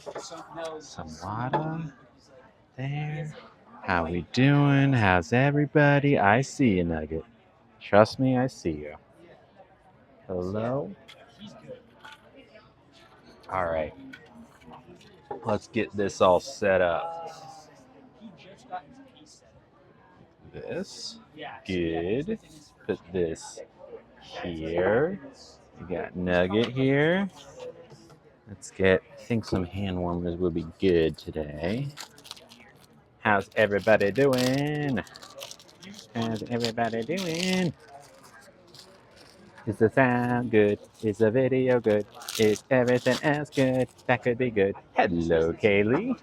Some water there. How we doing? How's everybody? I see you, Nugget. Trust me, I see you. Hello? All right. Let's get this all set up. This. Good. Put this here. We got Nugget here. Let's get, I think some hand warmers will be good today. How's everybody doing? How's everybody doing? Is the sound good? Is the video good? Is everything else good? That could be good. Hello, Kaylee.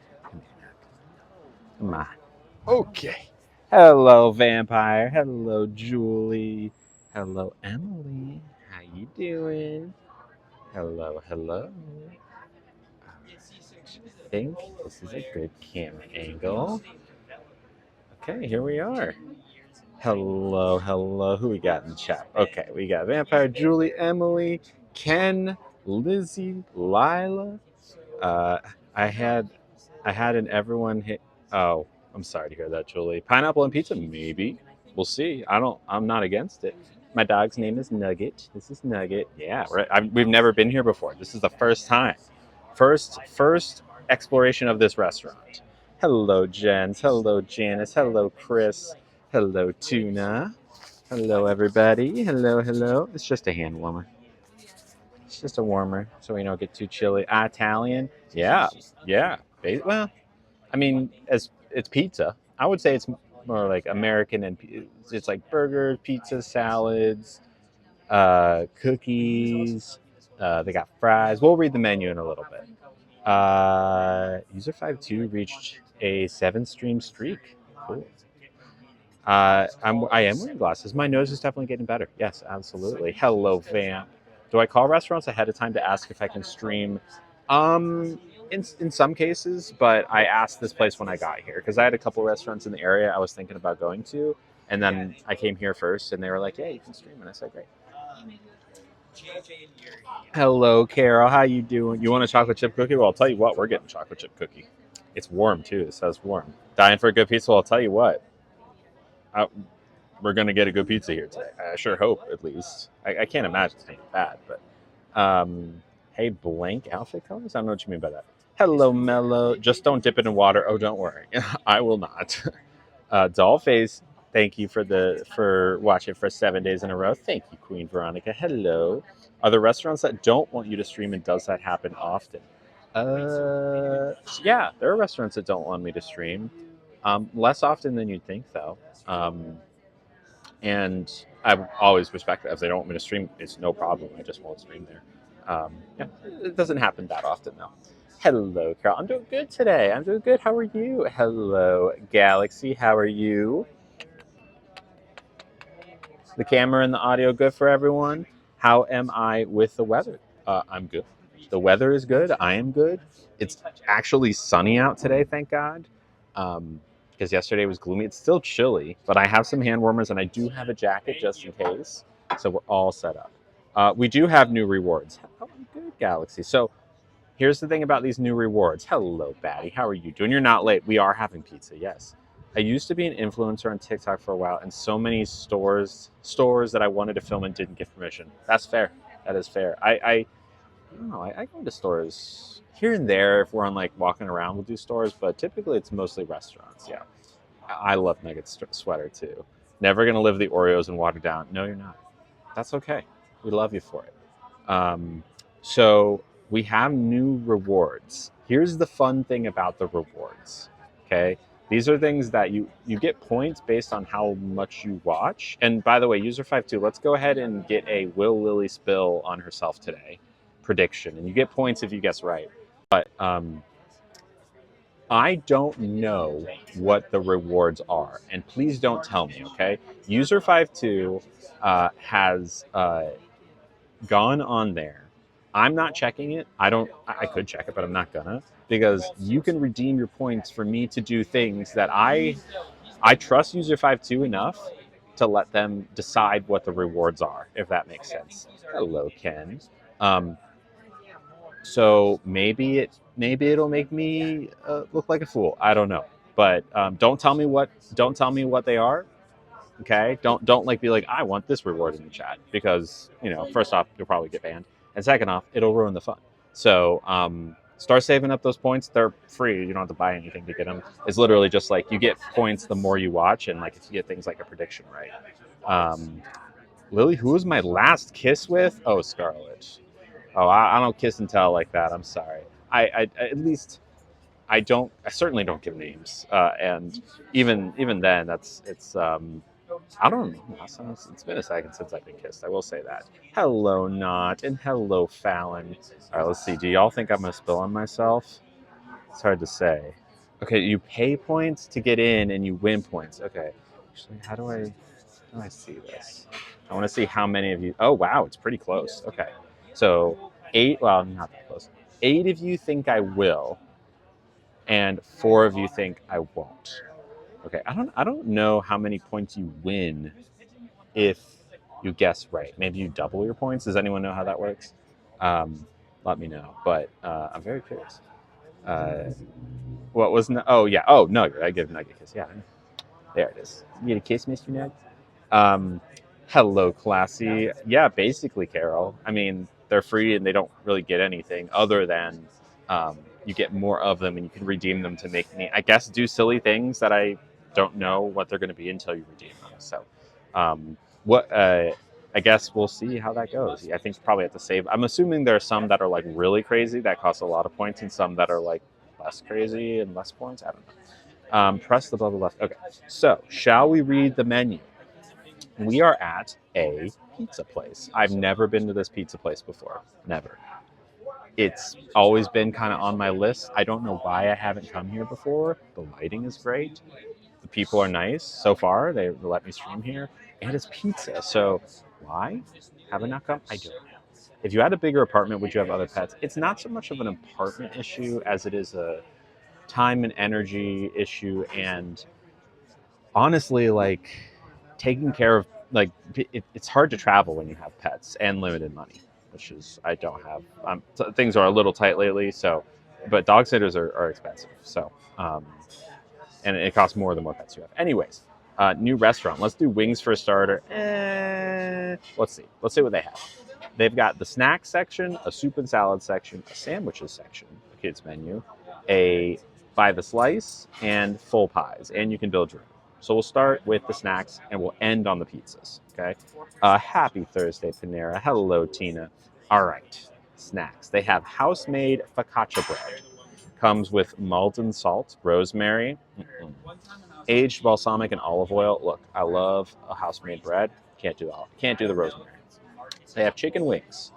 Come on. Okay. Hello, Vampire. Hello, Julie. Hello, Emily. How you doing? Hello, hello. I think this is a good camera angle. Okay, here we are. Hello, hello. Who we got in the chat? Okay, we got Vampire, Julie, Emily, Ken, Lizzie, Lila. Uh, I had an everyone hit. Oh, I'm sorry to hear that, Julie. Pineapple and pizza, maybe. We'll see. I'm not against it. My dog's name is Nugget. This is Nugget. Yeah, we've never been here before. This is the first time. First exploration of this restaurant. Hello, Jens. Hello, Janice. Hello, Chris. Hello, Tuna. Hello, everybody. Hello, hello. It's just a hand warmer. It's just a warmer, so we don't get too chilly. Italian, yeah, yeah. Well, I mean, as it's pizza, I would say it's more like American, and it's like burgers, pizza, salads, cookies. They got fries. We'll read the menu in a little bit. User52 reached a 7-stream streak. Cool. I am wearing glasses. My nose is definitely getting better. Yes, absolutely. Hello, Vamp. Do I call restaurants ahead of time to ask if I can stream? In some cases, but I asked this place when I got here because I had a couple restaurants in the area I was thinking about going to, and then I came here first, and they were like, "Yeah, you can stream," and I said, "Great." Hello, Carol. How you doing? You want a chocolate chip cookie? Well, I'll tell you what. We're getting chocolate chip cookie. It's warm too. It says warm. Dying for a good pizza? Well, I'll tell you what. We're gonna get a good pizza here today. I sure hope, at least. I can't imagine it's gonna be bad, but hey, blank outfit colors. I don't know what you mean by that. Hello, Mellow. Just don't dip it in water. Oh, don't worry, I will not. Dollface, thank you for watching for 7 days in a row. Thank you, Queen Veronica. Hello. Are there restaurants that don't want you to stream, and does that happen often? Yeah, there are restaurants that don't want me to stream. Less often than you'd think, though. And I always respect that. If they don't want me to stream, it's no problem. I just won't stream there. Yeah, it doesn't happen that often, though. Hello, Carol. I'm doing good today. I'm doing good. How are you? Hello, Galaxy. How are you? The camera and the audio good for everyone? How am I with the weather? I'm good. The weather is good. I am good. It's actually sunny out today, thank God. Because yesterday was gloomy. It's still chilly, but I have some hand warmers and I do have a jacket just in case. So we're all set up. We do have new rewards. Oh, good, Galaxy. So here's the thing about these new rewards. Hello, Batty. How are you doing? You're not late. We are having pizza, yes. I used to be an influencer on TikTok for a while, and so many stores that I wanted to film in didn't give permission. That's fair. That is fair. I don't know. I go into stores here and there if we're on like walking around. We'll do stores, but typically it's mostly restaurants. Yeah, I love Nugget's sweater too. Never gonna live the Oreos and water down. No, you're not. That's okay. We love you for it. So we have new rewards. Here's the fun thing about the rewards. Okay, these are things that you get points based on how much you watch. And by the way, user52, let's go ahead and get a will Lily spill on herself today prediction, and you get points if you guess right. But I don't know what the rewards are, and please don't tell me. Okay, user52 has gone on there. I'm not checking it. I could check it, but I'm not gonna, because you can redeem your points for me to do things that I trust user52 enough to let them decide what the rewards are, if that makes sense. Hello, Ken. So maybe it'll make me look like a fool. I don't know, but don't tell me what they are. Okay, don't like be like I want this reward in the chat because first off you'll probably get banned, and second off it'll ruin the fun. So start saving up those points. They're free. You don't have to buy anything to get them. It's literally just like you get points the more you watch, and like if you get things like a prediction right. Lily, who was my last kiss with? Oh, Scarlet. Oh, I don't kiss and tell like that. I'm sorry. I at least I don't. I certainly don't give names. And even then, it's. I don't know. It's been a second since I've been kissed. I will say that. Hello, Not, and hello, Fallon. All right, let's see. Do y'all think I'm gonna spill on myself? It's hard to say. Okay, you pay points to get in, and you win points. Okay. Actually, how do I see this? I want to see how many of you. Oh, wow, it's pretty close. Okay, so 8. Well, not that close. 8 of you think I will, and 4 of you think I won't. Okay, I don't know how many points you win if you guess right. Maybe you double your points. Does anyone know how that works? Let me know. But I'm very curious. What was oh yeah, oh Nugget. I give Nugget a kiss. Yeah, there it is. You get a kiss, Mr. Nugget. Hello, Classy. Yeah, basically, Carol. I mean, they're free and they don't really get anything other than you get more of them and you can redeem them to make me, I guess, do silly things that I don't know what they're going to be until you redeem them. So, I guess we'll see how that goes. I think you probably have to save. I'm assuming there are some that are like really crazy that cost a lot of points, and some that are like less crazy and less points. I don't know. Press the bubble left. Okay. So, shall we read the menu? We are at a pizza place. I've never been to this pizza place before. Never. It's always been kind of on my list. I don't know why I haven't come here before. The lighting is great. The people are nice so far. They let me stream here. And it's pizza. So why have I not come? I don't know. If you had a bigger apartment, would you have other pets? It's not so much of an apartment issue as it is a time and energy issue. And honestly, like taking care of, like, it's hard to travel when you have pets and limited money, which is I don't have. Things are a little tight lately, so but dog sitters are expensive. So and it costs more the more pets you have. Anyways, new restaurant. Let's do wings for a starter. Let's see. Let's see what they have. They've got the snack section, a soup and salad section, a sandwiches section, a kids menu, a by the slice, and full pies. And you can build your own. So we'll start with the snacks and we'll end on the pizzas. Okay. Happy Thursday, Panera. Hello, Tina. All right. Snacks. They have house-made focaccia bread. Comes with Maldon salt, rosemary, aged balsamic and olive oil. Look, I love a house-made bread. Can't do the rosemary. They have chicken wings,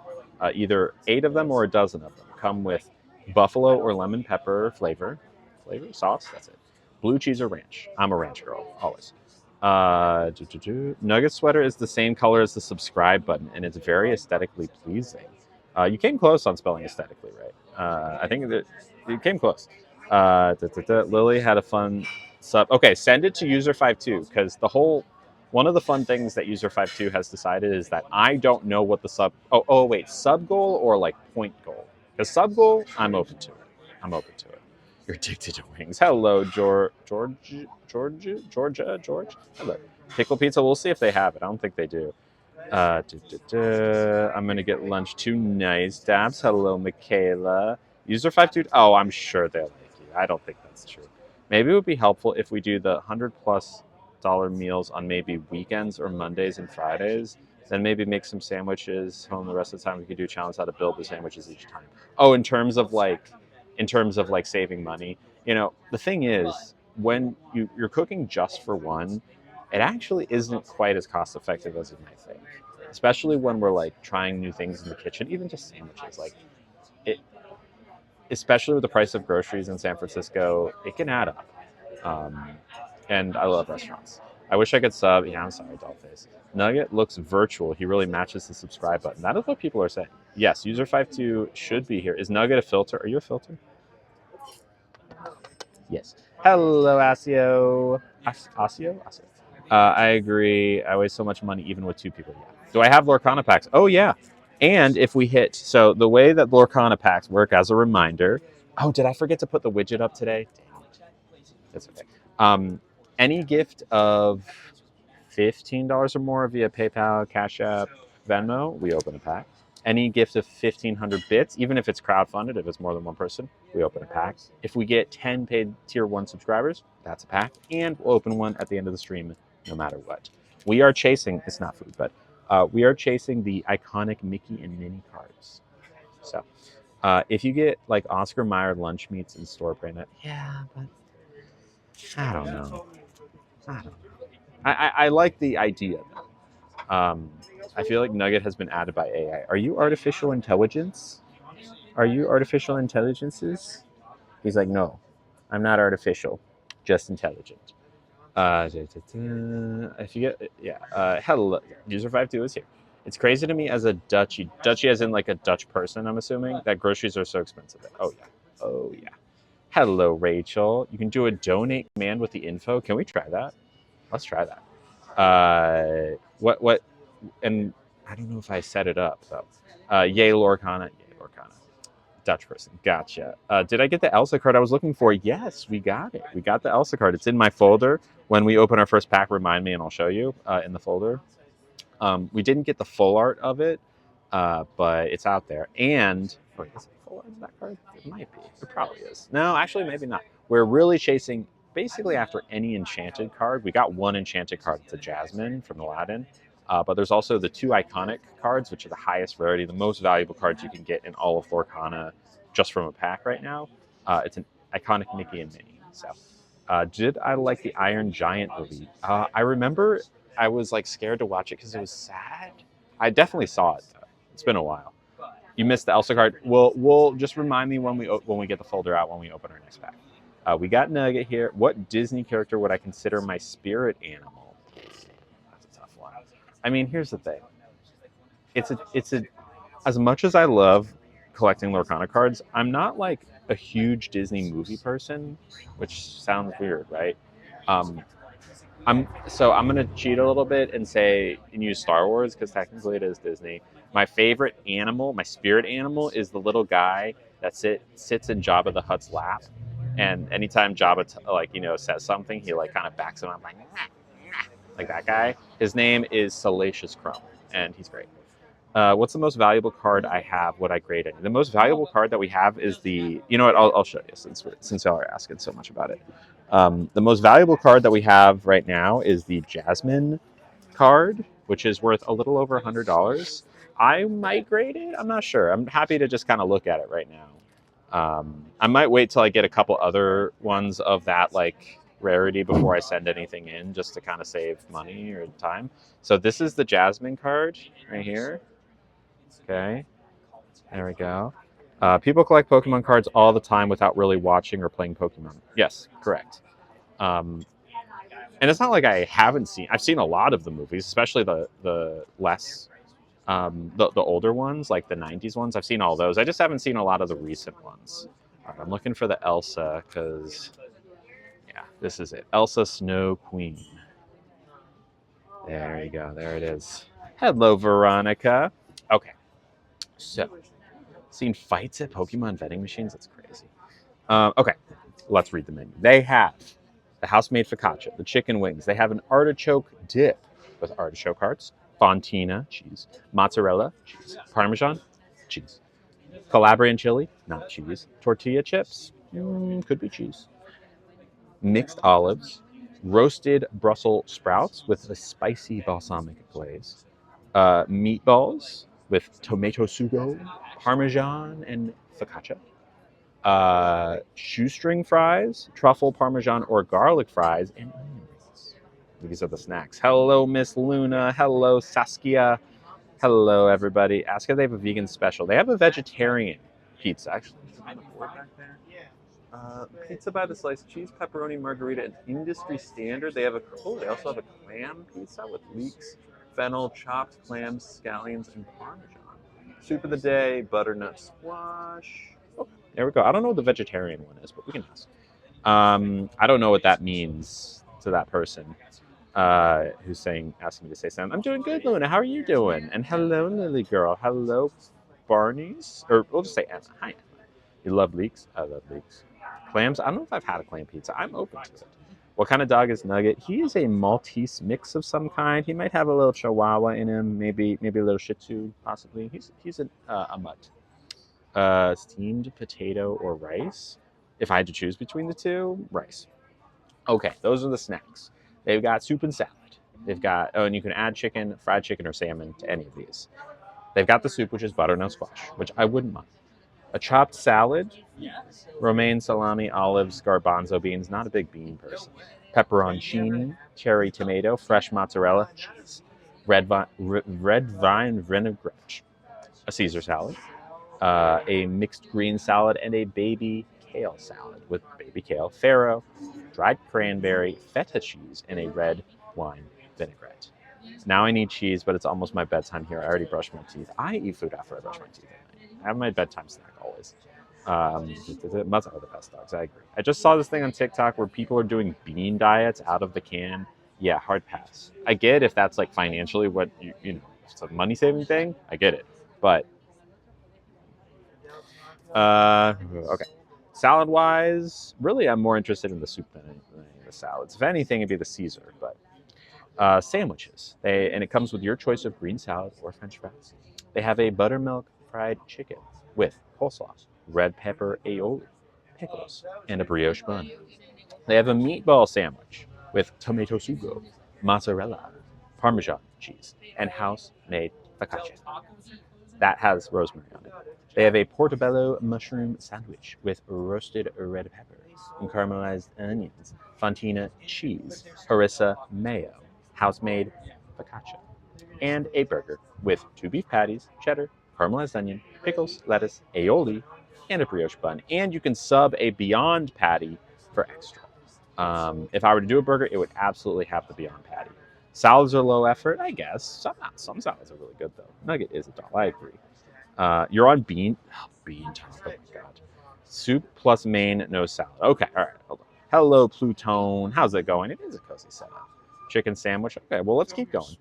either 8 of them or a dozen of them. Come with buffalo or lemon pepper flavor sauce. That's it. Blue cheese or ranch. I'm a ranch girl, always. Nugget sweater is the same color as the subscribe button, and it's very aesthetically pleasing. You came close on spelling aesthetically, right? I think that you came close. Lily had a fun sub. Okay, send it to user52 because one of the fun things that user52 has decided is that I don't know what the sub goal or like point goal. Because sub goal, I'm open to it. You're addicted to wings. Hello, George. Hello. Pickle pizza. We'll see if they have it. I don't think they do. I'm gonna get lunch too. Nice dabs. Hello, Michaela. User52. Oh, I'm sure they'll like you. I don't think that's true. Maybe it would be helpful if we do the $100+ meals on maybe weekends or Mondays and Fridays. Then maybe make some sandwiches home the rest of the time. We could do a challenge how to build the sandwiches each time. Oh, in terms of like saving money, the thing is when you're cooking just for one, it actually isn't quite as cost effective as you might think, especially when we're like trying new things in the kitchen, even just sandwiches. Like it, especially with the price of groceries in San Francisco, it can add up. And I love restaurants. I wish I could sub. Yeah, I'm sorry, Dollface. Nugget looks virtual. He really matches the subscribe button. That is what people are saying. Yes, user52 should be here. Is Nugget a filter? Are you a filter? Yes. Hello, Asio. Asio? I agree. I waste so much money even with 2 people. Yeah. Do I have Lorcana packs? Oh, yeah. And if we hit, so the way that Lorcana packs work, as a reminder. Oh, did I forget to put the widget up today? Damn it. That's okay. Any gift of $15 or more via PayPal, Cash App, Venmo, we open a pack. Any gift of 1,500 bits, even if it's crowdfunded, if it's more than one person, we open a pack. If we get 10 paid tier 1 subscribers, that's a pack. And we'll open one at the end of the stream, no matter what. We are chasing, it's not food, but we are chasing the iconic Mickey and Minnie cards. So if you get like Oscar Mayer lunch meats in store brand, yeah, but I don't know. I don't know. I like the idea. I feel like Nugget has been added by AI. Are you artificial intelligence? Are you artificial intelligences? He's like, no, I'm not artificial, just intelligent. If you get, yeah, hello, user52 is here. It's crazy to me as a Dutchie as in like a Dutch person, I'm assuming, that groceries are so expensive. Oh, yeah. Oh, yeah. Hello, Rachel. You can do a donate command with the info. Can we try that? Let's try that. What, and I don't know if I set it up, though. Yay, Lorcana. Yay, Lorcana. Dutch person. Gotcha. Did I get the Elsa card I was looking for? Yes, we got it. We got the Elsa card. It's in my folder. When we open our first pack, remind me and I'll show you in the folder. We didn't get the full art of it, but it's out there. And, wait, is it full art of that card? It might be. It probably is. No, actually, maybe not. We're really chasing, basically after any enchanted card. We got one enchanted card. It's a Jasmine from Aladdin. But there's also the two iconic cards, which are the highest rarity, the most valuable cards you can get in all of Lorcana just from a pack right now. It's an iconic Mickey and Minnie. So, did I like the Iron Giant movie? I remember I was like scared to watch it because it was sad. I definitely saw it though. It's been a while. You missed the Elsa card. We'll just remind me when we get the folder out when we open our next pack. We got Nugget here. What Disney character would I consider my spirit animal? That's a tough one. I mean, here's the thing. It's a as much as I love collecting Lorcana cards, I'm not like a huge Disney movie person, which sounds weird, right? I'm gonna cheat a little bit and say and use Star Wars because technically it is Disney. My favorite animal, my spirit animal, is the little guy that sits in Jabba the Hutt's lap, and anytime Jabba says something, he like kind of backs him up like that guy. His name is Salacious Crumb, and he's great. What's the most valuable card I have? Would I grade any? The most valuable card that we have is the. You know what? I'll show you since y'all are asking so much about it. The most valuable card that we have right now is the Jasmine card, which is worth a little over $100. I might grade it. I'm not sure. I'm happy to just kind of look at it right now. I might wait till I get a couple other ones of that like rarity before I send anything in, just to kind of save money or time. So this is the Jasmine card right here. Okay, there we go. People collect Pokemon cards all the time without really watching or playing Pokemon. Yes, correct. And it's not like I haven't seen. I've seen a lot of the movies, especially the less the older ones, like the '90s ones. I've seen all those. I just haven't seen a lot of the recent ones. I'm looking for the Elsa because, yeah, this is it. Elsa Snow Queen. There you go. There it is. Hello, Veronica. Okay. So, seen fights at Pokemon vending machines? That's crazy. Okay, let's read the menu. They have the house-made focaccia, the chicken wings. They have an artichoke dip with artichoke hearts, fontina, cheese, mozzarella, cheese, parmesan, cheese, Calabrian chili, not cheese, tortilla chips, could be cheese, mixed olives, roasted Brussels sprouts with a spicy balsamic glaze, meatballs with tomato sugo, parmesan, and focaccia. Shoestring fries, truffle, parmesan, or garlic fries, and onion rings. These are the snacks. Hello, Miss Luna. Hello, Saskia. Hello, everybody. Ask if they have a vegan special. They have a vegetarian pizza, actually. Pizza by the slice, cheese, pepperoni, margarita, and industry standard. They also have a clam pizza with leeks, fennel, chopped clams, scallions, and parmesan. Soup of the day, butternut squash. Oh, there we go. I don't know what the vegetarian one is, but we can ask. I don't know what that means to that person. who's asking me to say something. I'm doing good, Luna. How are you doing? And hello, Lily girl. Hello, Barney's. Or we'll just say Emma. Hi, Emma. You love leeks? I love leeks. Clams? I don't know if I've had a clam pizza. I'm open to it. What kind of dog is Nugget? He is a Maltese mix of some kind. He might have a little Chihuahua in him, maybe a little Shih Tzu, possibly. He's a mutt. Steamed potato or rice? If I had to choose between the two, rice. Okay, those are the snacks. They've got soup and salad. They've got, and you can add chicken, fried chicken, or salmon to any of these. They've got the soup, which is butternut squash, which I wouldn't mind. A chopped salad, romaine, salami, olives, garbanzo beans. Not a big bean person. Pepperoncini, cherry tomato, fresh mozzarella, cheese, red vine vinaigrette. A Caesar salad, a mixed green salad, and a baby kale salad with baby kale, farro, dried cranberry, feta cheese, and a red wine vinaigrette. Now I need cheese, but it's almost my bedtime here. I already brushed my teeth. I eat food after I brush my teeth. I have my bedtime snack always. Mutts are the best dogs. I agree. I just saw this thing on TikTok where people are doing bean diets out of the can. Yeah, hard pass. I get if that's like financially what you know, it's a money saving thing. I get it, but okay. Salad wise, really, I'm more interested in the soup than the salads. If anything, it'd be the Caesar, but sandwiches. And it comes with your choice of green salad or French fries. They have a buttermilk fried chicken with coleslaw, red pepper aioli, pickles, and a brioche bun. They have a meatball sandwich with tomato sugo, mozzarella, Parmesan cheese, and house-made focaccia. That has rosemary on it. They have a portobello mushroom sandwich with roasted red peppers and caramelized onions, fontina cheese, harissa mayo, house-made focaccia, and a burger with 2 beef patties, cheddar, caramelized onion, pickles, lettuce, aioli, and a brioche bun. And you can sub a Beyond patty for extra. If I were to do a burger, it would absolutely have the Beyond patty. Salads are low effort, I guess. Some salads are really good, though. Nugget is a doll. I agree. You're on bean talk. Oh, my God. Soup plus main, no salad. Okay, all right. Hold on. Hello, Plutone. How's it going? It is a cozy setup. Chicken sandwich. Okay, well, let's keep going.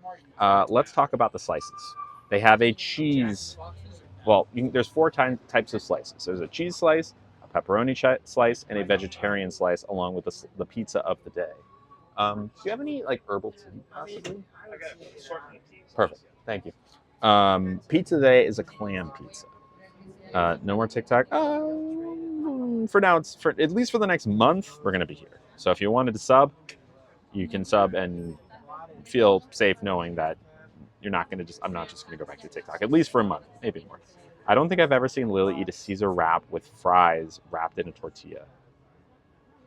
Let's talk about the slices. They have a cheese. Well, there's 4 types of slices. There's a cheese slice, a pepperoni slice, and a vegetarian slice, along with the pizza of the day. Do you have any like herbal tea, possibly? Perfect. Thank you. Pizza today is a clam pizza. No more TikTok. For now, it's for at least for the next month. We're gonna be here. So if you wanted to sub, you can sub and feel safe knowing that you're not gonna I'm not just gonna go back to TikTok at least for a month, maybe more. I don't think I've ever seen Lily eat a Caesar wrap with fries wrapped in a tortilla.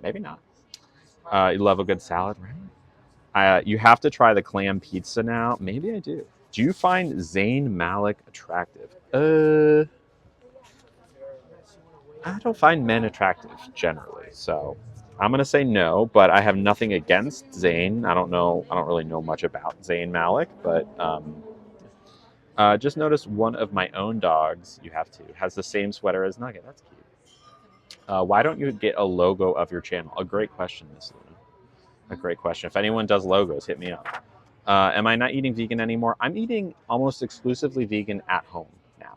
Maybe not. You love a good salad, right? You have to try the clam pizza now. Maybe I do. Do you find Zayn Malik attractive? I don't find men attractive generally, so I'm gonna say no. But I have nothing against Zayn. I don't really know much about Zayn Malik, but just noticed one of my own dogs. You have to has the same sweater as Nugget. That's cute. Why don't you get a logo of your channel? A great question, Miss Luna. A great question. If anyone does logos, hit me up. Am I not eating vegan anymore? I'm eating almost exclusively vegan at home now.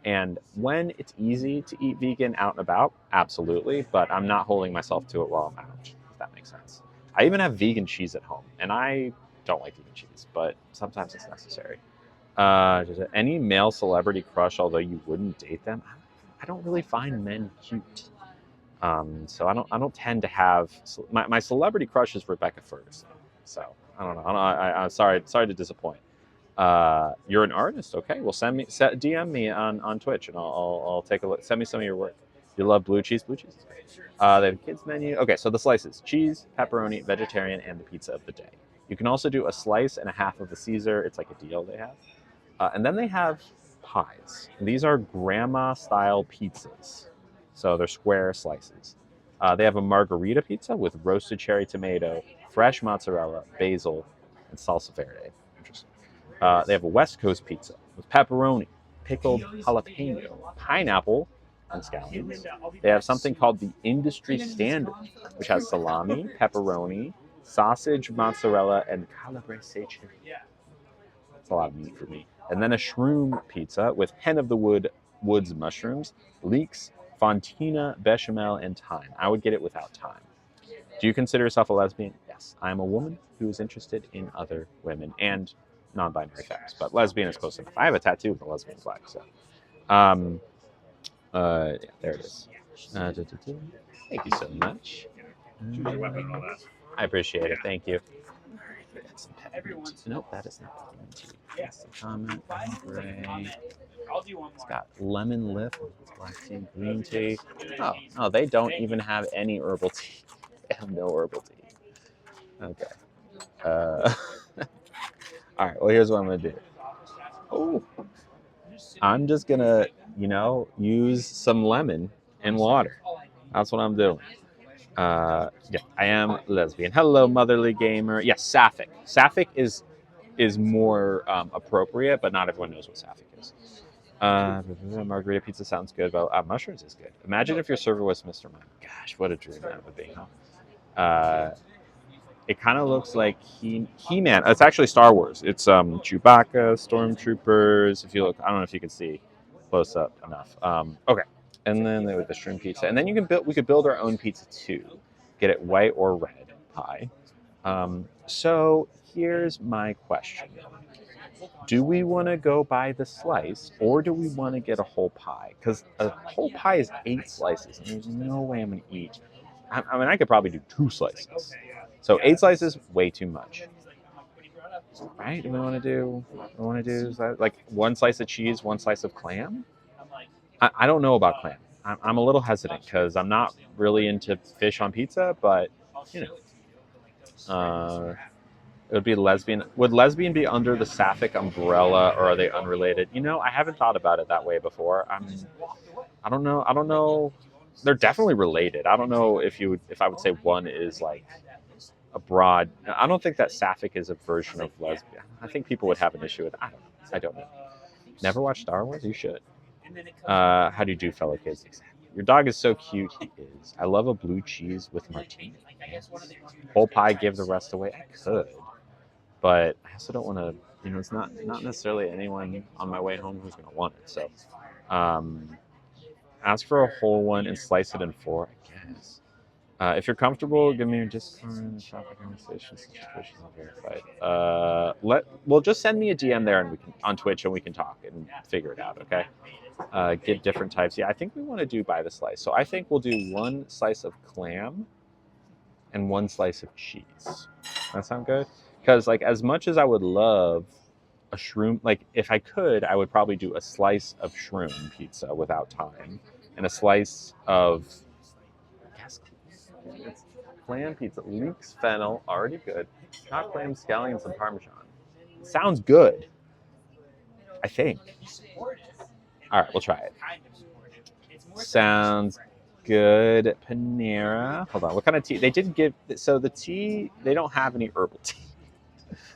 And when it's easy to eat vegan out and about, absolutely. But I'm not holding myself to it while I'm out, if that makes sense. I even have vegan cheese at home. And I don't like vegan cheese, but sometimes it's necessary. Any male celebrity crush, although you wouldn't date them? I don't really find men cute. So I don't tend to have my celebrity crush is Rebecca Ferguson. So I don't know. I'm sorry to disappoint. You're an artist, okay? Well, DM me on Twitch, and I'll take a look. Send me some of your work. You love blue cheese? Blue cheese is great. They have a kids menu. Okay, so the slices: cheese, pepperoni, vegetarian, and the pizza of the day. You can also do a slice and a half of the Caesar. It's like a deal they have. And then they have pies. These are grandma-style pizzas. So they're square slices. They have a margarita pizza with roasted cherry tomato, fresh mozzarella, basil, and salsa verde. Interesting. They have a West Coast pizza with pepperoni, pickled jalapeno, pineapple, and scallions. They have something called the industry standard, which has salami, pepperoni, sausage, mozzarella, and calabrese chicken. That's a lot of meat for me. And then a shroom pizza with hen of the woods mushrooms, leeks, fontina, bechamel, and thyme. I would get it without thyme. Do you consider yourself a lesbian? Yes. I am a woman who is interested in other women and non-binary facts, but lesbian is close enough. I have a tattoo with a lesbian flag, so. Yeah, there it is. Thank you so much. I appreciate it. Thank you. Some peppermint. Nope, that is not peppermint tea. That's the comment. Gray. It's got lemon lip, black tea, green tea. Oh, they don't even have any herbal tea. They have no herbal tea. Okay. All right. Well, here's what I'm gonna do. Oh, I'm just gonna, use some lemon and water. That's what I'm doing. Yeah, I am lesbian. Hello, motherly gamer. Yes, sapphic. Sapphic is more appropriate, but not everyone knows what sapphic is. Margarita pizza sounds good, but mushrooms is good. Imagine if your server was Mr. Mime. Gosh, what a dream that would be, huh? It kind of looks like He-Man. It's actually Star Wars. It's Chewbacca, Stormtroopers. If you look, I don't know if you can see close up enough. Okay, and then with the shrimp pizza, and then we could build our own pizza too. Get it white or red pie. So here's my question: do we want to go by the slice, or do we want to get a whole pie? Because a whole pie is 8 slices, and there's no way I'm gonna eat. I mean, I could probably do 2 slices. So 8 slices, way too much. Right? Do we want to do like 1 slice of cheese, 1 slice of clam? I don't know about clam. I'm a little hesitant because I'm not really into fish on pizza, but it would be lesbian. Would lesbian be under the sapphic umbrella, or are they unrelated? I haven't thought about it that way before. I don't know. I don't know. They're definitely related. I don't know if I would say one is like a broad. I don't think that sapphic is a version of lesbian. I think people would have an issue with it. I don't know. Never watched Star Wars? You should. How do you do, fellow kids? Your dog is so cute. He is. I love a blue cheese with martini. Whole pie, give the rest away. I could, but I also don't want to. It's not necessarily anyone on my way home who's going to want it. So, ask for a whole one and slice it in 4. I guess. If you're comfortable, give me your Discord and traffic conversation situation verified. Well, just send me a DM there and we can on Twitch and we can talk and figure it out. Okay. Get different types. Yeah, I think we want to do by the slice. So I think we'll do 1 slice of clam and 1 slice of cheese. That sound good? Because like as much as I would love a shroom, like if I could, I would probably do a slice of shroom pizza without thyme and a slice of it's clam pizza, leeks, fennel, already good. Hot clam, scallions, and parmesan. Sounds good. I think. All right, we'll try it. Sounds good. Panera. Hold on. What kind of tea? They didn't give. So the tea, they don't have any herbal tea.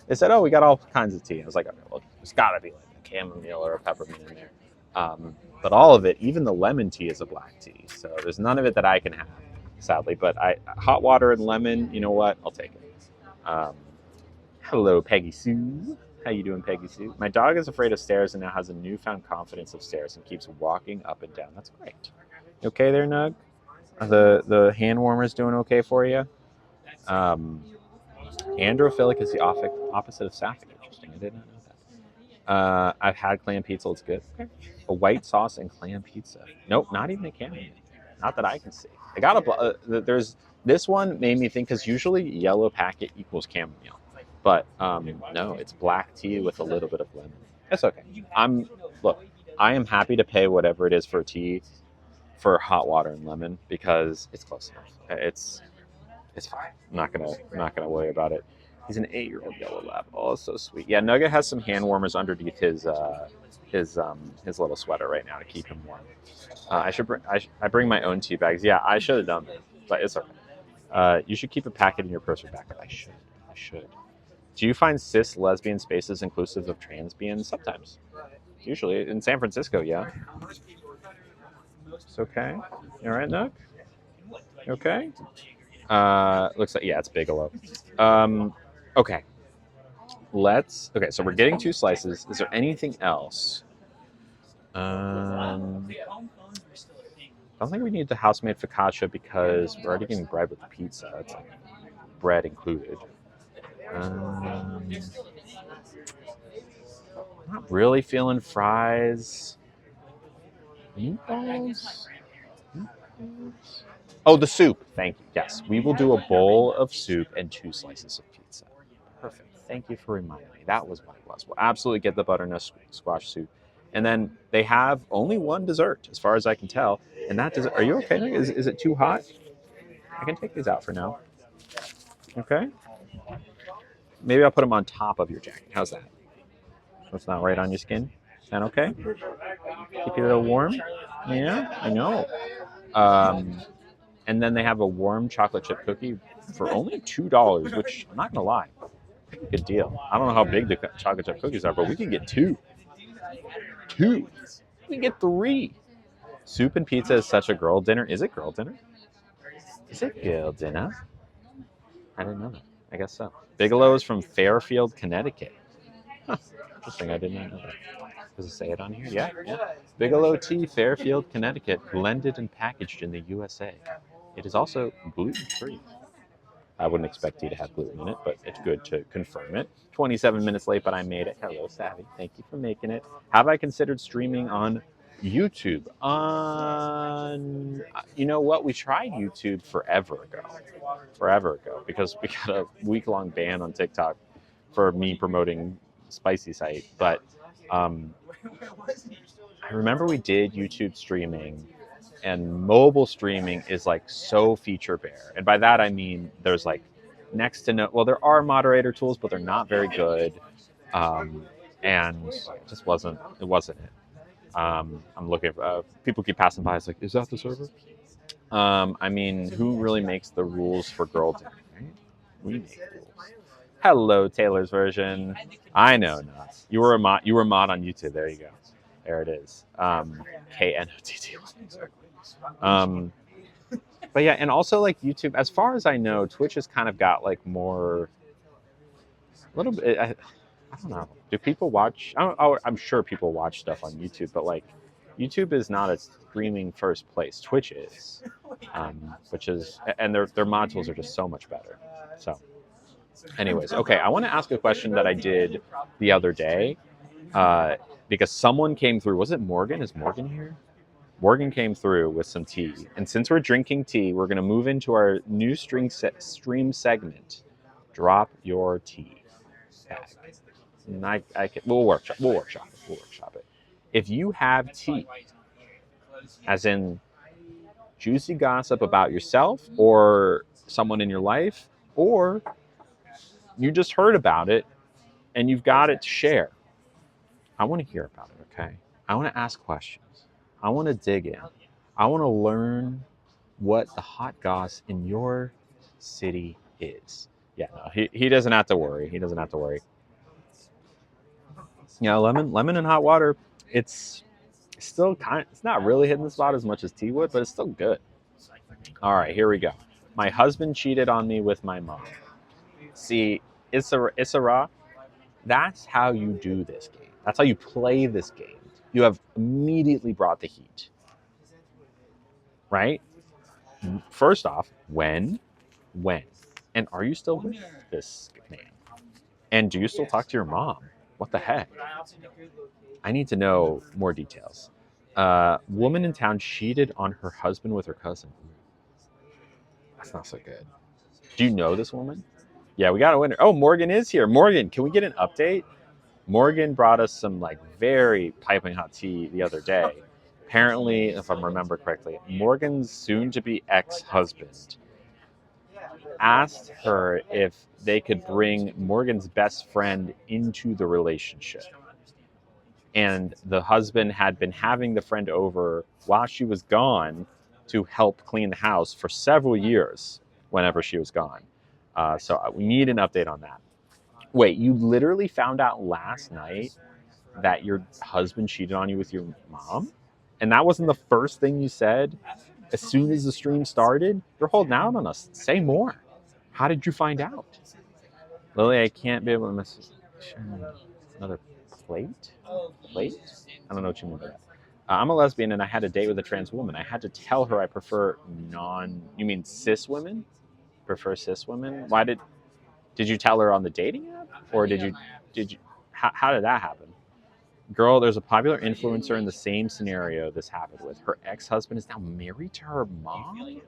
They said, oh, we got all kinds of tea. I was like, okay, well, there's got to be like a chamomile or a peppermint in there. But all of it, even the lemon tea, is a black tea. So there's none of it that I can have, sadly. But hot water and lemon, you know what? I'll take it. Hello, Peggy Sue. How you doing, Peggy Sue? My dog is afraid of stairs and now has a newfound confidence of stairs and keeps walking up and down. That's great. You okay there, Nug? Are the hand warmers doing okay for you? Androphilic is the opposite of sapphic. Interesting. I did not know that. I've had clam pizza. It's good. Okay. A white sauce and clam pizza. Nope, not even a chamomile. Not that I can see. I got there's this one made me think because usually yellow packet equals chamomile. But no, it's black tea with a little bit of lemon. That's okay. I am happy to pay whatever it is for tea, for hot water and lemon because it's close enough. It's fine. I'm not gonna worry about it. He's an 8-year-old yellow lab. Oh, so sweet. Yeah, Nugget has some hand warmers underneath his little sweater right now to keep him warm. I bring my own tea bags. Yeah, I should have done that, but it's okay. You should keep a packet in your purse or backpack. I should. Do you find cis lesbian spaces inclusive of transbians? Sometimes. Usually. In San Francisco, yeah. It's okay. You all right, Nug? You okay? Looks like, yeah, it's Bigelow. Okay. Okay, so we're getting 2 slices. Is there anything else? I don't think we need the house-made focaccia because we're already getting bread with the pizza. It's like bread included. Not really feeling fries. Meatballs? Oh, the soup. Thank you. Yes, we will do a bowl of soup and 2 slices of pizza. Perfect. Thank you for reminding me. That was what it was. We'll absolutely get the butternut squash soup. And then they have only one dessert, as far as I can tell. And that dessert, are you okay? Is it too hot? I can take these out for now. Okay. Maybe I'll put them on top of your jacket. How's that? So it's not right on your skin. Is that okay? Keep you a little warm? Yeah, I know. And then they have a warm chocolate chip cookie for only $2, which I'm not gonna lie, good deal. I don't know how big the chocolate chip cookies are, but we can get two. We can get 3. Soup and pizza is such a girl dinner. Is it girl dinner? Is it girl dinner? I didn't know that. I guess so. Bigelow is from Fairfield, Connecticut. Huh. Interesting. I did not know that. Does it say it on here? Yeah. Bigelow Tea, Fairfield, Connecticut, blended and packaged in the USA. It is also gluten-free. I wouldn't expect tea to have gluten in it, but it's good to confirm it. 27 minutes late, but I made it. Hello, Savvy. Thank you for making it. Have I considered streaming on YouTube? You know what? We tried YouTube forever ago, because we got a week-long ban on TikTok for me promoting Spicy Site. But I remember we did YouTube streaming, and mobile streaming is like so feature bare. And by that I mean there's like next to no, well, there are moderator tools, but they're not very good. And it just wasn't it. I'm looking for, people keep passing by. It's like, is that the server? I mean, who really makes the rules for girl dinner, right? We make rules. Hello, Taylor's version. I know, nuts. You were a mod on YouTube. There you go. There it is. KNOTT. But yeah, and also like YouTube, as far as I know, Twitch has kind of got like more, a little bit. I don't know. Do people watch? I'm sure people watch stuff on YouTube, but like, YouTube is not a streaming first place. Twitch is, which is, and their mod tools are just so much better. So, anyways, okay, I want to ask a question that I did the other day, because someone came through. Was it Morgan? Is Morgan here? Morgan came through with some tea. And since we're drinking tea, we're going to move into our new stream segment. Drop your tea. And we'll workshop it. If you have tea, as in juicy gossip about yourself or someone in your life, or you just heard about it and you've got it to share, I want to hear about it, okay? I want to ask questions. I want to dig in. I want to learn what the hot goss in your city is. Yeah, no, he doesn't have to worry. He doesn't have to worry. Yeah, lemon and hot water. It's still it's not really hitting the spot as much as tea would, but it's still good. All right, here we go. My husband cheated on me with my mom. See, Issara, that's how you do this game. That's how you play this game. You have immediately brought the heat. Right? First off, when? And are you still with this man? And do you still talk to your mom? What the heck? I need to know more details. Woman in town cheated on her husband with her cousin. That's not so good. Do you know this woman? Yeah, we got a winner. Oh, Morgan is here. Morgan, can we get an update? Morgan brought us some like very piping hot tea the other day. Apparently, if I remember correctly, Morgan's soon-to-be ex-husband asked her if they could bring Morgan's best friend into the relationship. And the husband had been having the friend over while she was gone to help clean the house for several years whenever she was gone. So we need an update on that. Wait, you literally found out last night that your husband cheated on you with your mom? And that wasn't the first thing you said as soon as the stream started? You're holding out on us. Say more. How did you find out? Lily, I can't be able to miss another plate? Plate? I don't know what you mean by that. I'm a lesbian and I had a date with a trans woman. I had to tell her I prefer you mean cis women? Prefer cis women? Did you tell her on the dating app? Or how did that happen? Girl, there's a popular influencer in the same scenario this happened with. Her ex-husband is now married to her mom?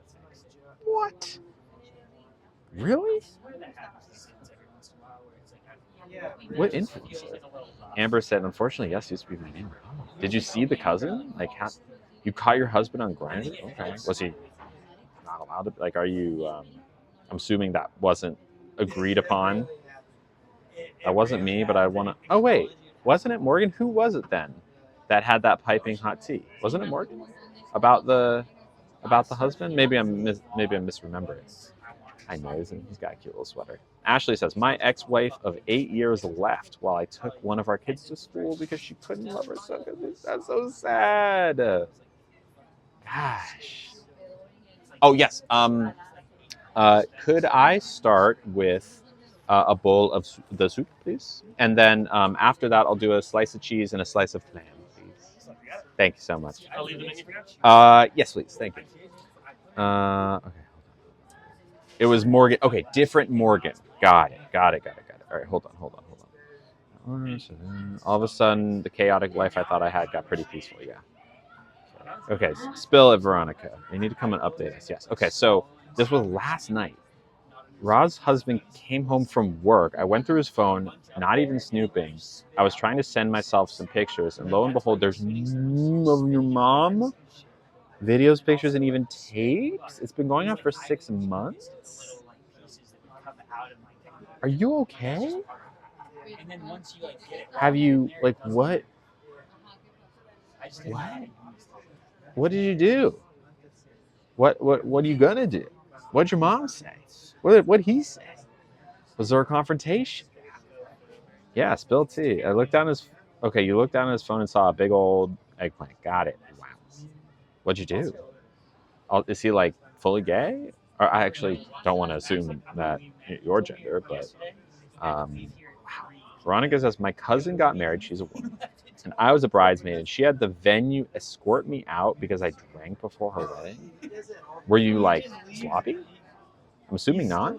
What? Really? What influencer? Amber said, unfortunately, yes, used to be my name. Did you see the cousin? Like, you caught your husband on Grindr? Okay. Was he not allowed to? Like, are you? I'm assuming that wasn't agreed upon. That wasn't me, but I want to. Oh wait, wasn't it Morgan? Who was it then that had that piping hot tea? Wasn't it Morgan? About the husband? Maybe I'm misremembering. I know he's got a cute little sweater. Ashley says, my ex-wife of 8 years left while I took one of our kids to school because she couldn't love her so good. That's so sad. Gosh. Oh, yes. Could I start with a bowl of the soup, please? And then after that, I'll do a slice of cheese and a slice of lamb, please. Thank you so much. I'll leave the menu for now? Yes, please. Thank you. Okay. It was Morgan. Okay, different Morgan. Got it. All right, hold on. All of a sudden, the chaotic life I thought I had got pretty peaceful, yeah. Okay, spill it, Veronica. They need to come and update us, yes. Okay, so this was last night. Roz's husband came home from work. I went through his phone, not even snooping. I was trying to send myself some pictures, and lo and behold, there's of your mom. Videos, pictures, and even tapes? It's been going on for 6 months? Are you okay? Have you, like, what? What? What did you do? What are you gonna do? What'd your mom say? What'd he say? Was there a confrontation? Yeah, spilled tea. I looked down his... Okay, you looked down at his phone and saw a big old eggplant. Got it. Wow. What'd you do? Is he, like, fully gay? Or I actually don't want to assume that your gender, but... wow. Veronica says, my cousin got married. She's a woman. And I was a bridesmaid, and she had the venue escort me out because I drank before her wedding. Were you, like, sloppy? I'm assuming not.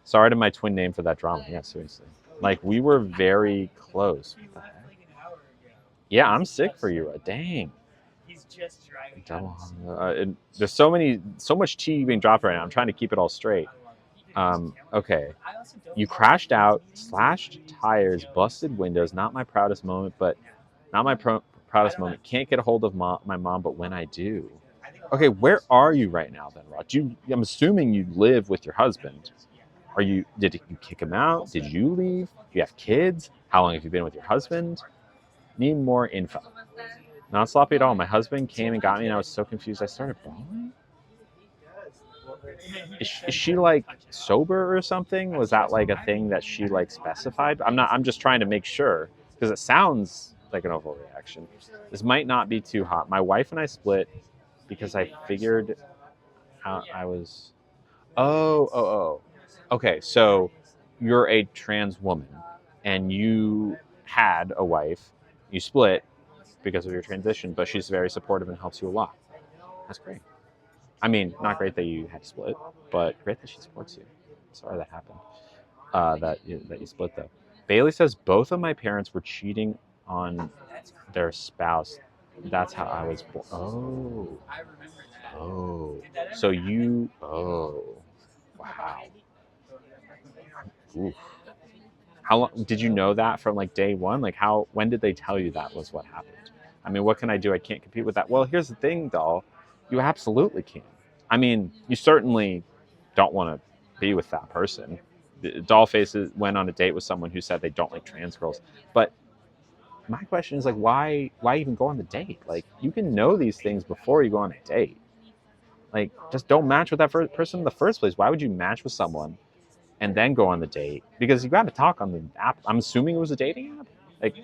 Sorry to my twin name for that drama. Yeah, seriously. Like, we were very close. What the heck? Yeah, I'm sick for you. Dang. There's so much tea being dropped right now. I'm trying to keep it all straight. Okay. You crashed out, slashed tires, busted windows. Not my proudest moment, but not my proudest moment. Can't get a hold of my mom, but when I do. Okay, where are you right now then, Rod? I'm assuming you live with your husband. Did you kick him out? Did you leave? Do you have kids? How long have you been with your husband? Need more info. Not sloppy at all. My husband came and got me and I was so confused I started bawling. Is she like sober or something? Was that like a thing that she like specified? I'm just trying to make sure because it sounds like an overreaction. This might not be too hot. My wife and I split because I figured out I was... Oh. Okay, so you're a trans woman and you had a wife. You split because of your transition, but she's very supportive and helps you a lot. That's great. I mean, not great that you had to split, but great that she supports you. Sorry that happened. That you split, though. Bailey says, both of my parents were cheating on their spouse. That's how I was born. Oh. So you... Oh. Wow. Oof. How long... Did you know that from, like, day one? Like, when did they tell you that was what happened? I mean, what can I do? I can't compete with that. Well, here's the thing, doll. You absolutely can. I mean, you certainly don't want to be with that person. Dollface went on a date with someone who said they don't like trans girls. But my question is, like, why even go on the date? Like, you can know these things before you go on a date. Like, just don't match with that person in the first place. Why would you match with someone and then go on the date? Because you got to talk on the app. I'm assuming it was a dating app? Like,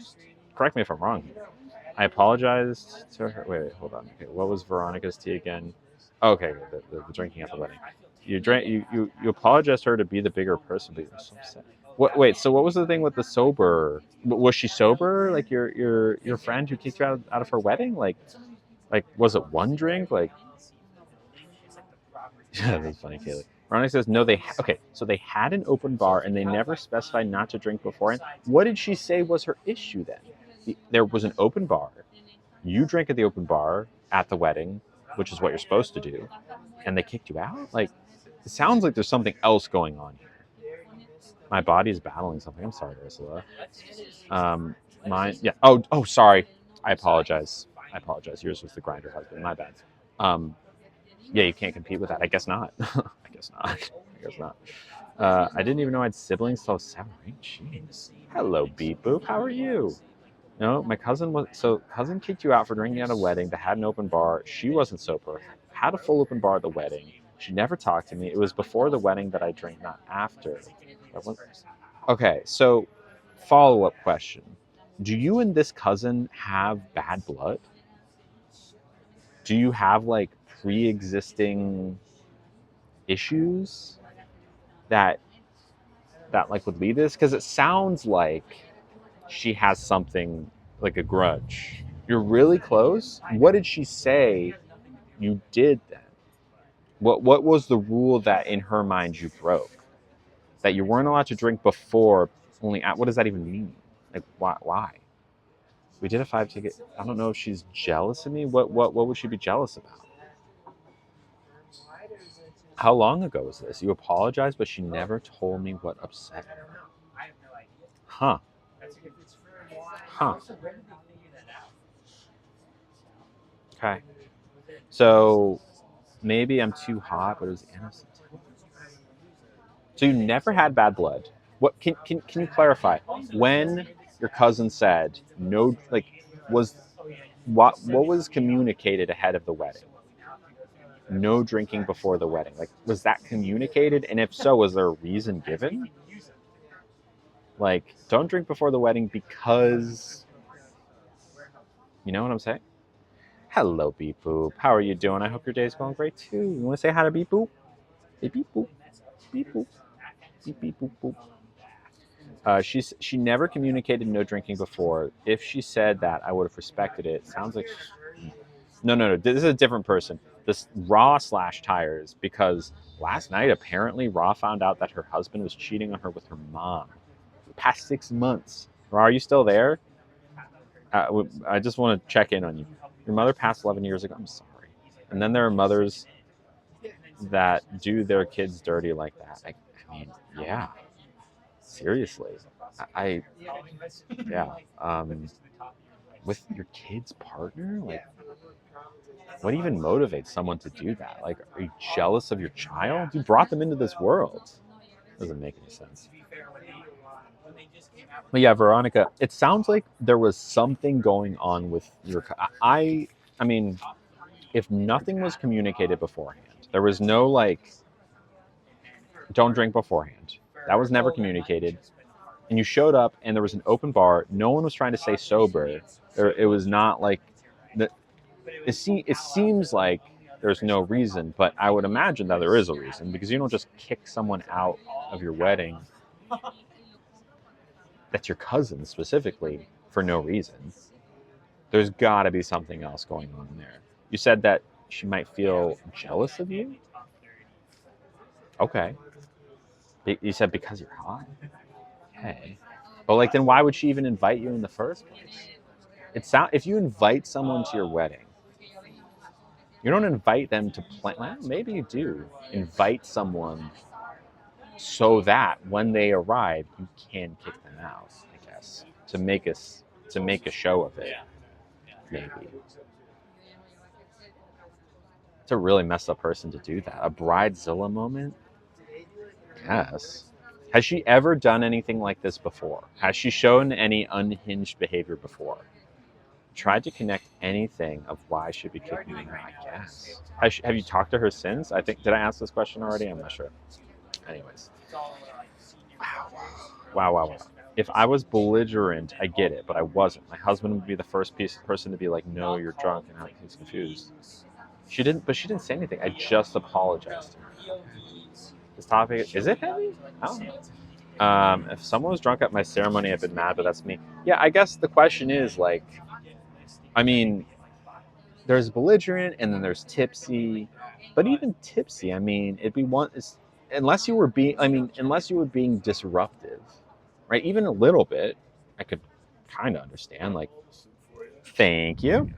correct me if I'm wrong here. I apologized to her. Wait, hold on. Okay, what was Veronica's tea again? Okay, the drinking at the wedding. You drank. You apologized to her to be the bigger person, but you're so upset. What? Wait. So what was the thing with the sober? Was she sober? Like your friend who kicked you out of her wedding? Like was it one drink? Like yeah, that's funny, Kaylee. Ronnie says no. Okay. So they had an open bar and they never specified not to drink beforehand. What did she say was her issue then? There was an open bar. You drank at the open bar at the wedding, which is what you're supposed to do, and they kicked you out? Like, it sounds like there's something else going on here. My body is battling something. I'm sorry, Ursula. Mine, yeah. Oh, sorry. I apologize. Yours was the grinder husband. My bad. Yeah, you can't compete with that. I guess not. I guess not. I didn't even know I had siblings till 7 or 8. Jeez. Hello, Beep Boop. How are you? No, my cousin kicked you out for drinking at a wedding that had an open bar. She wasn't sober. Had a full open bar at the wedding. She never talked to me. It was before the wedding that I drank, not after. Okay, so follow-up question. Do you and this cousin have bad blood? Do you have like pre-existing issues that like would lead this? Because it sounds like she has something like a grudge. You're really close. What did she say you did then? What was the rule that in her mind you broke? That you weren't allowed to drink before only at, what does that even mean? Like why? We did a 5 ticket. I don't know if she's jealous of me. What would she be jealous about? How long ago was this? You apologized, but she never told me what upset her. Huh. Okay. So maybe I'm too hot, but it was innocent. So you never had bad blood. What can you clarify? When your cousin said no, like was what was communicated ahead of the wedding? No drinking before the wedding. Like was that communicated? And if so, was there a reason given? Like don't drink before the wedding because you know what I'm saying? Hello, Beep Boop. How are you doing? I hope your day's going great too. You want to say hi to Beep Boop? Hey, Beep Boop. Beep Boop. Beep Beep Boop Boop. She never communicated no drinking before. If she said that, I would have respected it. Sounds like no. This is a different person. This Raw/Tires, because last night apparently Raw found out that her husband was cheating on her with her mom for the past 6 months. Raw, are you still there? I just want to check in on you. Your mother passed 11 years ago. I'm sorry. And then there are mothers that do their kids dirty like that. I mean, yeah. Seriously. Yeah. With your kid's partner? Like, what even motivates someone to do that? Like, are you jealous of your child? You brought them into this world. Doesn't make any sense. But yeah, Veronica, it sounds like there was something going on with your. I mean, if nothing was communicated beforehand, there was no like, don't drink beforehand. That was never communicated. And you showed up and there was an open bar. No one was trying to stay sober. It was not like that. It seems like there's no reason, but I would imagine that there is a reason because you don't just kick someone out of your wedding. That's your cousin specifically for no reason. There's got to be something else going on there. You said that she might feel jealous of you? Okay. You said because you're hot? Okay. But like, then why would she even invite you in the first place? If you invite someone to your wedding, you don't invite them to plan. Well, maybe you do. Invite someone so that when they arrive, you can kick them out, I guess, to make a show of it. Maybe. It's a really messed up person to do that. A Bridezilla moment? Yes. Has she ever done anything like this before? Has she shown any unhinged behavior before? Tried to connect anything of why she'd be kicking me out, I guess. Have you talked to her since? Did I ask this question already? I'm not sure. Anyways. Wow. If I was belligerent, I get it, but I wasn't. My husband would be the first person to be like, no, you're drunk, and he's confused. She didn't say anything. I just apologized to her. This topic, is it heavy? I don't know. If someone was drunk at my ceremony, I've been mad, but that's me. Yeah, I guess the question is like, I mean, there's belligerent and then there's tipsy, but even tipsy, I mean, it'd be one. Unless you were being disruptive, right? Even a little bit, I could kind of understand. Like, thank you,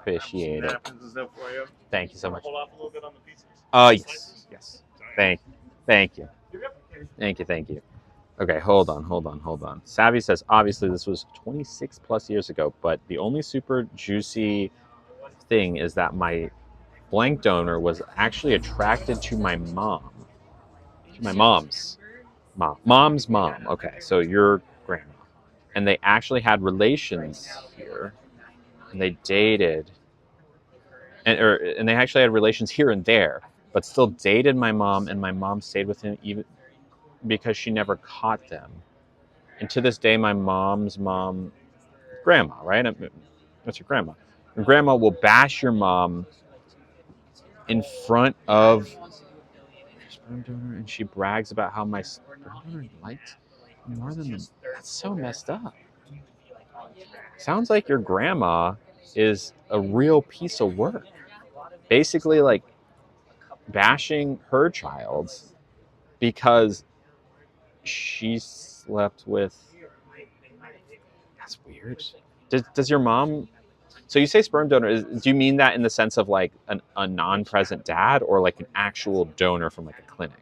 appreciate it. Thank you so much. Yes. Thank you. Thank you. Okay, hold on. Savvy says, obviously this was 26 plus years ago, but the only super juicy thing is that my blank donor was actually attracted to my mom. To my mom's mom. Mom's mom. Okay, so your grandma. And they actually had relations here. And they dated. And they actually had relations here and there, but still dated my mom, and my mom stayed with him even because she never caught them. And to this day, my mom's mom, grandma, right? That's your grandma. Your grandma will bash your mom in front of sperm donor, and she brags about how my sperm donor liked more than them. That's so messed up. Sounds like your grandma is a real piece of work. Basically, like bashing her child because she slept with. That's weird. Does your mom? So you say sperm donor? Do you mean that in the sense of like a non-present dad, or like an actual donor from like a clinic?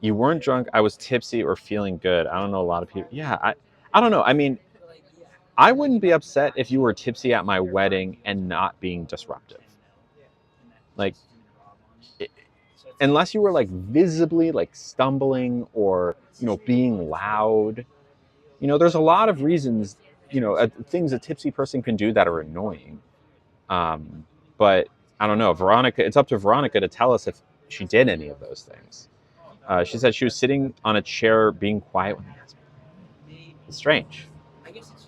You weren't drunk. I was tipsy or feeling good. I don't know a lot of people. Yeah, I don't know. I mean, I wouldn't be upset if you were tipsy at my wedding and not being disruptive. Like, unless you were like visibly like stumbling or being loud. There's a lot of reasons. Things a tipsy person can do that are annoying. But I don't know, Veronica. It's up to Veronica to tell us if she did any of those things. She said she was sitting on a chair being quiet when they asked me. It's strange.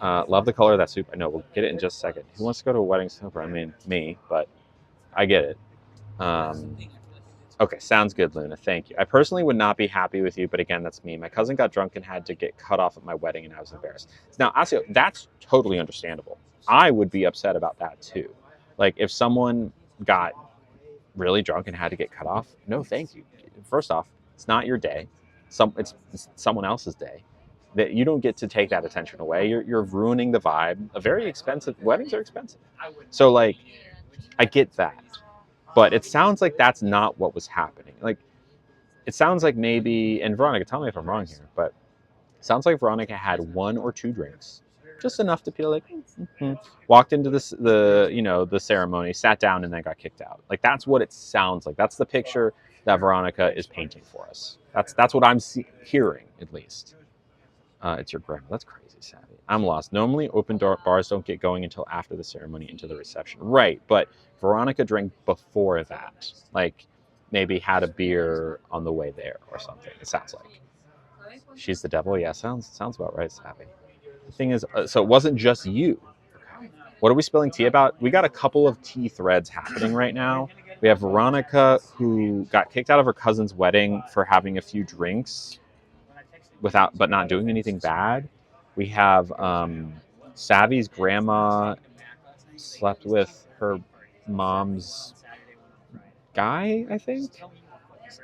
Love the color of that soup. I know, we'll get it in just a second. Who wants to go to a wedding supper? I mean, me, but I get it. Okay, sounds good, Luna. Thank you. I personally would not be happy with you, but again, that's me. My cousin got drunk and had to get cut off at my wedding, and I was embarrassed. Now, Asio, that's totally understandable. I would be upset about that too. Like, if someone got really drunk and had to get cut off, no, thank you. First off, it's not your day. It's someone else's day. That you don't get to take that attention away. You're ruining the vibe. A very expensive weddings are expensive. So like, I get that. But it sounds like that's not what was happening. Like, it sounds like maybe, and Veronica, tell me if I'm wrong here, but it sounds like Veronica had one or two drinks, just enough to feel like, walked into the ceremony, sat down, and then got kicked out. Like, that's what it sounds like. That's the picture that Veronica is painting for us. That's what I'm hearing, at least. It's your grandma. That's crazy, Savvy. I'm lost. Normally, open bars don't get going until after the ceremony into the reception. Right, but Veronica drank before that. Like, maybe had a beer on the way there or something. It sounds like. She's the devil? Yeah, sounds about right, Savvy. The thing is, so it wasn't just you. What are we spilling tea about? We got a couple of tea threads happening right now. We have Veronica, who got kicked out of her cousin's wedding for having a few drinks but not doing anything bad. We have Savvy's grandma slept with her mom's guy, I think.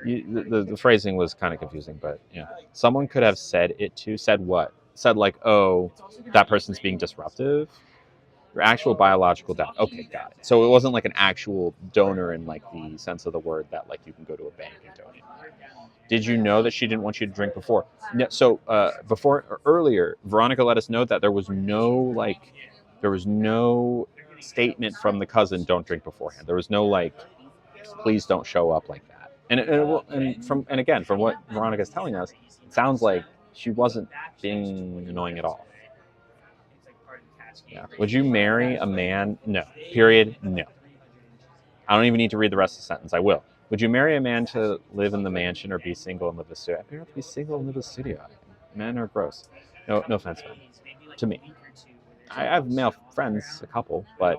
The phrasing was kind of confusing, but yeah. Someone could have said what? Said like, oh, that person's being disruptive. Your actual biological dad. Okay, got it. So it wasn't like an actual donor in like the sense of the word that like you can go to a bank and donate. Did you know that she didn't want you to drink before? No, so earlier, Veronica let us know that there was no statement from the cousin, don't drink beforehand. There was no like, please don't show up like that. And again, from what Veronica's telling us, it sounds like she wasn't being annoying at all. Yeah. Would you marry a man? No. Period. No. I don't even need to read the rest of the sentence. I will. Would you marry a man to live in the mansion or be single and live in the studio? I'd rather be single and live in the studio. Men are gross. No offense, man. To me. I have male friends, a couple, but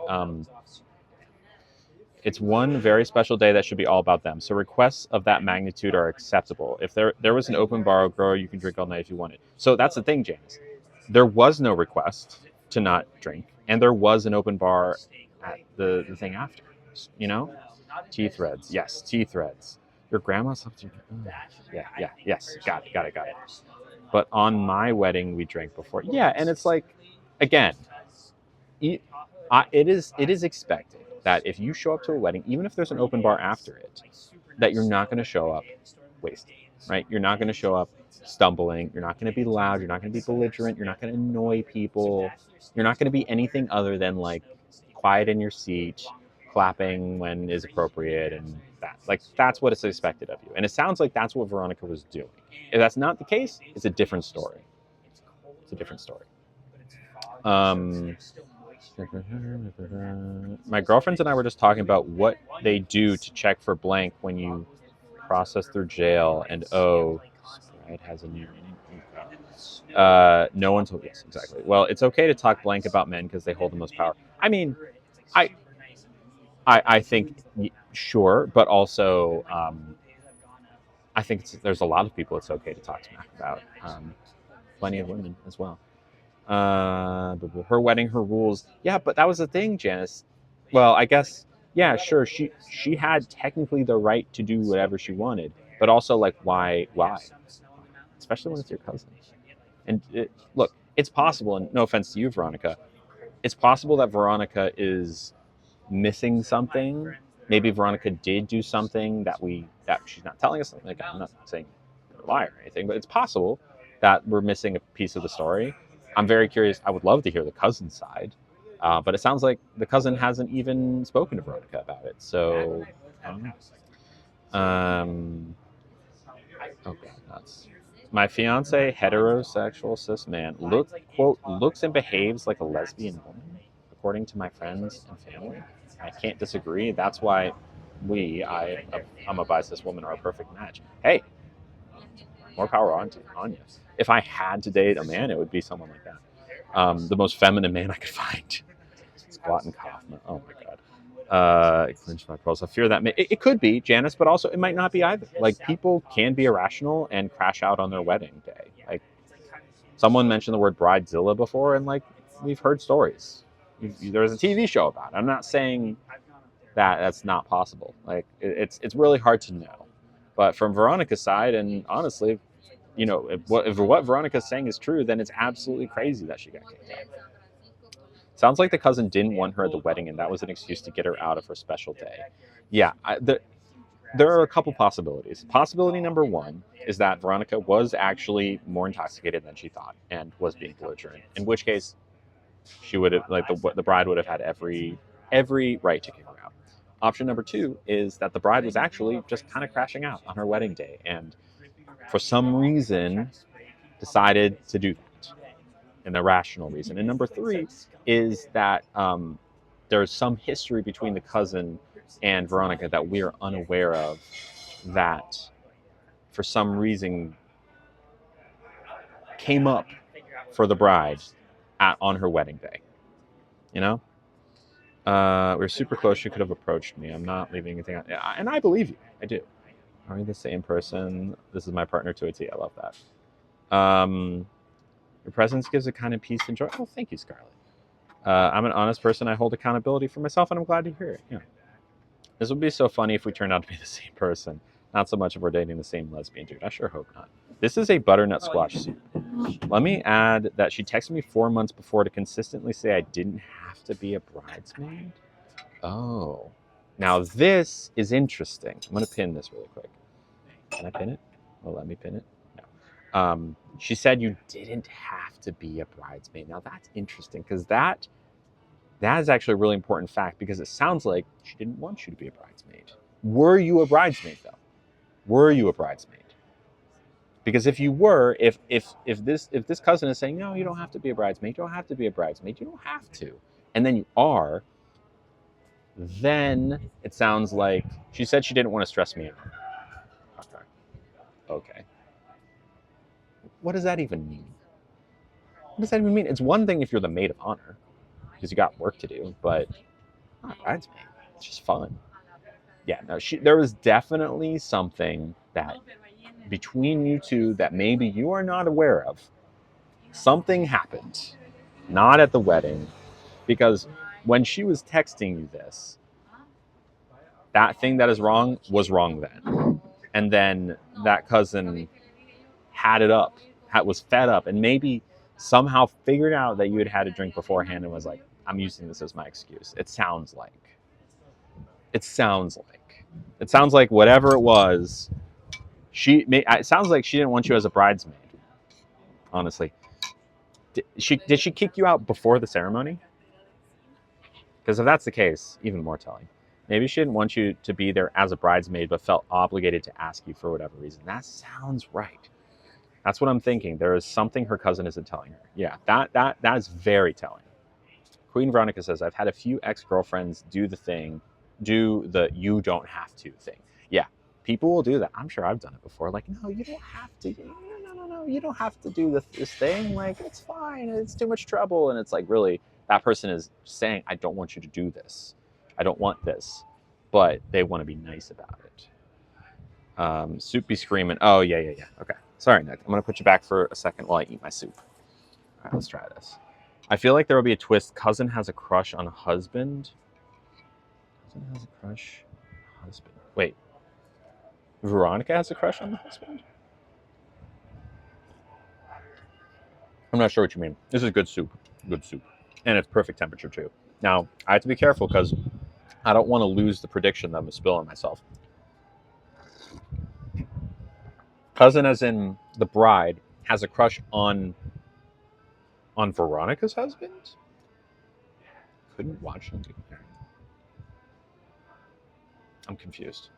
it's one very special day that should be all about them. So requests of that magnitude are acceptable. If there was an open bar, girl, you can drink all night if you wanted. So that's the thing, Janice. There was no request to not drink, and there was an open bar at the thing after. You know, tea threads. Yes, tea threads. Your grandma's something. Yeah. Yes, got it. But on my wedding, we drank before. Yeah, and it's like, again, it is expected that if you show up to a wedding, even if there's an open bar after it, that you're not going to show up wasted, right? You're not going to show up stumbling. You're not going to be loud. You're not going to be belligerent. You're not going to annoy people. You're not going to be anything other than like quiet in your seat, clapping when is appropriate, and that's what is expected of you. And it sounds like that's what Veronica was doing. If that's not the case, it's a different story. It's a different story. My girlfriends and I were just talking about what they do to check for blank when you process through jail, and Sprite has a new. No one told. Yes, exactly. Well, it's okay to talk blank about men because they hold the most power. I mean, I think sure, but also I think there's a lot of people it's okay to talk smack about. Plenty of women as well. Her wedding, her rules. Yeah, but that was the thing, Janice. Well, I guess, yeah, sure. She had technically the right to do whatever she wanted, but also like, why? Especially when it's your cousin. And look, it's possible, and no offense to you, Veronica, it's possible that Veronica is missing something. Maybe Veronica did do something that she's not telling us. Like, I'm not saying you're a liar or anything, but it's possible that we're missing a piece of the story. I'm very curious. I would love to hear the cousin side, but it sounds like the cousin hasn't even spoken to Veronica about it. So, I don't know. Okay, that's my fiance, heterosexual cis man, looks and behaves like a lesbian woman, according to my friends and family. I can't disagree. That's why I'm a bi cis woman, are a perfect match. Hey, more power on you. If I had to date a man, it would be someone like that. The most feminine man I could find. Squat and Kaufman. Oh my god. Clinch my pearls. I fear that it could be Janice, but also it might not be either. Like, people can be irrational and crash out on their wedding day. Like, someone mentioned the word bridezilla before, and like, we've heard stories. There's a TV show about it. I'm not saying that that's not possible. Like, it's really hard to know. But from Veronica's side, and honestly, if what Veronica's saying is true, then it's absolutely crazy that she got kicked out. Sounds like the cousin didn't want her at the wedding, and that was an excuse to get her out of her special day. Yeah, there are a couple possibilities. Possibility number one is that Veronica was actually more intoxicated than she thought and was being belligerent, in which case she would have, like, the bride would have had every right to kick her out. Option number two is that the bride was actually just kind of crashing out on her wedding day, and for some reason decided to do that. An irrational reason. And number three is that there's some history between the cousin and Veronica that we are unaware of, that for some reason came up for the bride on her wedding day. We're super close. She could have approached me. I'm not leaving anything out. And I believe you. I do. Are we the same person? This is my partner to a T. I love that. Your presence gives a kind of peace and joy. Oh, thank you, Scarlett. I'm an honest person. I hold accountability for myself, and I'm glad to hear it. Yeah. This would be so funny if we turned out to be the same person. Not so much if we're dating the same lesbian dude. I sure hope not. This is a butternut squash soup. Let me add that she texted me 4 months before to consistently say I didn't have to be a bridesmaid. Oh. Now this is interesting. I'm going to pin this really quick. Can I pin it? Well, let me pin it. No. She said you didn't have to be a bridesmaid. Now that's interesting, because that is actually a really important fact, because it sounds like she didn't want you to be a bridesmaid. Were you a bridesmaid though? Were you a bridesmaid? Because if you were, if this cousin is saying, no, you don't have to be a bridesmaid, you don't have to be a bridesmaid, you don't have to, and then you are, then it sounds like she said she didn't want to stress me out. Okay. What does that even mean? What does that even mean? It's one thing if you're the maid of honor. because you got work to do, but not bridesmaid. It's just fun. Yeah, no, there was definitely something that between you two that maybe you are not aware of. Something happened, not at the wedding, because when she was texting you this, that thing that is wrong was wrong then. And then that cousin had it up, was fed up, and maybe somehow figured out that you had had a drink beforehand and was like, I'm using this as my excuse. It sounds like. It sounds like whatever it was, it sounds like she didn't want you as a bridesmaid, honestly. Did she kick you out before the ceremony? Because if that's the case, even more telling. Maybe she didn't want you to be there as a bridesmaid, but felt obligated to ask you for whatever reason. That sounds right. That's what I'm thinking. There is something her cousin isn't telling her. Yeah, that is very telling. Queen Veronica says, I've had a few ex-girlfriends do the you don't have to thing. Yeah, people will do that. I'm sure I've done it before. Like, no, you don't have to. No, you don't have to do this thing. Like, it's fine. It's too much trouble. And it's like, really, that person is saying, I don't want you to do this. I don't want this. But they want to be nice about it. Soup be screaming. Oh, yeah. Okay. Sorry, Nick. I'm going to put you back for a second while I eat my soup. All right, let's try this. I feel like there will be a twist. Cousin has a crush on husband. Cousin has a crush on husband. Wait. Veronica has a crush on the husband? I'm not sure what you mean. This is good soup. Good soup. And it's perfect temperature, too. Now, I have to be careful because I don't want to lose the prediction that I'm spilling myself. Cousin, as in the bride, has a crush on Veronica's husband? Couldn't watch them together. I'm confused.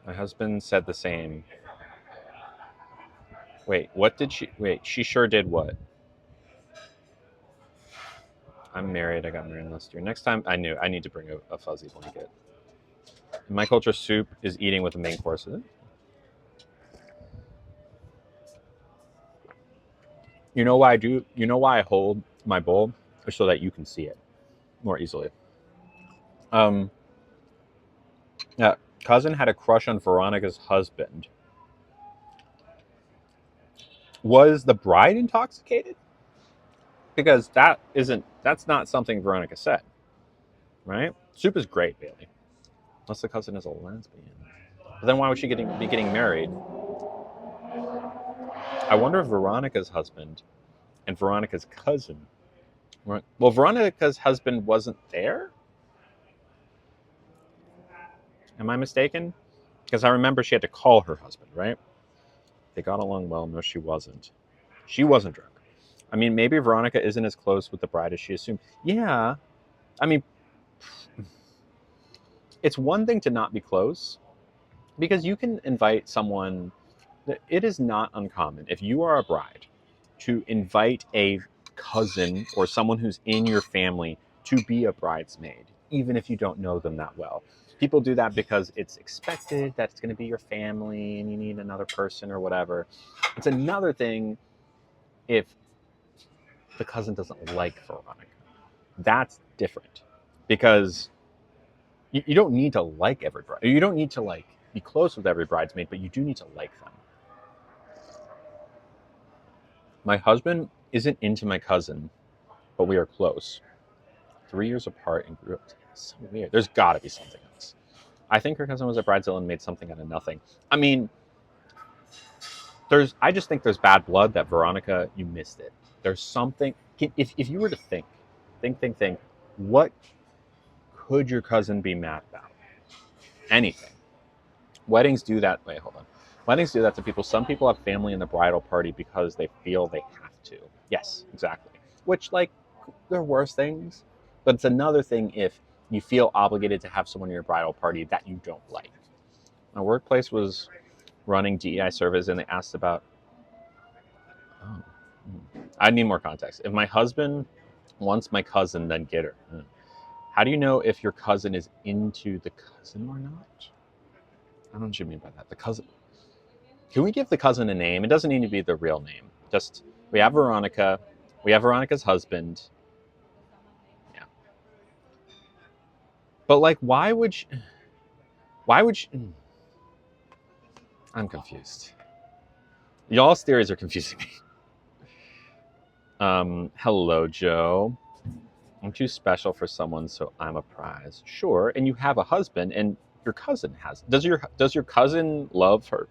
My husband said the same. Wait, what did she... Wait, she sure did what? I'm married. I got married last year. Next time, I need to bring a fuzzy blanket. In my culture, soup is eating with the main course, is it? You know why I do? You know why I hold my bowl? So that you can see it more easily. Yeah, cousin had a crush on Veronica's husband. Was the bride intoxicated? Because that's not something Veronica said, right? Soup is great, Bailey. Unless the cousin is a lesbian. But then why would she be getting married? I wonder if Veronica's husband and Veronica's cousin. Well, Veronica's husband wasn't there? Am I mistaken? Because I remember she had to call her husband, right? They got along well. No, she wasn't. She wasn't drunk. I mean, maybe Veronica isn't as close with the bride as she assumed. Yeah. I mean, it's one thing to not be close because you can invite someone. It is not uncommon if you are a bride to invite a cousin or someone who's in your family to be a bridesmaid, even if you don't know them that well. People do that because it's expected that it's going to be your family and you need another person or whatever. It's another thing if the cousin doesn't like Veronica. That's different because you don't need to like every bride. You don't need to like be close with every bridesmaid, but you do need to like them. My husband isn't into my cousin, but we are close. 3 years apart and grew up together. So weird. There's got to be something else. I think her cousin was a bridezilla and made something out of nothing. I mean, I just think there's bad blood that Veronica, you missed it. There's something. If you were to think, what could your cousin be mad about? Anything. Weddings do that. Wait, hold on. Weddings do that to people. Some people have family in the bridal party because they feel they have to. Yes, exactly. Which, like, there are worse things. But it's another thing if you feel obligated to have someone in your bridal party that you don't like. My workplace was running DEI surveys and they asked about... I need more context. If my husband wants my cousin, then get her. How do you know if your cousin is into the cousin or not? I don't know what you mean by that. The cousin. Can we give the cousin a name? It doesn't need to be the real name. Just, we have Veronica. We have Veronica's husband. But like, why would she? I'm confused. Y'all's theories are confusing me. Hello, Joe. I'm too special for someone, so I'm a prize. Sure, and you have a husband, and your cousin has. Does your cousin love her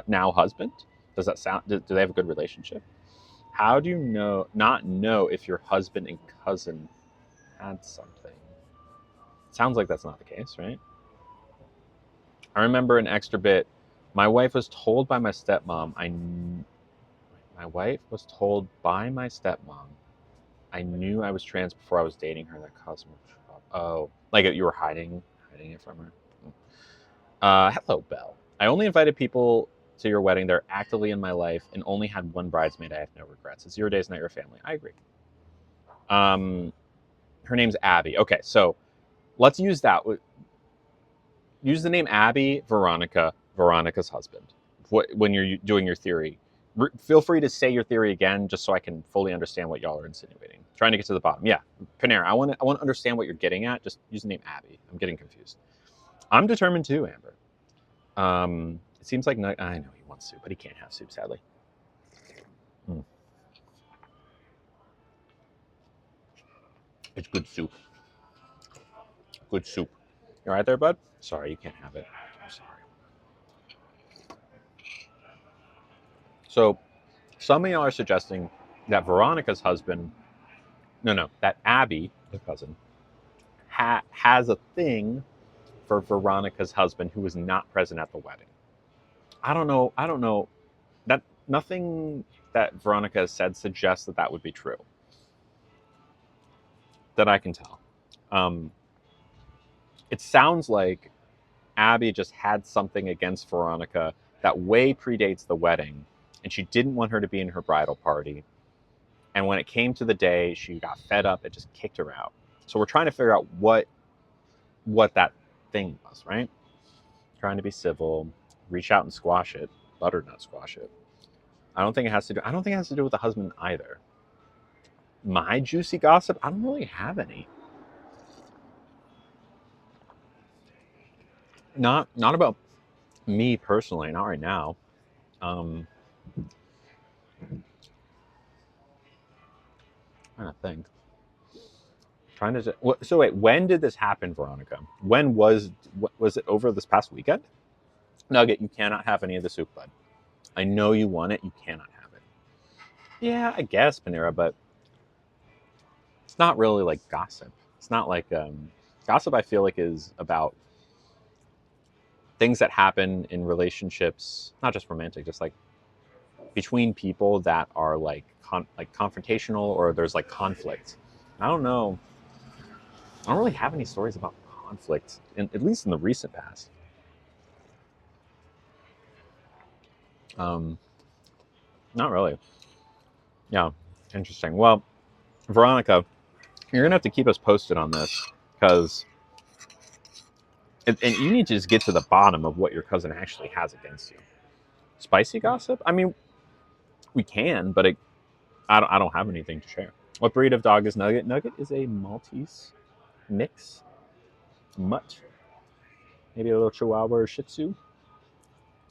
now husband? Does that sound? Do they have a good relationship? How do you not know if your husband and cousin had something? Sounds like that's not the case, right? I remember an extra bit. My wife was told by my stepmom. My wife was told by my stepmom. I knew I was trans before I was dating her. That caused me trouble. Oh, like you were hiding it from her. Hello, Belle. I only invited people to your wedding. They're actively in my life, and only had one bridesmaid. I have no regrets. It's your days, not your family. I agree. Her name's Abby. Okay, so let's use that. Use the name Abby, Veronica's husband. When you're doing your theory, feel free to say your theory again, just so I can fully understand what y'all are insinuating. Trying to get to the bottom. Yeah, Panera, I want to understand what you're getting at. Just use the name Abby. I'm getting confused. I'm determined too, Amber. It seems like I know he wants soup, but he can't have soup, sadly. It's good soup. Good soup. You all right there, bud? Sorry, you can't have it. I'm sorry. So, some of y'all are suggesting that Veronica's husband, that Abby, the cousin, has a thing for Veronica's husband who was not present at the wedding. I don't know. That nothing that Veronica has said suggests that would be true. That I can tell. It sounds like Abby just had something against Veronica that way predates the wedding, and she didn't want her to be in her bridal party. And when it came to the day, she got fed up and just kicked her out. So we're trying to figure out what that thing was, right? Trying to be civil, reach out and squash it, butternut squash it. I don't think it has to do with the husband either. My juicy gossip, I don't really have any. Not about me personally, not right now. I'm trying to think. So wait, when did this happen, Veronica? When was it over this past weekend? Nugget, you cannot have any of the soup, bud. I know you want it. You cannot have it. Yeah, I guess, Panera, but it's not really like gossip. It's not like gossip. I feel like is about things that happen in relationships, not just romantic, just like between people that are like confrontational or there's like conflict. I don't know. I don't really have any stories about conflict, at least in the recent past. Not really. Yeah, interesting. Well, Veronica, you're gonna have to keep us posted on this because, and you need to just get to the bottom of what your cousin actually has against you. Spicy gossip? I mean, we can, but I don't have anything to share. What breed of dog is Nugget? Nugget is a Maltese mix, mutt, maybe a little Chihuahua or Shih Tzu.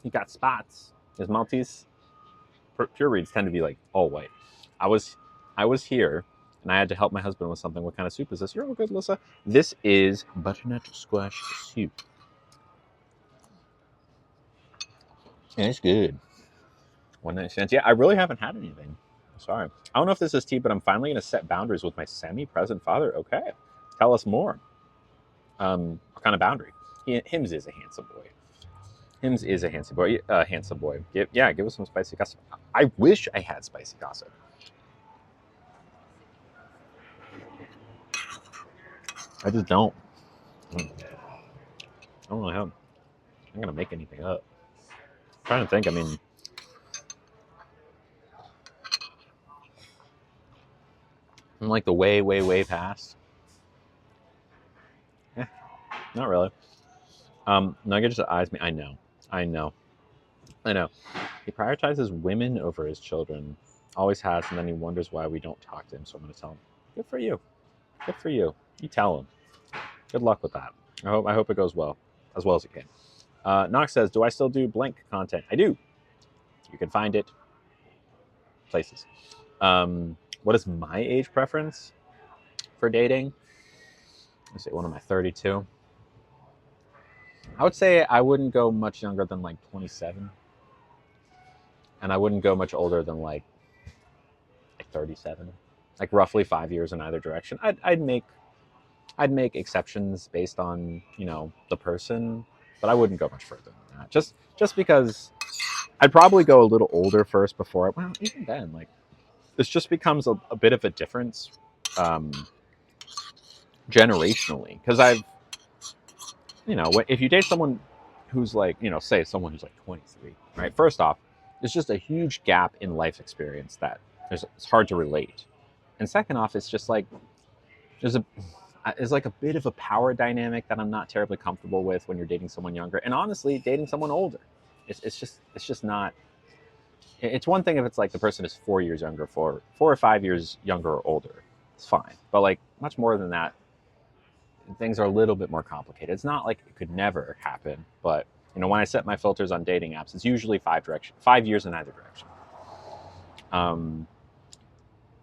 He got spots. His Maltese pure breeds tend to be like all white. I was here and I had to help my husband with something. What kind of soup is this? You're all good, Alyssa. This is butternut squash soup. And it's good. 1.9 cents. Yeah, I really haven't had anything. Sorry. I don't know if this is tea, but I'm finally going to set boundaries with my semi-present father. Okay. Tell us more. What kind of boundary? Hims is a handsome boy. Hims is a handsome boy. Handsome boy. Give us some spicy gossip. I wish I had spicy gossip. I just don't. I don't really have. I'm gonna make anything up. I'm trying to think. I mean, I'm like the way past. Yeah, not really. Nugget just eyes me. I know. He prioritizes women over his children. Always has, and then he wonders why we don't talk to him. So I'm gonna tell him. Good for you. Good for you. You tell him. Good luck with that. I hope it goes well as it can. Knox says, "Do I still do blank content?" I do. You can find it places. What is my age preference for dating? Let's see. What am I? 32. I would say I wouldn't go much younger than like 27, and I wouldn't go much older than like 37. Like roughly 5 years in either direction. I'd make exceptions based on the person, but I wouldn't go much further than that. Just because I'd probably go a little older first before. Well, even then, like this just becomes a bit of a difference generationally. Because if you date someone who's like, say someone who's like 23, right? First off, there's just a huge gap in life experience that it's hard to relate. And second off, it's just like there's like a bit of a power dynamic that I'm not terribly comfortable with when you're dating someone younger. And honestly, dating someone older, it's just not. It's one thing if it's like the person is 4 years younger, 4 or 5 years younger or older, it's fine. But like much more than that, things are a little bit more complicated. It's not like it could never happen, but when I set my filters on dating apps, it's usually 5 years in either direction.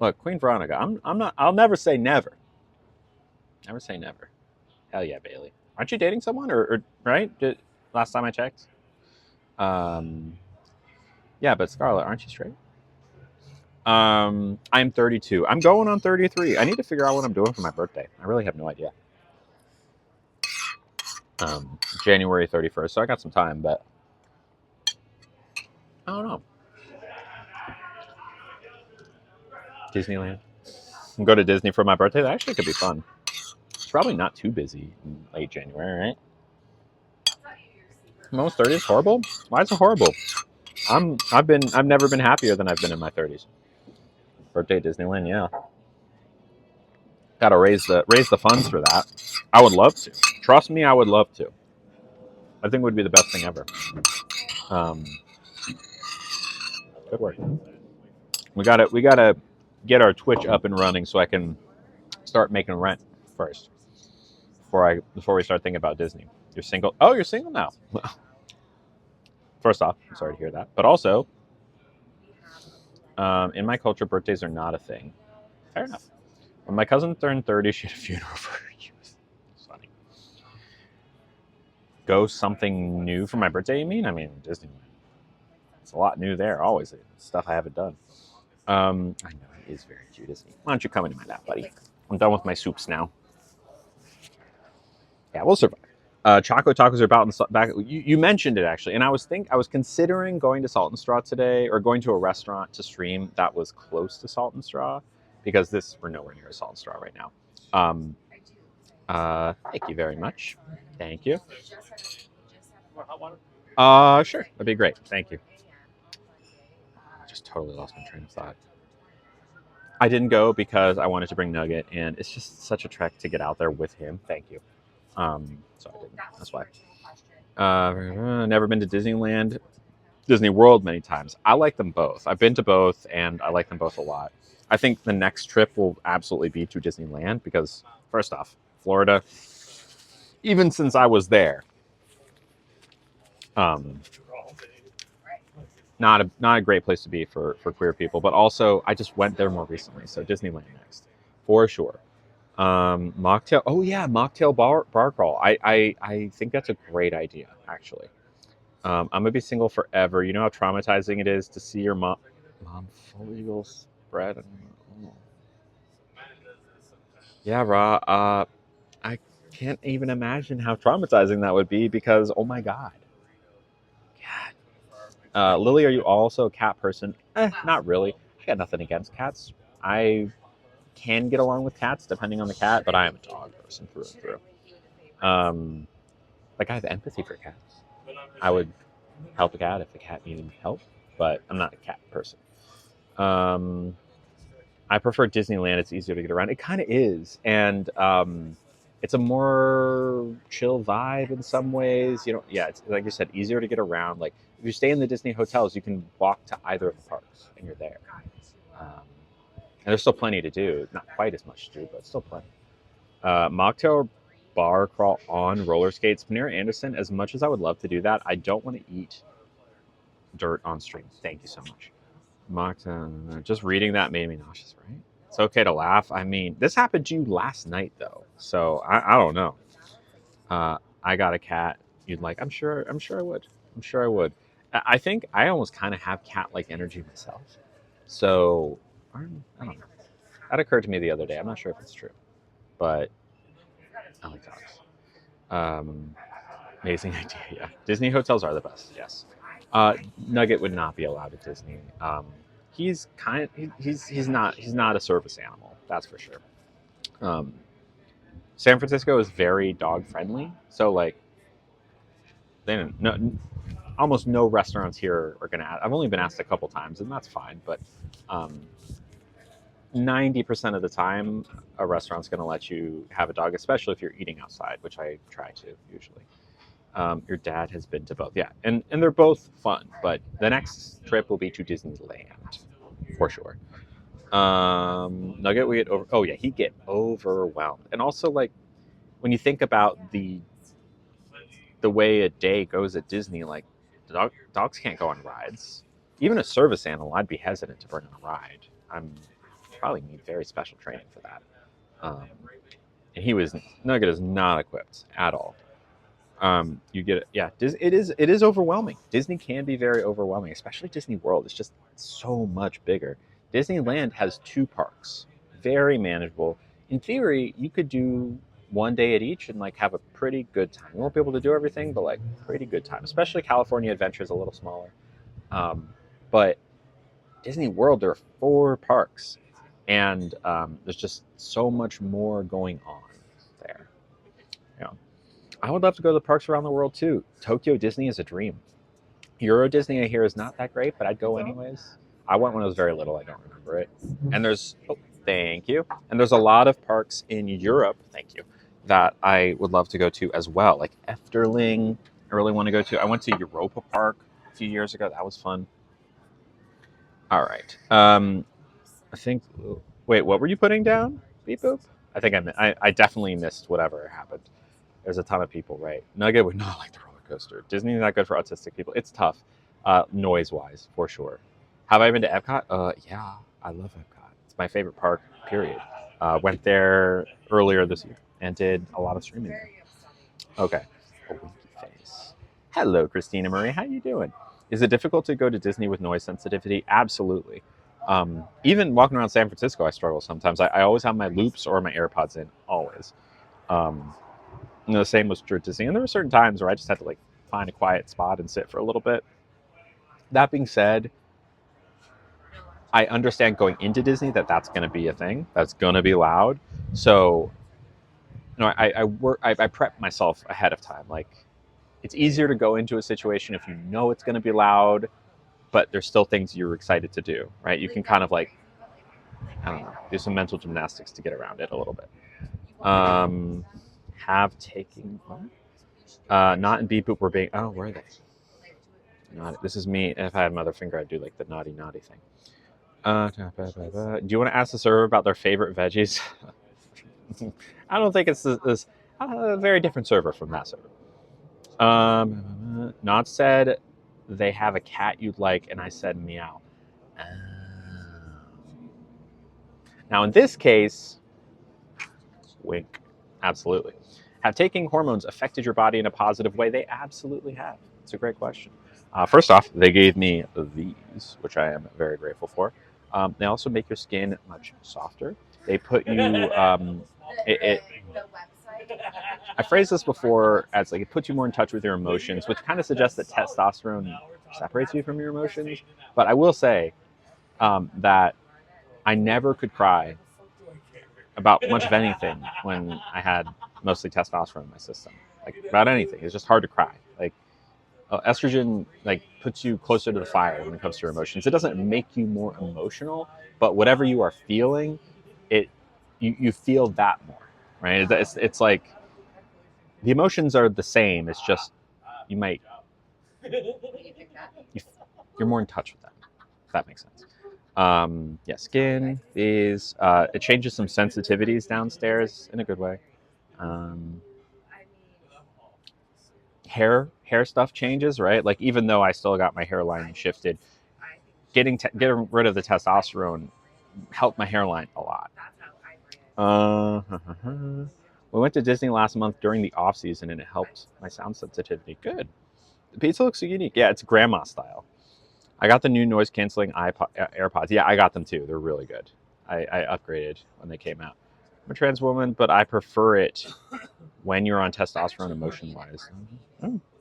Look, Queen Veronica, I'm not. I'll never say never. Never say never. Hell yeah, Bailey. Aren't you dating someone, or right? Last time I checked. Yeah, but Scarlett, aren't you straight? I'm 32. I'm going on 33. I need to figure out what I'm doing for my birthday. I really have no idea. January 31st, so I got some time, but I don't know. Disneyland. Go to Disney for my birthday. That actually could be fun. It's probably not too busy in late January, right? Almost 30 is horrible. Why is it horrible? I've never been happier than I've been in my 30s. Birthday Disneyland, yeah. Got to raise the funds for that. I would love to. Trust me, I would love to. I think it would be the best thing ever. Good work. We gotta get our Twitch up and running so I can start making rent first before we start thinking about Disney. You're single? Oh, you're single now. First off, I'm sorry to hear that. But also, in my culture, birthdays are not a thing. Fair enough. When my cousin turned 30, she had a funeral for her youth. It's funny. Go something new for my birthday, you mean? I mean, Disneyland. It's a lot new there, always. Stuff I haven't done. I know, it is very cute, isn't it? Why don't you come into my lap, buddy? I'm done with my soups now. Yeah, we'll survive. Choco tacos are about back. You mentioned it actually, and I was considering going to Salt and Straw today, or going to a restaurant to stream that was close to Salt and Straw, because we're nowhere near a Salt and Straw right now. Thank you very much. Thank you. Sure, that'd be great. Thank you. I just totally lost my train of thought. I didn't go because I wanted to bring Nugget, and it's just such a trek to get out there with him. Thank you. So I didn't. That's why. Never been to Disneyland, Disney World many times. I like them both. I've been to both, and I like them both a lot. I think the next trip will absolutely be to Disneyland because, first off, Florida, even since I was there, not a great place to be for queer people. But also, I just went there more recently, so Disneyland next, for sure. Mocktail. Oh yeah, Mocktail bar crawl. I think that's a great idea, actually. I'm gonna be single forever. You know how traumatizing it is to see your mom full eagle spread. Oh. Yeah, Ra. I can't even imagine how traumatizing that would be because oh my god. Lily, are you also a cat person? Not really. I got nothing against cats. I can get along with cats depending on the cat, but I am a dog person through and through. Like I have empathy for cats. I would help a cat if the cat needed help, but I'm not a cat person. I prefer Disneyland. It's easier to get around. It kind of is, and it's a more chill vibe in some ways. Yeah, it's like you said, easier to get around. Like if you stay in the Disney hotels, you can walk to either of the parks, and you're there. And there's still plenty to do. Not quite as much to do, but still plenty. Mocktail bar crawl on roller skates. Panera Anderson, as much as I would love to do that, I don't want to eat dirt on stream. Thank you so much. Just reading that made me nauseous, right? It's okay to laugh. I mean, this happened to you last night, though. So I don't know. I got a cat. You'd like? I'm sure I would. I'm sure I would. I think I almost kind of have cat-like energy myself. So I don't know. That occurred to me the other day. I'm not sure if it's true, but I like dogs. Amazing idea. Yeah, Disney hotels are the best. Yes. Nugget would not be allowed at Disney. He's not a service animal. That's for sure. San Francisco is very dog friendly, so like, almost no restaurants here are gonna. I've only been asked a couple times, and that's fine. But 90% of the time, a restaurant's gonna let you have a dog, especially if you're eating outside, which I try to usually. Your dad has been to both, yeah, and they're both fun. But the next trip will be to Disneyland, for sure. Nugget, we get over. Oh yeah, he'd get overwhelmed, and also like when you think about the way a day goes at Disney, like dogs can't go on rides. Even a service animal, I'd be hesitant to bring on a ride. I'm probably need very special training for that. And Nugget is not equipped at all. You get it. Yeah, it is overwhelming. Disney can be very overwhelming, especially Disney World. It's just so much bigger. Disneyland has 2 parks, very manageable. In theory, you could do one day at each and like have a pretty good time. You won't be able to do everything, but like pretty good time. Especially California Adventure is a little smaller, but Disney World, there are 4 parks, and there's just so much more going on there. Yeah. I would love to go to the parks around the world too. Tokyo Disney is a dream. Euro Disney, I hear, is not that great, but I'd go anyways. I went when I was very little. I don't remember it. And thank you. And there's a lot of parks in Europe, thank you, that I would love to go to as well. Like Efteling, I really want to go to. I went to Europa Park a few years ago. That was fun. All right. I think. Wait, what were you putting down? Beep boop. I think I definitely missed whatever happened. There's a ton of people, right? Nugget would not like the roller coaster. Disney's not good for autistic people. It's tough, noise-wise, for sure. Have I been to Epcot? Yeah, I love Epcot. It's my favorite park, period. Went there earlier this year and did a lot of streaming. Okay. A winky face. Hello, Christina Marie. How you doing? Is it difficult to go to Disney with noise sensitivity? Absolutely. Even walking around San Francisco, I struggle sometimes. I always have my loops or my AirPods in, always. The same was true at Disney. And there were certain times where I just had to like find a quiet spot and sit for a little bit. That being said, I understand going into Disney that's going to be a thing. That's going to be loud. So, I prep myself ahead of time. Like, it's easier to go into a situation if you know it's going to be loud, but there's still things you're excited to do, right? You can kind of like, I don't know, do some mental gymnastics to get around it a little bit. Not in Beep Boop, we're being, oh, where are they? This is me. If I had my other finger, I'd do like the naughty thing. Do you want to ask the server about their favorite veggies? I don't think it's this a very different server from that server. Not said they have a cat you'd like, and I said meow. Now in this case, wink. Absolutely. Have taking hormones affected your body in a positive way? They absolutely have. It's a great question. First off, they gave me these, which I am very grateful for. They also make your skin much softer. They put you. I phrased this before as like it puts you more in touch with your emotions, which kind of suggests that testosterone separates you from your emotions. But I will say that I never could cry about much of anything when I had mostly testosterone in my system. Like about anything, it's just hard to cry. Like estrogen like puts you closer to the fire when it comes to your emotions. It doesn't make you more emotional, but whatever you are feeling, you feel that more, right? It's like the emotions are the same. It's just you might you're more in touch with them. If that makes sense. Yeah, skin is it changes some sensitivities downstairs in a good way. hair stuff changes, right? Like even though I still got my hairline shifted, getting rid of the testosterone helped my hairline a lot. We went to Disney last month during the off season, and it helped my sound sensitivity. Good. The pizza looks unique. Yeah, it's grandma style. I got the new noise canceling AirPods. Yeah, I got them too. They're really good. I upgraded when they came out. I'm a trans woman, but I prefer it when you're on testosterone emotion wise.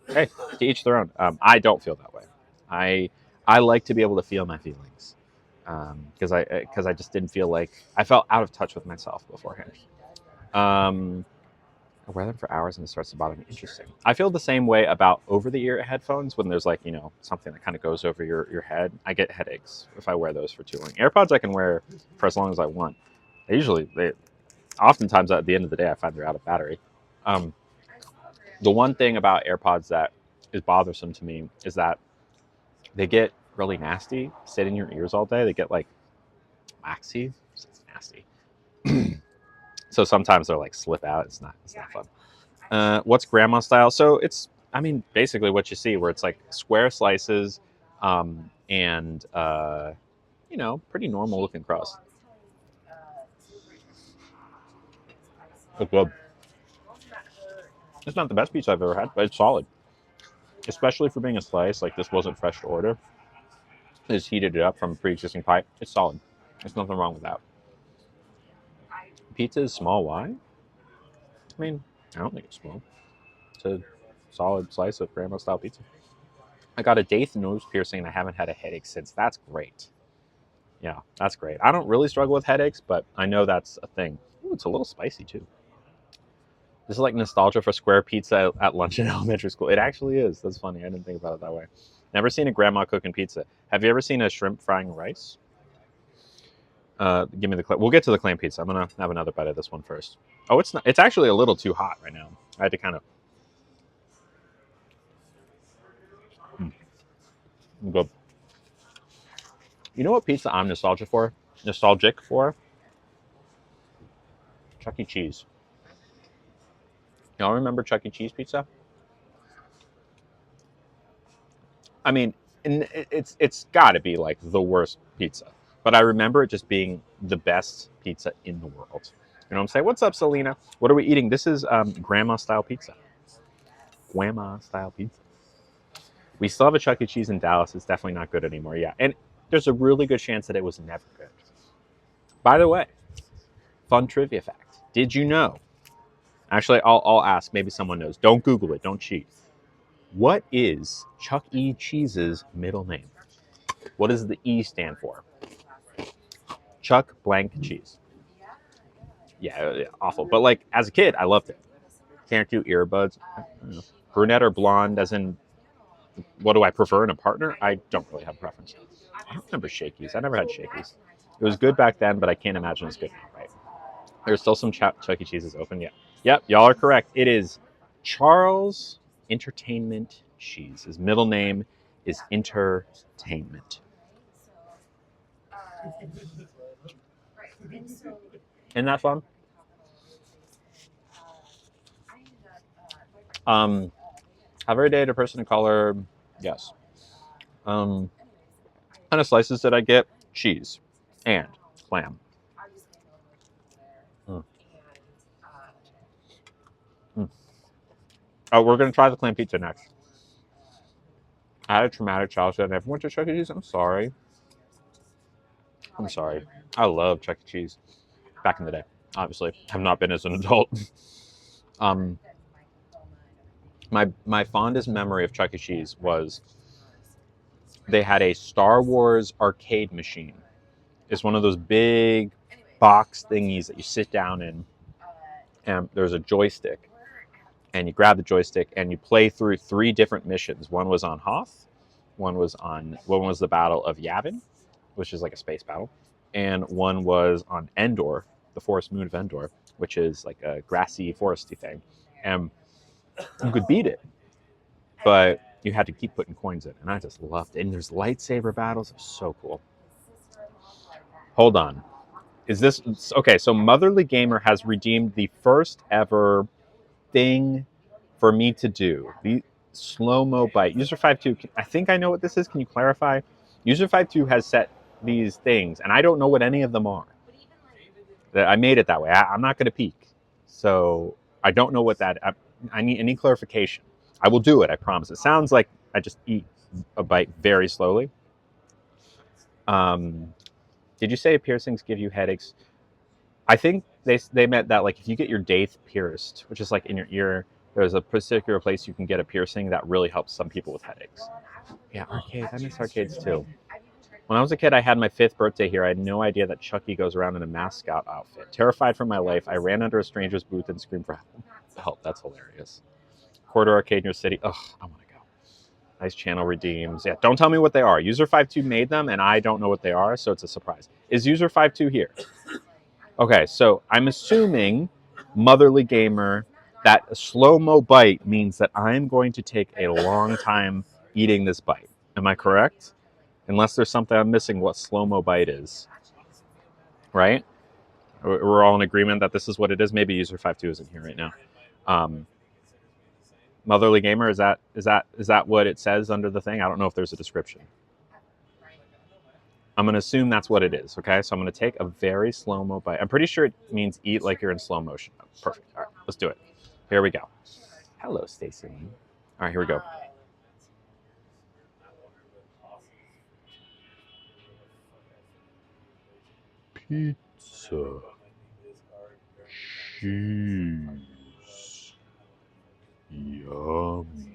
Hey, to each their own. I don't feel that way. I like to be able to feel my feelings because I just didn't feel like I felt out of touch with myself beforehand. I wear them for hours and it starts to bother me. Interesting. I feel the same way about over-the-ear headphones when there's like, something that kind of goes over your head. I get headaches if I wear those for too long. AirPods I can wear for as long as I want. Oftentimes at the end of the day, I find they're out of battery. The one thing about AirPods that is bothersome to me is that they get really nasty, sit in your ears all day. They get like waxy. It's nasty. So sometimes they're like slip out. It's not fun. What's grandma style? So it's, basically what you see where it's like square slices and, pretty normal looking crust. It's good. It's not the best pizza I've ever had, but it's solid. Especially for being a slice, like this wasn't fresh to order. They just heated it up from a pre-existing pie. It's solid. There's nothing wrong with that. Pizza is small. Why? I don't think it's small. It's a solid slice of grandma style pizza. I got a Daith nose piercing and I haven't had a headache since. That's great. Yeah, that's great. I don't really struggle with headaches, but I know that's a thing. Ooh, it's a little spicy too. This is like nostalgia for square pizza at lunch in elementary school. It actually is. That's funny. I didn't think about it that way. Never seen a grandma cooking pizza. Have you ever seen a shrimp frying rice? Give me the we'll get to the clam pizza. I'm gonna have another bite of this one first. Oh, it's not. It's actually a little too hot right now. I had to kind of. Good. You know what pizza I'm nostalgic for? Chuck E. Cheese. Y'all remember Chuck E. Cheese pizza? It's got to be like the worst pizza, but I remember it just being the best pizza in the world. You know what I'm saying? What's up, Selena? What are we eating? This is grandma style pizza. Grandma style pizza. We still have a Chuck E. Cheese in Dallas. It's definitely not good anymore. Yeah, and there's a really good chance that it was never good. By the way, fun trivia fact. Did you know? Actually, I'll ask. Maybe someone knows. Don't Google it. Don't cheat. What is Chuck E. Cheese's middle name? What does the E stand for? Chuck blank cheese. Yeah, awful. But like as a kid, I loved it. Can't do earbuds. Brunette or blonde, as in what do I prefer in a partner? I don't really have a preference. I don't remember Shakey's. I never had Shakey's. It was good back then, but I can't imagine it's good now, right? There's still some Chuck E. Cheese's open. Yeah. Yep, y'all are correct. It is Charles Entertainment Cheese. His middle name is Entertainment. Isn't that fun? Have I dated a person of color? Yes. Kind of slices did I get? Cheese and clam. Oh, we're going to try the clam pizza next. I had a traumatic childhood. I never went to Chuck E. Cheese. I'm sorry. I love Chuck E. Cheese. Back in the day, obviously. Have not been as an adult. My fondest memory of Chuck E. Cheese was they had a Star Wars arcade machine. It's one of those big box thingies that you sit down in, and there's a joystick. And you grab the joystick and you play through 3 different missions. One was on Hoth, one was the Battle of Yavin, which is like a space battle, and one was on Endor, the forest moon of Endor, which is like a grassy, foresty thing. And you could beat it, but you had to keep putting coins in, and I just loved it. And there's lightsaber battles. It's so cool. Hold on. Is this okay? So Motherly Gamer has redeemed the first ever thing for me to do. slow-mo bite. User52, I think I know what this is. Can you clarify? User52 has set these things, and I don't know what any of them are. I made it that way. I'm not going to peek. So I don't know what that... I need any clarification. I will do it, I promise. It sounds like I just eat a bite very slowly. Did you say piercings give you headaches? I think they meant that, like, if you get your daith pierced, which is like in your ear, there's a particular place you can get a piercing that really helps some people with headaches. Yeah, arcades. I miss arcades too. When I was a kid, I had my 5th birthday here. I had no idea that Chucky goes around in a mascot outfit. Terrified for my life, I ran under a stranger's booth and screamed for help. That's hilarious. Quarter arcade in your city. Ugh, I want to go. Nice channel redeems. Yeah, don't tell me what they are. User52 made them, and I don't know what they are, so it's a surprise. Is User52 here? Okay, so I'm assuming, Motherly Gamer, that slow-mo bite means that I'm going to take a long time eating this bite. Am I correct? Unless there's something I'm missing what slow-mo bite is. Right? We're all in agreement that this is what it is. Maybe User52 isn't here right now. Motherly Gamer, is that what it says under the thing? I don't know if there's a description. I'm going to assume that's what it is, okay? So I'm going to take a very slow-mo bite. I'm pretty sure it means eat like you're in slow motion. Perfect. All right, let's do it. Here we go. Hello, Stacy. All right, here we go. Pizza. Cheese. Yummy.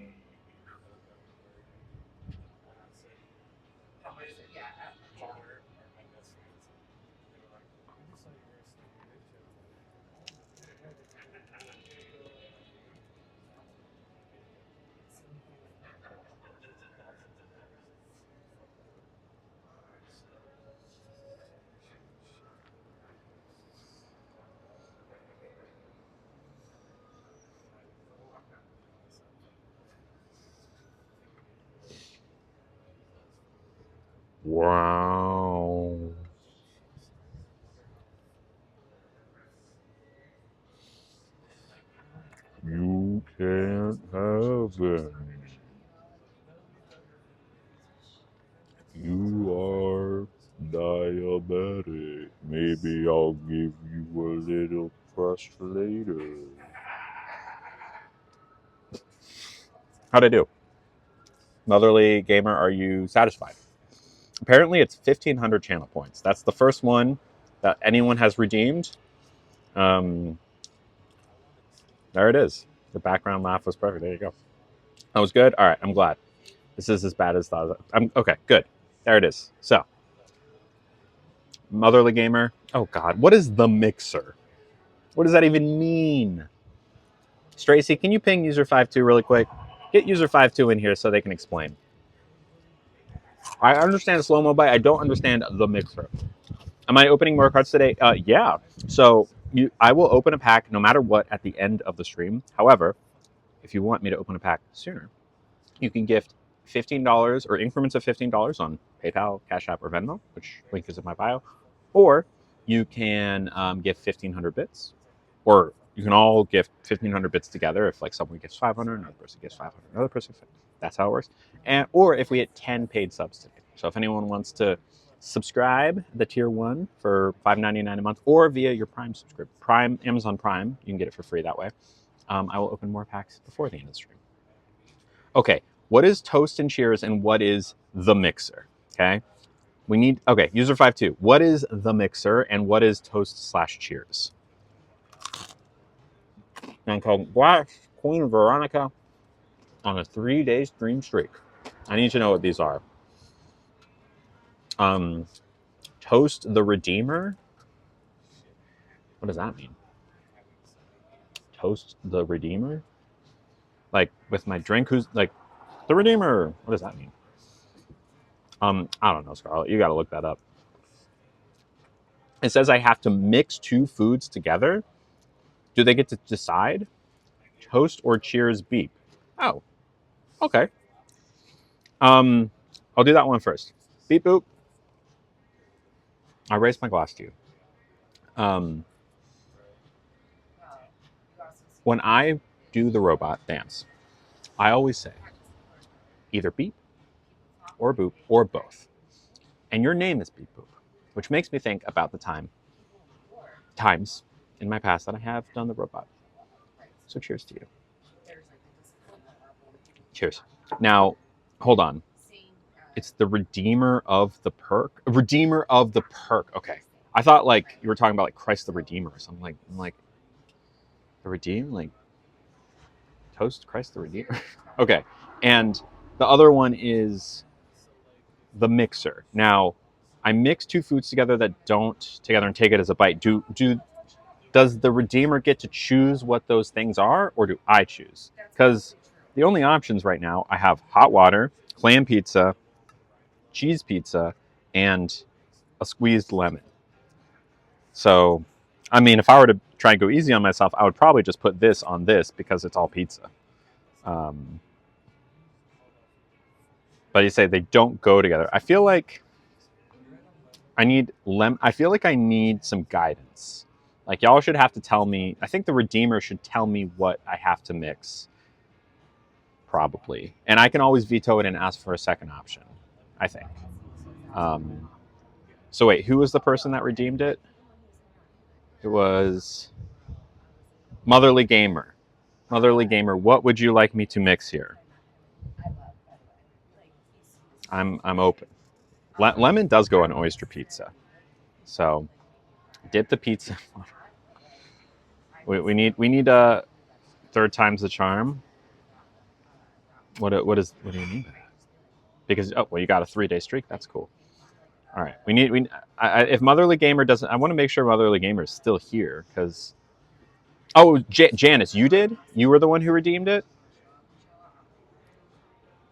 Wow. You can't have any. You are diabetic. Maybe I'll give you a little crust later. How'd I do? Motherly Gamer, are you satisfied? Apparently it's 1,500 channel points. That's the first one that anyone has redeemed. There it is. The background laugh was perfect. There you go. That was good. All right, I'm glad. This is as bad as thought. Okay, good. There it is. So, Motherly Gamer. Oh God, what is the mixer? What does that even mean? Stracy, can you ping User52 really quick? Get User52 in here so they can explain. I understand slow-mo bite. I don't understand the mixer. Am I opening more cards today? Yeah. So I will open a pack no matter what at the end of the stream. However, if you want me to open a pack sooner, you can gift $15 or increments of $15 on PayPal, Cash App, or Venmo, which link is in my bio. Or you can gift 1,500 bits, or you can all gift 1,500 bits together. If like someone gets 500, another person gets 500, another person, that's how it works. Or if we hit 10 paid subs today. So if anyone wants to subscribe the tier 1 for $5.99 a month, or via your Prime subscription, Amazon Prime, you can get it for free that way. I will open more packs before the end of the stream. Okay, what is Toast and Cheers, and what is the mixer? Okay, User52. What is the mixer, and what is Toast/Cheers? And congrats, Queen Veronica, on a 3-day stream streak. I need to know what these are. Toast the Redeemer. What does that mean? Toast the Redeemer? Like with my drink, who's like the Redeemer? What does that mean? I don't know, Scarlett. You got to look that up. It says I have to mix 2 foods together. Do they get to decide? Toast or Cheers beep? Oh, okay. I'll do that one first. Beep boop. I raised my glass to you. When I do the robot dance, I always say, either beep or boop or both. And your name is Beep Boop, which makes me think about the times in my past that I have done the robot. So cheers to you. Cheers. Now, hold on. It's the Redeemer of the Perk. Redeemer of the Perk. Okay. I thought like you were talking about like Christ the Redeemer or something. I'm like the Redeemer, like toast Christ the Redeemer. Okay. And the other one is the mixer. Now, I mix two foods together that don't together and take it as a bite. Does the Redeemer get to choose what those things are, or do I choose? Because the only options right now, I have hot water, clam pizza, cheese pizza, and a squeezed lemon. So, I mean, if I were to try and go easy on myself, I would probably just put this on this because it's all pizza. But you say they don't go together. I feel like I feel like I need some guidance. Like y'all should have to tell me. I think the Redeemer should tell me what I have to mix. Probably. And I can always veto it and ask for a second option, I think. So wait, who was the person that redeemed it? It was Motherly Gamer. Motherly Gamer, what would you like me to mix here? I'm open. Lemon does go on oyster pizza. So dip the pizza. We need a third time's the charm. What do you mean by that? Because you got a 3-day streak. That's cool. All right, if Motherly Gamer doesn't, I want to make sure Motherly Gamer is still here because. Oh, Janice, you did? You were the one who redeemed it.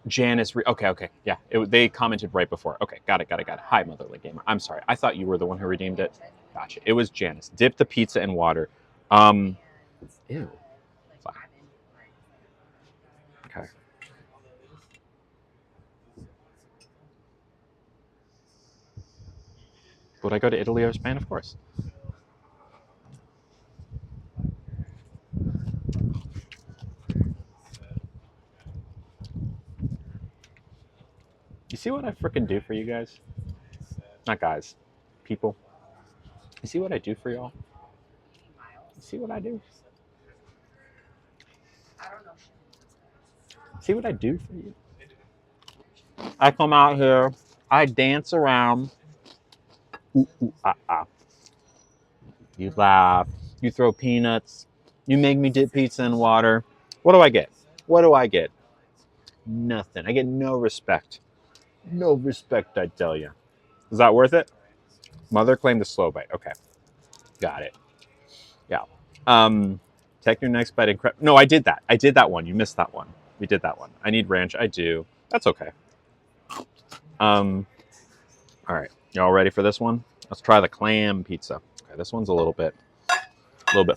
Janice, okay, yeah. They commented right before. Okay, got it. Hi, Motherly Gamer. I'm sorry. I thought you were the one who redeemed it. Gotcha. It was Janice. Dip the pizza in water. Ew. Fine. Okay. Would I go to Italy or Spain? Of course. You see what I freaking do for you guys? Not guys, people. You see what I do for y'all? You see what I do? See what I do for you? I come out here, I dance around. Ooh, ooh, ah, ah. You laugh, you throw peanuts, you make me dip pizza in water. What do I get? What do I get? Nothing. I get no respect. No respect, I tell you. Is that worth it? Mother claimed a slow bite. Okay. Got it. Yeah. Take your next bite. No, I did that. I did that one. You missed that one. We did that one. I need ranch. I do. That's okay. All right. Y'all ready for this one? Let's try the clam pizza. Okay, this one's a little bit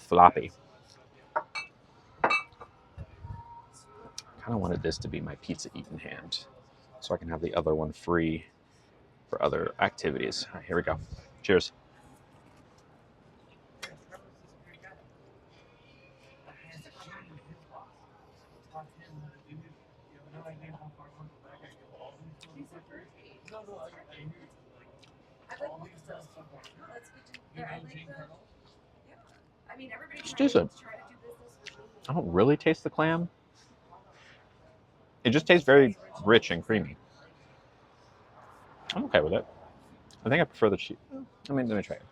floppy. Kind of wanted this to be my pizza eating hand, so I can have the other one free for other activities. All right, here we go. Cheers. It's decent. I don't really taste the clam. It just tastes very rich and creamy. I'm okay with it. I think I prefer the cheese. Let me try it.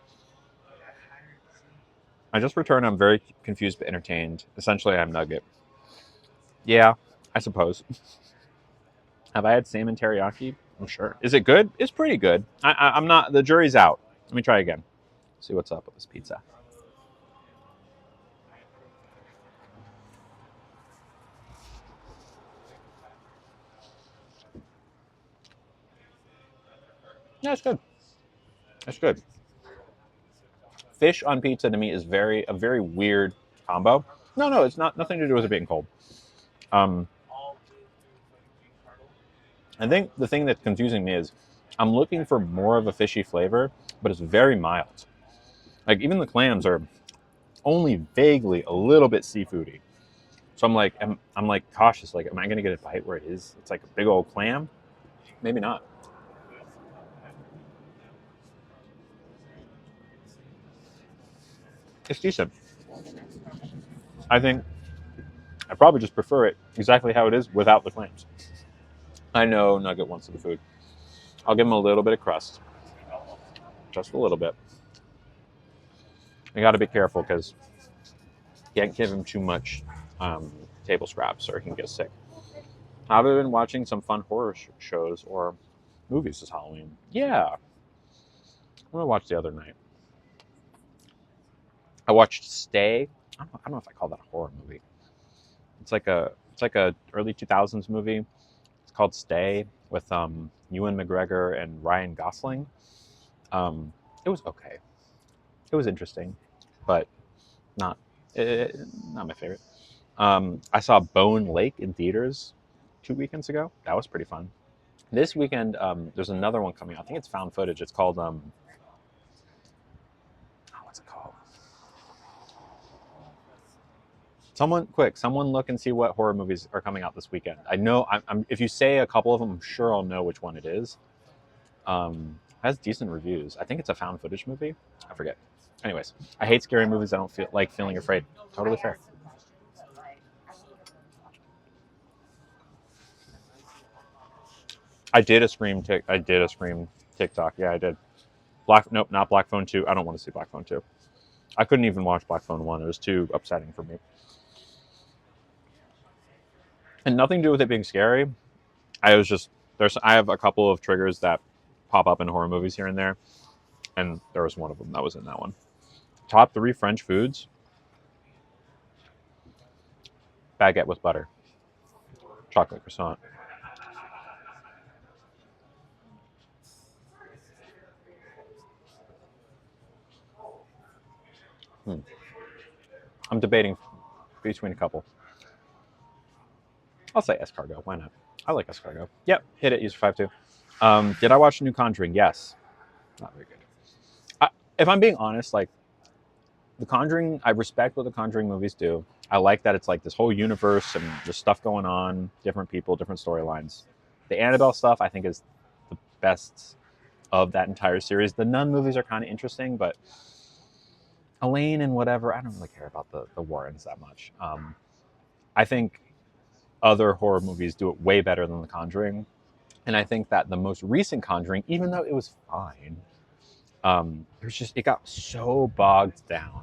I just returned. I'm very confused but entertained. Essentially, I'm nugget. Yeah, I suppose. Have I had salmon teriyaki? I'm sure. Is it good? It's pretty good. I'm not. The jury's out. Let me try again. See what's up with this pizza. Yeah, it's good. It's good. Fish on pizza to me is a very weird combo. No, it's not nothing to do with it being cold. I think the thing that's confusing me is I'm looking for more of a fishy flavor, but it's very mild. Like even the clams are only vaguely a little bit seafoody. So I'm like cautious. Like, am I gonna get a bite where it is? It's like a big old clam. Maybe not. It's decent. I think I probably just prefer it exactly how it is without the clams. I know Nugget wants the food. I'll give him a little bit of crust, just a little bit. You got to be careful because you can't give him too much table scraps or he can get sick. I've been watching some fun horror shows or movies this Halloween. Yeah, I'm gonna watch the other night. I watched Stay. I don't know if I call that a horror movie. It's like a early 2000s movie. It's called Stay with Ewan McGregor and Ryan Gosling. It was okay. It was interesting, but not not my favorite. I saw Bone Lake in theaters 2 weekends ago. That was pretty fun. This weekend, there's another one coming out. I think it's found footage. It's called what's it called? Someone look and see what horror movies are coming out this weekend. I know. If you say a couple of them, I'm sure I'll know which one it is. Has decent reviews. I think it's a found footage movie. I forget. Anyways, I hate scary movies. I don't feel like feeling afraid. Totally fair. I did a Scream TikTok. Yeah, I did. Nope, not Black Phone 2. I don't want to see Black Phone 2. I couldn't even watch Black Phone 1. It was too upsetting for me. And nothing to do with it being scary. I have a couple of triggers that pop up in horror movies here and there, and there was one of them that was in that one. Top 3 French foods: baguette with butter, chocolate croissant. I'm debating between a couple. I'll say escargot. Why not? I like escargot. Yep, hit it. User 52. Did I watch The New Conjuring? Yes. Not very good. If I'm being honest, like The Conjuring, I respect what The Conjuring movies do. I like that it's like this whole universe and there's stuff going on, different people, different storylines. The Annabelle stuff, I think, is the best of that entire series. The Nun movies are kind of interesting, but Elaine and whatever, I don't really care about the Warrens that much. I think other horror movies do it way better than The Conjuring. And I think that the most recent Conjuring, even though it was fine, it got so bogged down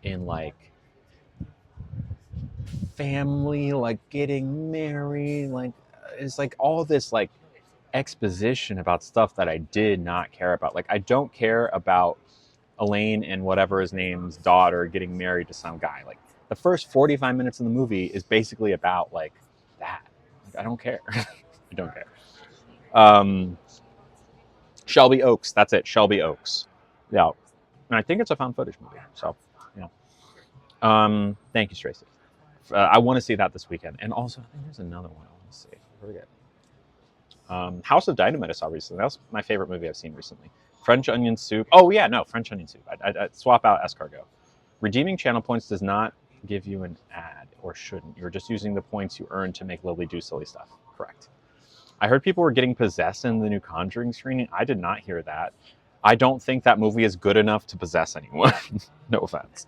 in like family, like getting married, like it's like all this like exposition about stuff that I did not care about. Like I don't care about Elaine and whatever his name's daughter getting married to some guy. Like the first 45 minutes of the movie is basically about like that. Like, I don't care. I don't care. Shelby Oaks. That's it. Shelby Oaks. Yeah. And I think it's a found footage movie. So, yeah. Thank you, Tracy. I want to see that this weekend. And also, I think there's another one I want to see. I forget. House of Dynamite I saw recently. That was my favorite movie I've seen recently. French onion soup. Oh, yeah, no, French onion soup. I'd swap out escargot. Redeeming channel points does not give you an ad, or shouldn't. You're just using the points you earn to make Lily do silly stuff. Correct. I heard people were getting possessed in the new Conjuring screening. I did not hear that. I don't think that movie is good enough to possess anyone. No offense.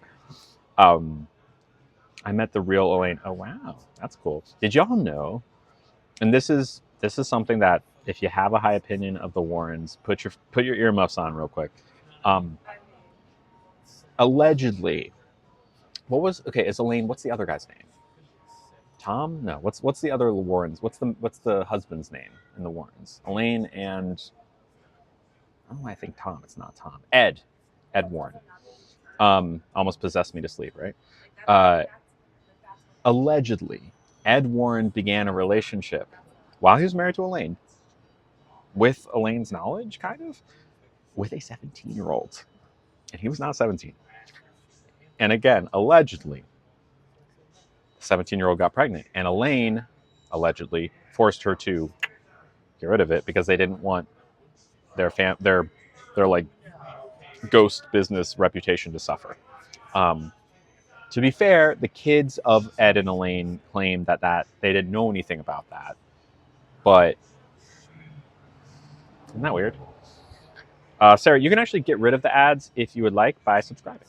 I met the real Elaine. Oh, wow. That's cool. Did y'all know? And this is something that if you have a high opinion of the Warrens, put your earmuffs on real quick. Allegedly, is Elaine, what's the other guy's name? Tom? No. What's the other Warrens? What's the husband's name in the Warrens? Elaine and I think Tom. It's not Tom. Ed Warren. Almost possessed me to sleep, right? Allegedly, Ed Warren began a relationship while he was married to Elaine, with Elaine's knowledge, kind of, with a 17-year-old. And he was not 17. And again, allegedly, the 17-year-old got pregnant. And Elaine, allegedly, forced her to get rid of it because they didn't want their like ghost business reputation to suffer. To be fair, the kids of Ed and Elaine claimed that they didn't know anything about that. But isn't that weird? Sarah, you can actually get rid of the ads if you would like by subscribing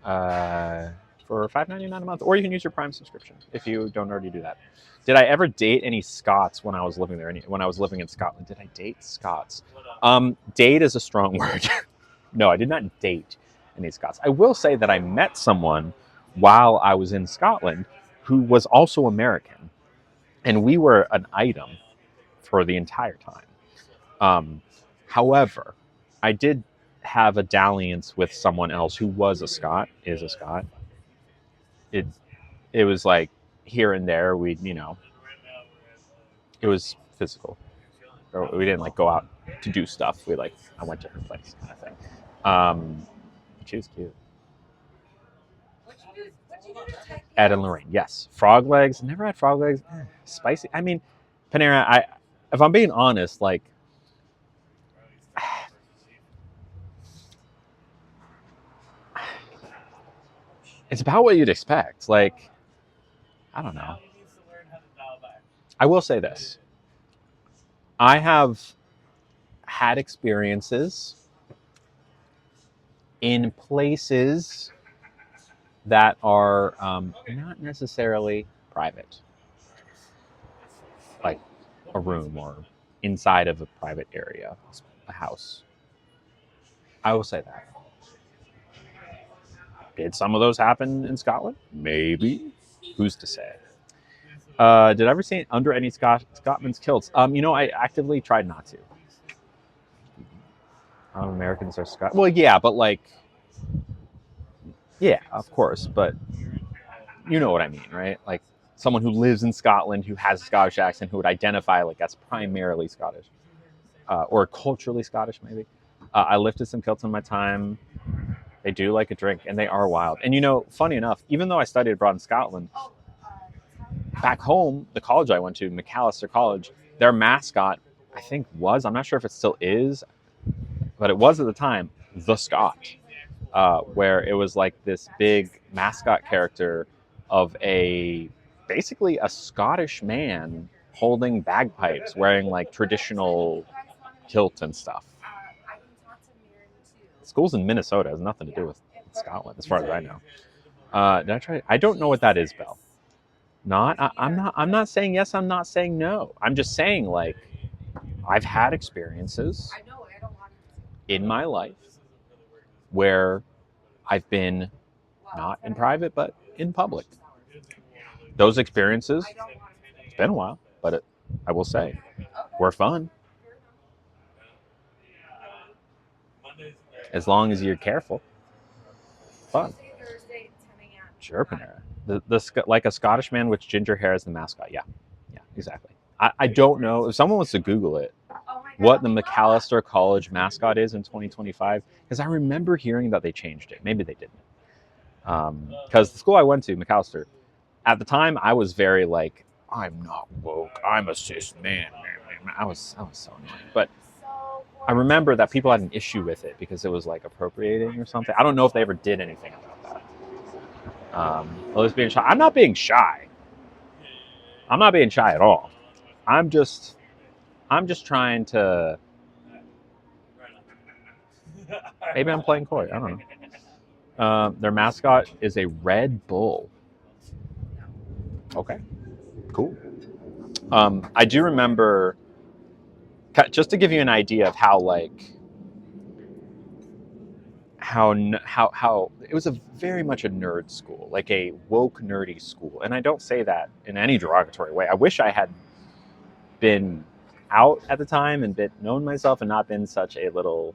for $5.99 a month, or you can use your Prime subscription if you don't already do that. Did I ever date any Scots when I was living there? When I was living in Scotland, did I date Scots? Date is a strong word. No, I did not date any Scots. I will say that I met someone while I was in Scotland who was also American, and we were an item for the entire time. However, I did have a dalliance with someone else who was a Scot, is a Scot. It was like here and there, it was physical. We didn't like go out to do stuff. I went to her place kind of thing. She was cute. Ed and Lorraine, yes. Frog legs, never had frog legs. Spicy. I mean, Panera, if I'm being honest, like, it's about what you'd expect. Like, I don't know. I will say this. I have had experiences in places that are not necessarily private, like a room or inside of a private area, a house. I will say that. Did some of those happen in Scotland? Maybe. Who's to say? Did I ever see under any Scotsman's kilts? I actively tried not to. Americans are Scot. Well, yeah, but like, yeah, of course, but you know what I mean, right? Like someone who lives in Scotland who has a Scottish accent who would identify like that's primarily Scottish or culturally Scottish, maybe. I lifted some kilts in my time. They do like a drink, and they are wild. And funny enough, even though I studied abroad in Scotland, back home, the college I went to, Macalester College, their mascot, I think I'm not sure if it still is, but it was at the time, the Scot, where it was like this big mascot character of basically a Scottish man holding bagpipes, wearing like traditional kilt and stuff. School's in Minnesota. It has nothing to do with Scotland, as far as I know. Did I try? I don't know what that is, Belle. I'm not saying yes. I'm not saying no. I'm just saying like I've had experiences in my life where I've been not in private but in public. Those experiences, it's been a while, but I will say, were fun. As long as you're careful. Fun. Sure, Panera. Like a Scottish man with ginger hair as the mascot. Yeah, exactly. I don't know. If someone wants to Google it, what the Macalester College mascot is in 2025, because I remember hearing that they changed it. Maybe they didn't. Because the school I went to, Macalester, at the time I was very like, I'm not woke. I'm a cis man. I was so annoying. But I remember that people had an issue with it because it was like appropriating or something. I don't know if they ever did anything about that. Being shy. I'm not being shy. I'm not being shy at all. I'm just trying to. Maybe I'm playing coy. I don't know. Their mascot is a Red Bull. Okay, cool. I do remember, just to give you an idea of how it was very much a nerd school, like a woke nerdy school. And I don't say that in any derogatory way. I wish I had been out at the time and known myself and not been such a little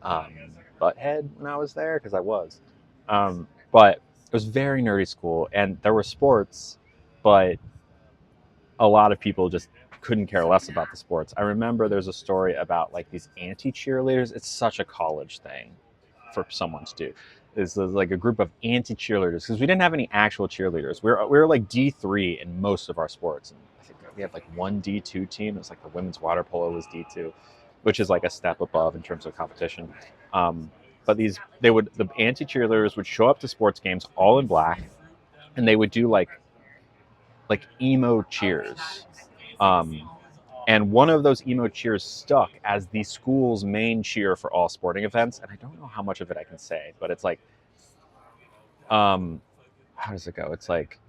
butthead when I was there, because I was. But it was very nerdy school, and there were sports, but a lot of people just couldn't care less about the sports. I remember there's a story about like these anti-cheerleaders. It's such a college thing for someone to do. Is like a group of anti-cheerleaders, because we didn't have any actual cheerleaders. We were like D3 in most of our sports. And I think we had like one D2 team. It was like the women's water polo was D2, which is like a step above in terms of competition. but the anti-cheerleaders would show up to sports games all in black, and they would do like emo cheers. And one of those emo cheers stuck as the school's main cheer for all sporting events. And I don't know how much of it I can say, but it's like, how does it go? It's like,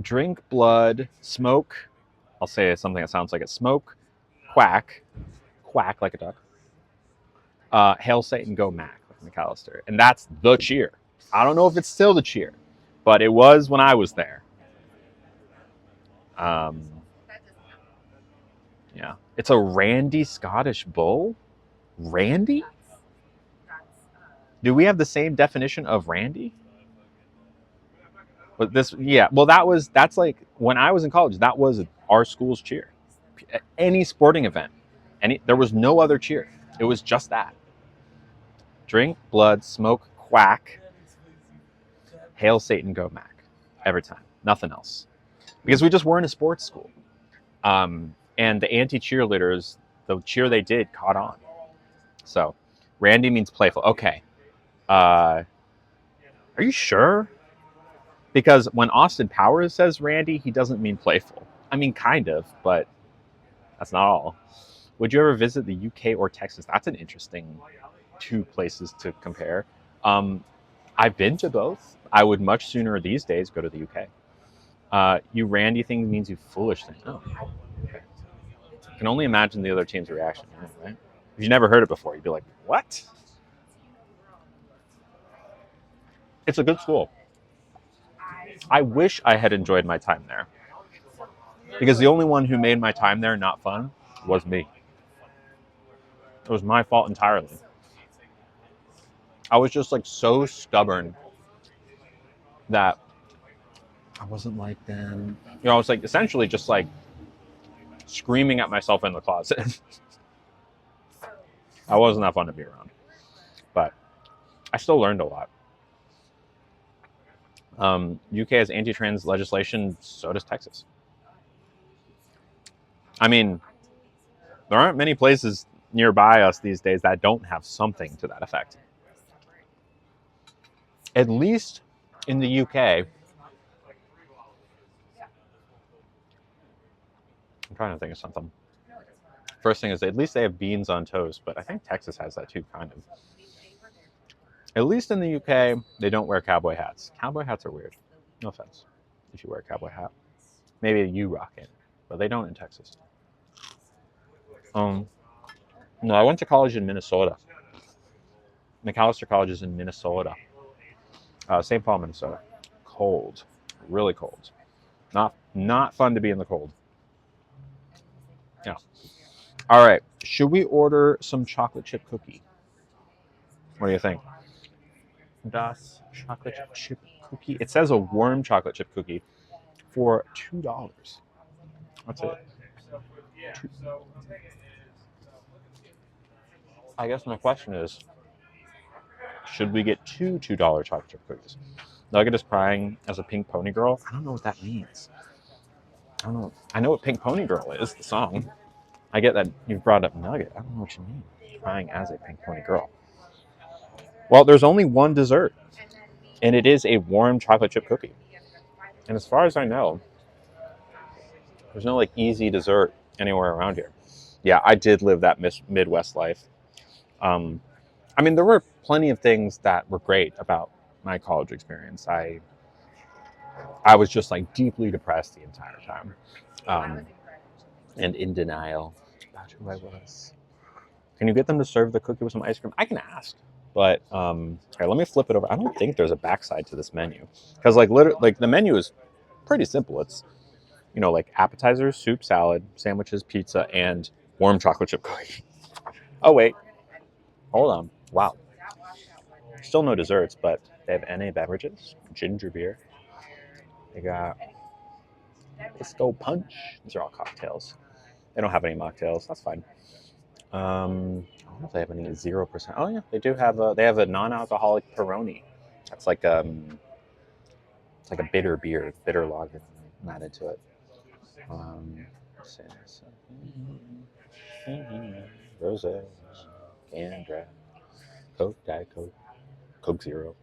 drink blood, smoke. I'll say something that sounds like it. Smoke, quack like a duck. Hail Satan, go Mac, like McAllister. And that's the cheer. I don't know if it's still the cheer, but it was when I was there. Yeah. It's a Randy Scottish Bull? Randy? Do we have the same definition of Randy? But that's like when I was in college, that was our school's cheer. Any sporting event, there was no other cheer. It was just that. Drink, blood, smoke, quack, hail Satan, go Mac. Every time. Nothing else. Because we just weren't a sports school. And the anti-cheerleaders, the cheer they did caught on. So, Randy means playful. Okay. Are you sure? Because when Austin Powers says Randy, he doesn't mean playful. I mean, kind of, but that's not all. Would you ever visit the UK or Texas? That's an interesting two places to compare. I've been to both. I would much sooner these days go to the UK. You Randy thing means you foolish thing. Oh, okay. I can only imagine the other team's reaction, right? If you never heard it before, you'd be like, what? It's a good school. I wish I had enjoyed my time there. Because the only one who made my time there not fun was me. It was my fault entirely. I was just like so stubborn that I wasn't like them. I was like essentially just like screaming at myself in the closet. I wasn't that fun to be around. But I still learned a lot. UK has anti-trans legislation, so does Texas. I mean, there aren't many places nearby us these days that don't have something to that effect. At least in the UK, I'm trying to think of something. First thing is, at least they have beans on toast, but I think Texas has that too, kind of. At least in the UK, they don't wear cowboy hats. Cowboy hats are weird. No offense if you wear a cowboy hat. Maybe you rock it, but they don't in Texas. No, I went to college in Minnesota. Macalester College is in Minnesota. St. Paul, Minnesota. Cold. Really cold. Not fun to be in the cold. Yeah. All right. Should we order some chocolate chip cookie? What do you think? Das chocolate chip cookie. It says a warm chocolate chip cookie for $2. That's it. I guess my question is, should we get two $2 chocolate chip cookies? Nugget is crying as a pink pony girl. I don't know what that means. I don't know. I know what Pink Pony Girl is, the song. I get that you've brought up Nugget. I don't know what you mean. Crying as a pink pony girl. Well, there's only one dessert, and it is a warm chocolate chip cookie. And as far as I know, there's no like easy dessert anywhere around here. Yeah, I did live that Midwest life. I mean, there were plenty of things that were great about my college experience. I was just like deeply depressed the entire time, and in denial about who I was. Can you get them to serve the cookie with some ice cream? I can ask, but here, let me flip it over. I don't think there's a backside to this menu because like the menu is pretty simple. It's like appetizers, soup, salad, sandwiches, pizza, and warm chocolate chip cookie. Oh wait, hold on. Wow, still no desserts, but they have NA beverages, ginger beer. They got Disco Punch. These are all cocktails. They don't have any mocktails. That's fine. I don't know if they have any 0%. Oh yeah, they do have they have a non-alcoholic Peroni. That's like it's like a bitter beer, bitter lager. I'm not into it. Rosé. and draft. Coke, Diet Coke, Coke Zero.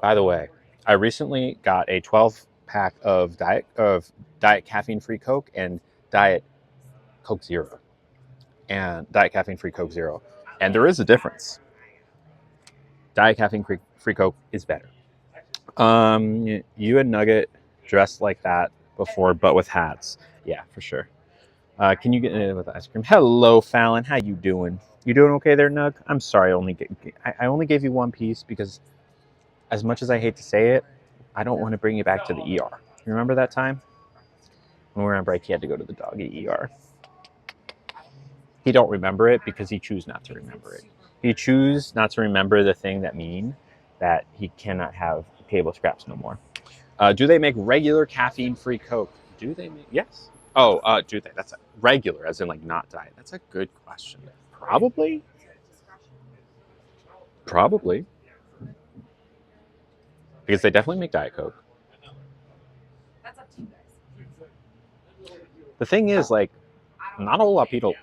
By the way, I recently got a 12-pack of diet caffeine-free Coke and Diet Coke Zero, and Diet caffeine-free Coke Zero, and there is a difference. Diet caffeine-free Coke is better. You and Nugget dressed like that before, but with hats. Yeah, for sure. Can you get in with ice cream? Hello, Fallon. How you doing? You doing okay there, Nug? I'm sorry. I only gave you one piece because, as much as I hate to say it, I don't want to bring you back to the ER. You remember that time when we were on break? He had to go to the doggy ER. He don't remember it because he choose not to remember it. He choose not to remember the thing that mean that he cannot have table scraps no more. Do they make regular caffeine-free Coke? Do they make? Yes. Oh, do they? That's regular, as in like not diet. That's a good question. Probably. Because they definitely make Diet Coke. That's up to you guys. The thing is, like, not a whole lot of people.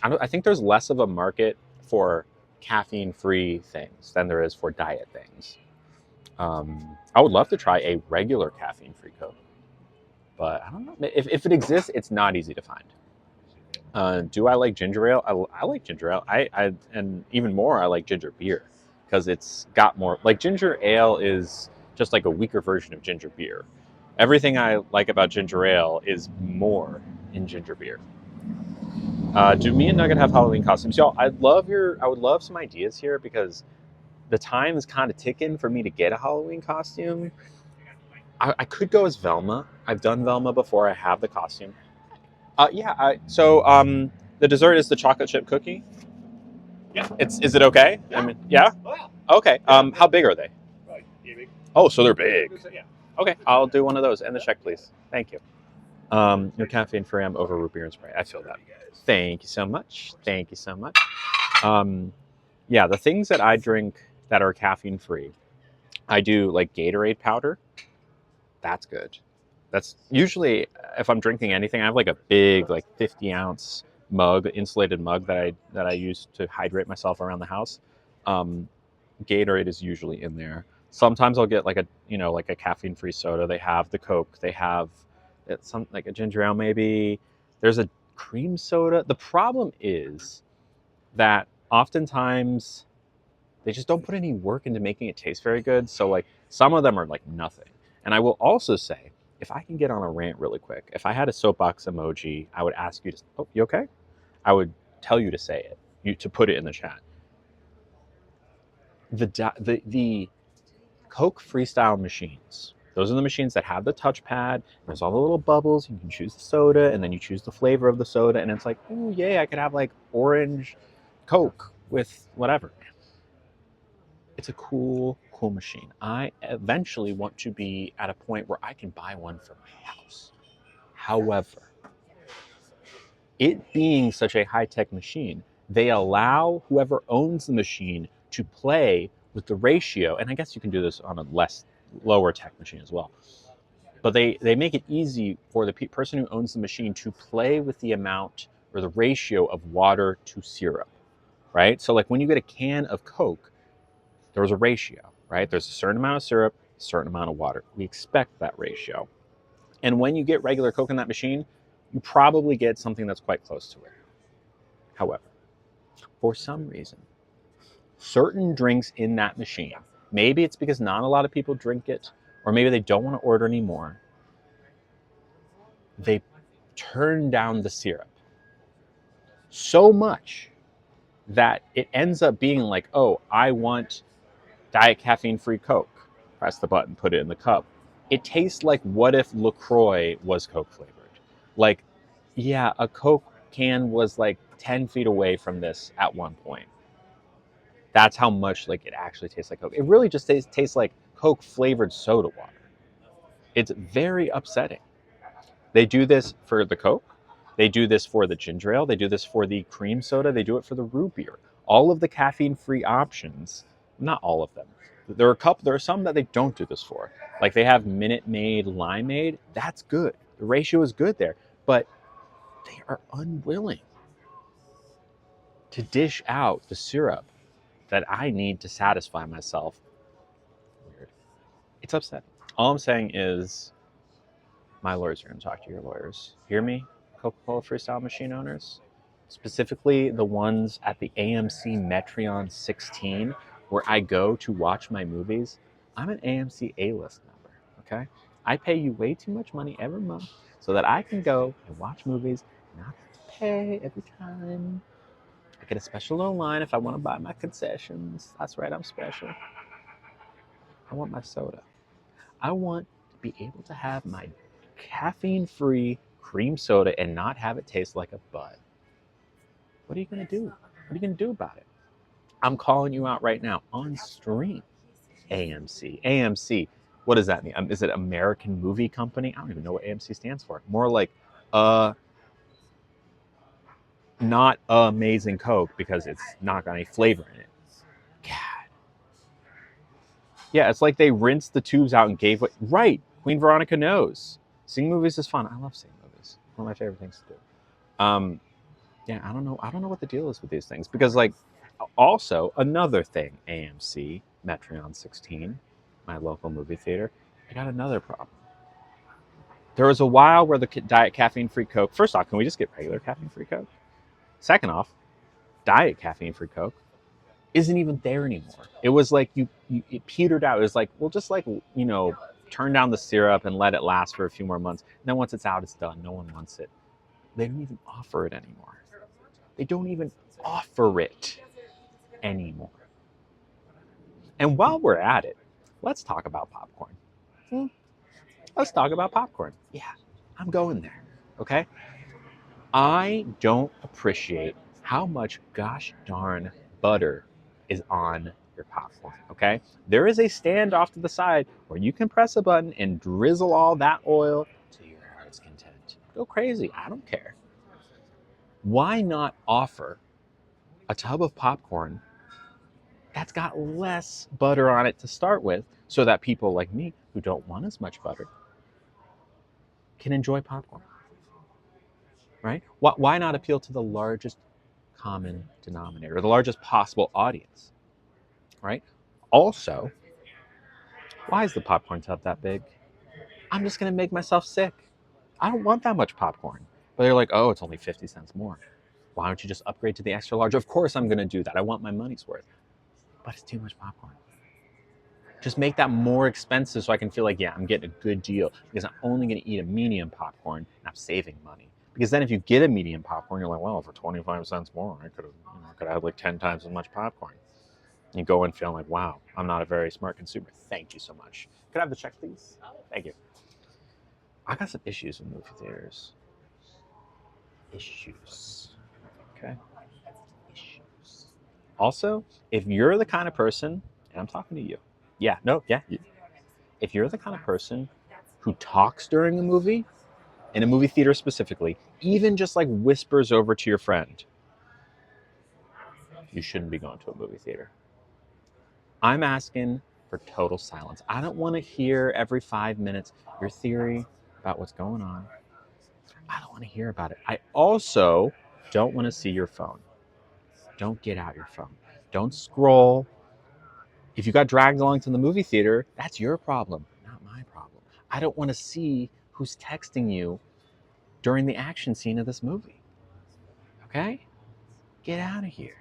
I think there's less of a market for caffeine-free things than there is for diet things. I would love to try a regular caffeine-free Coke, but I don't know. If it exists, it's not easy to find. Do I like ginger ale? I like ginger ale. And even more, I like ginger beer because it's got more. Like ginger ale is just like a weaker version of ginger beer. Everything I like about ginger ale is more in ginger beer. Do me and Nugget have Halloween costumes? Y'all, I would love some ideas here because the time is kind of ticking for me to get a Halloween costume. I could go as Velma. I've done Velma before. I have the costume. So the dessert is the chocolate chip cookie. Yeah. Is it okay? Yeah. I mean, yeah. Oh, yeah. Okay. How big are they? Right. Big. Oh, so they're big. Yeah. Okay, I'll do one of those and the check, please. Thank you. Your caffeine free. I'm over root beer and Sprite. I feel that. Thank you so much. Thank you so much. Yeah, the things that I drink that are caffeine free, I do like Gatorade powder. That's good. That's usually, if I'm drinking anything, I have like a big, like 50-ounce mug, insulated mug that I use to hydrate myself around the house. Gatorade is usually in there. Sometimes I'll get like a caffeine-free soda. They have the Coke. They have some like a ginger ale maybe. There's a cream soda. The problem is that oftentimes they just don't put any work into making it taste very good. So like some of them are like nothing. And I will also say, if I can get on a rant really quick, if I had a soapbox emoji, I would ask you to, oh, you okay? I would tell you to say it, to put it in the chat. The Coke Freestyle machines, those are the machines that have the touchpad. There's all the little bubbles. You can choose the soda, and then you choose the flavor of the soda, and it's like, oh, yay, I could have like orange Coke with whatever. It's a cool machine. I eventually want to be at a point where I can buy one for my house. However, it being such a high-tech machine, they allow whoever owns the machine to play with the ratio, and I guess you can do this on a lower tech machine as well. But they make it easy for the person who owns the machine to play with the amount or the ratio of water to syrup, right? So like when you get a can of Coke, there's a ratio, right? There's a certain amount of syrup, a certain amount of water. We expect that ratio. And when you get regular Coke in that machine, you probably get something that's quite close to it. However, for some reason, certain drinks in that machine, maybe it's because not a lot of people drink it, or maybe they don't want to order anymore, they turn down the syrup so much that it ends up being like, oh, I want Diet caffeine-free Coke. Press the button, put it in the cup. It tastes like what if LaCroix was Coke flavored. Like, yeah, a Coke can was like 10 feet away from this at one point. That's how much like it actually tastes like Coke. It really just tastes like Coke flavored soda water. It's very upsetting. They do this for the Coke. They do this for the ginger ale. They do this for the cream soda. They do it for the root beer. All of the caffeine-free options, not all of them. There are some that they don't do this for. Like they have Minute Maid, Limeade. That's good. The ratio is good there, but they are unwilling. to dish out the syrup that I need to satisfy myself. Weird. It's upsetting. All I'm saying is my lawyers are going to talk to your lawyers. Hear me, Coca-Cola Freestyle machine owners? Specifically the ones at the AMC Metreon 16 where I go to watch my movies. I'm an AMC A-list member, okay? I pay you way too much money every month so that I can go and watch movies and not have to pay every time. I get a special little line if I want to buy my concessions. That's right, I'm special. I want my soda. I want to be able to have my caffeine-free cream soda and not have it taste like a bud. What are you going to do? What are you going to do about it? I'm calling you out right now on stream. AMC. AMC. What does that mean? Is it American Movie Company? I don't even know what AMC stands for. More like not amazing Coke because it's not got any flavor in it. God. Yeah, it's like they rinsed the tubes out and gave it. Right. Queen Veronica knows. Seeing movies is fun. I love seeing movies. One of my favorite things to do. Yeah, I don't know what the deal is with these things because, like, also another thing, AMC Metreon 16, my local movie theater, I got another problem. There was a while where the diet caffeine-free Coke. First off, can we just get regular caffeine-free Coke? Second off, diet caffeine-free Coke isn't even there anymore. It was like it petered out. It was like, well, just like, turn down the syrup and let it last for a few more months. And then once it's out, it's done. No one wants it. They don't even offer it anymore. They don't even offer it anymore. And while we're at it, let's talk about popcorn. Let's talk about popcorn. Yeah, I'm going there, okay? I don't appreciate how much gosh darn butter is on your popcorn, okay? There is a stand off to the side where you can press a button and drizzle all that oil to your heart's content. Go crazy, I don't care. Why not offer a tub of popcorn that's got less butter on it to start with so that people like me who don't want as much butter can enjoy popcorn, right? Why not appeal to the largest common denominator, the largest possible audience, right? Also, why is the popcorn tub that big? I'm just going to make myself sick. I don't want that much popcorn. But they're like, oh, it's only 50 cents more. Why don't you just upgrade to the extra large? Of course I'm going to do that. I want my money's worth. But it's too much popcorn. Just make that more expensive so I can feel like, yeah, I'm getting a good deal because I'm only going to eat a medium popcorn and I'm saving money. Because then if you get a medium popcorn, you're like, well, for 25 cents more, I could have had like 10 times as much popcorn. You go in feeling like, wow, I'm not a very smart consumer. Thank you so much. Could I have the check, please? Thank you. I got some issues with movie theaters. Issues. Okay? Issues. Also, if you're the kind of person, and I'm talking to you. Yeah, no, yeah. If you're the kind of person who talks during a movie, in a movie theater specifically, even just like whispers over to your friend, you shouldn't be going to a movie theater. I'm asking for total silence. I don't want to hear every 5 minutes your theory about what's going on. I don't want to hear about it. I also don't want to see your phone. Don't get out your phone. Don't scroll. If you got dragged along to the movie theater, that's your problem, not my problem. I don't want to see who's texting you during the action scene of this movie. Okay? Get out of here.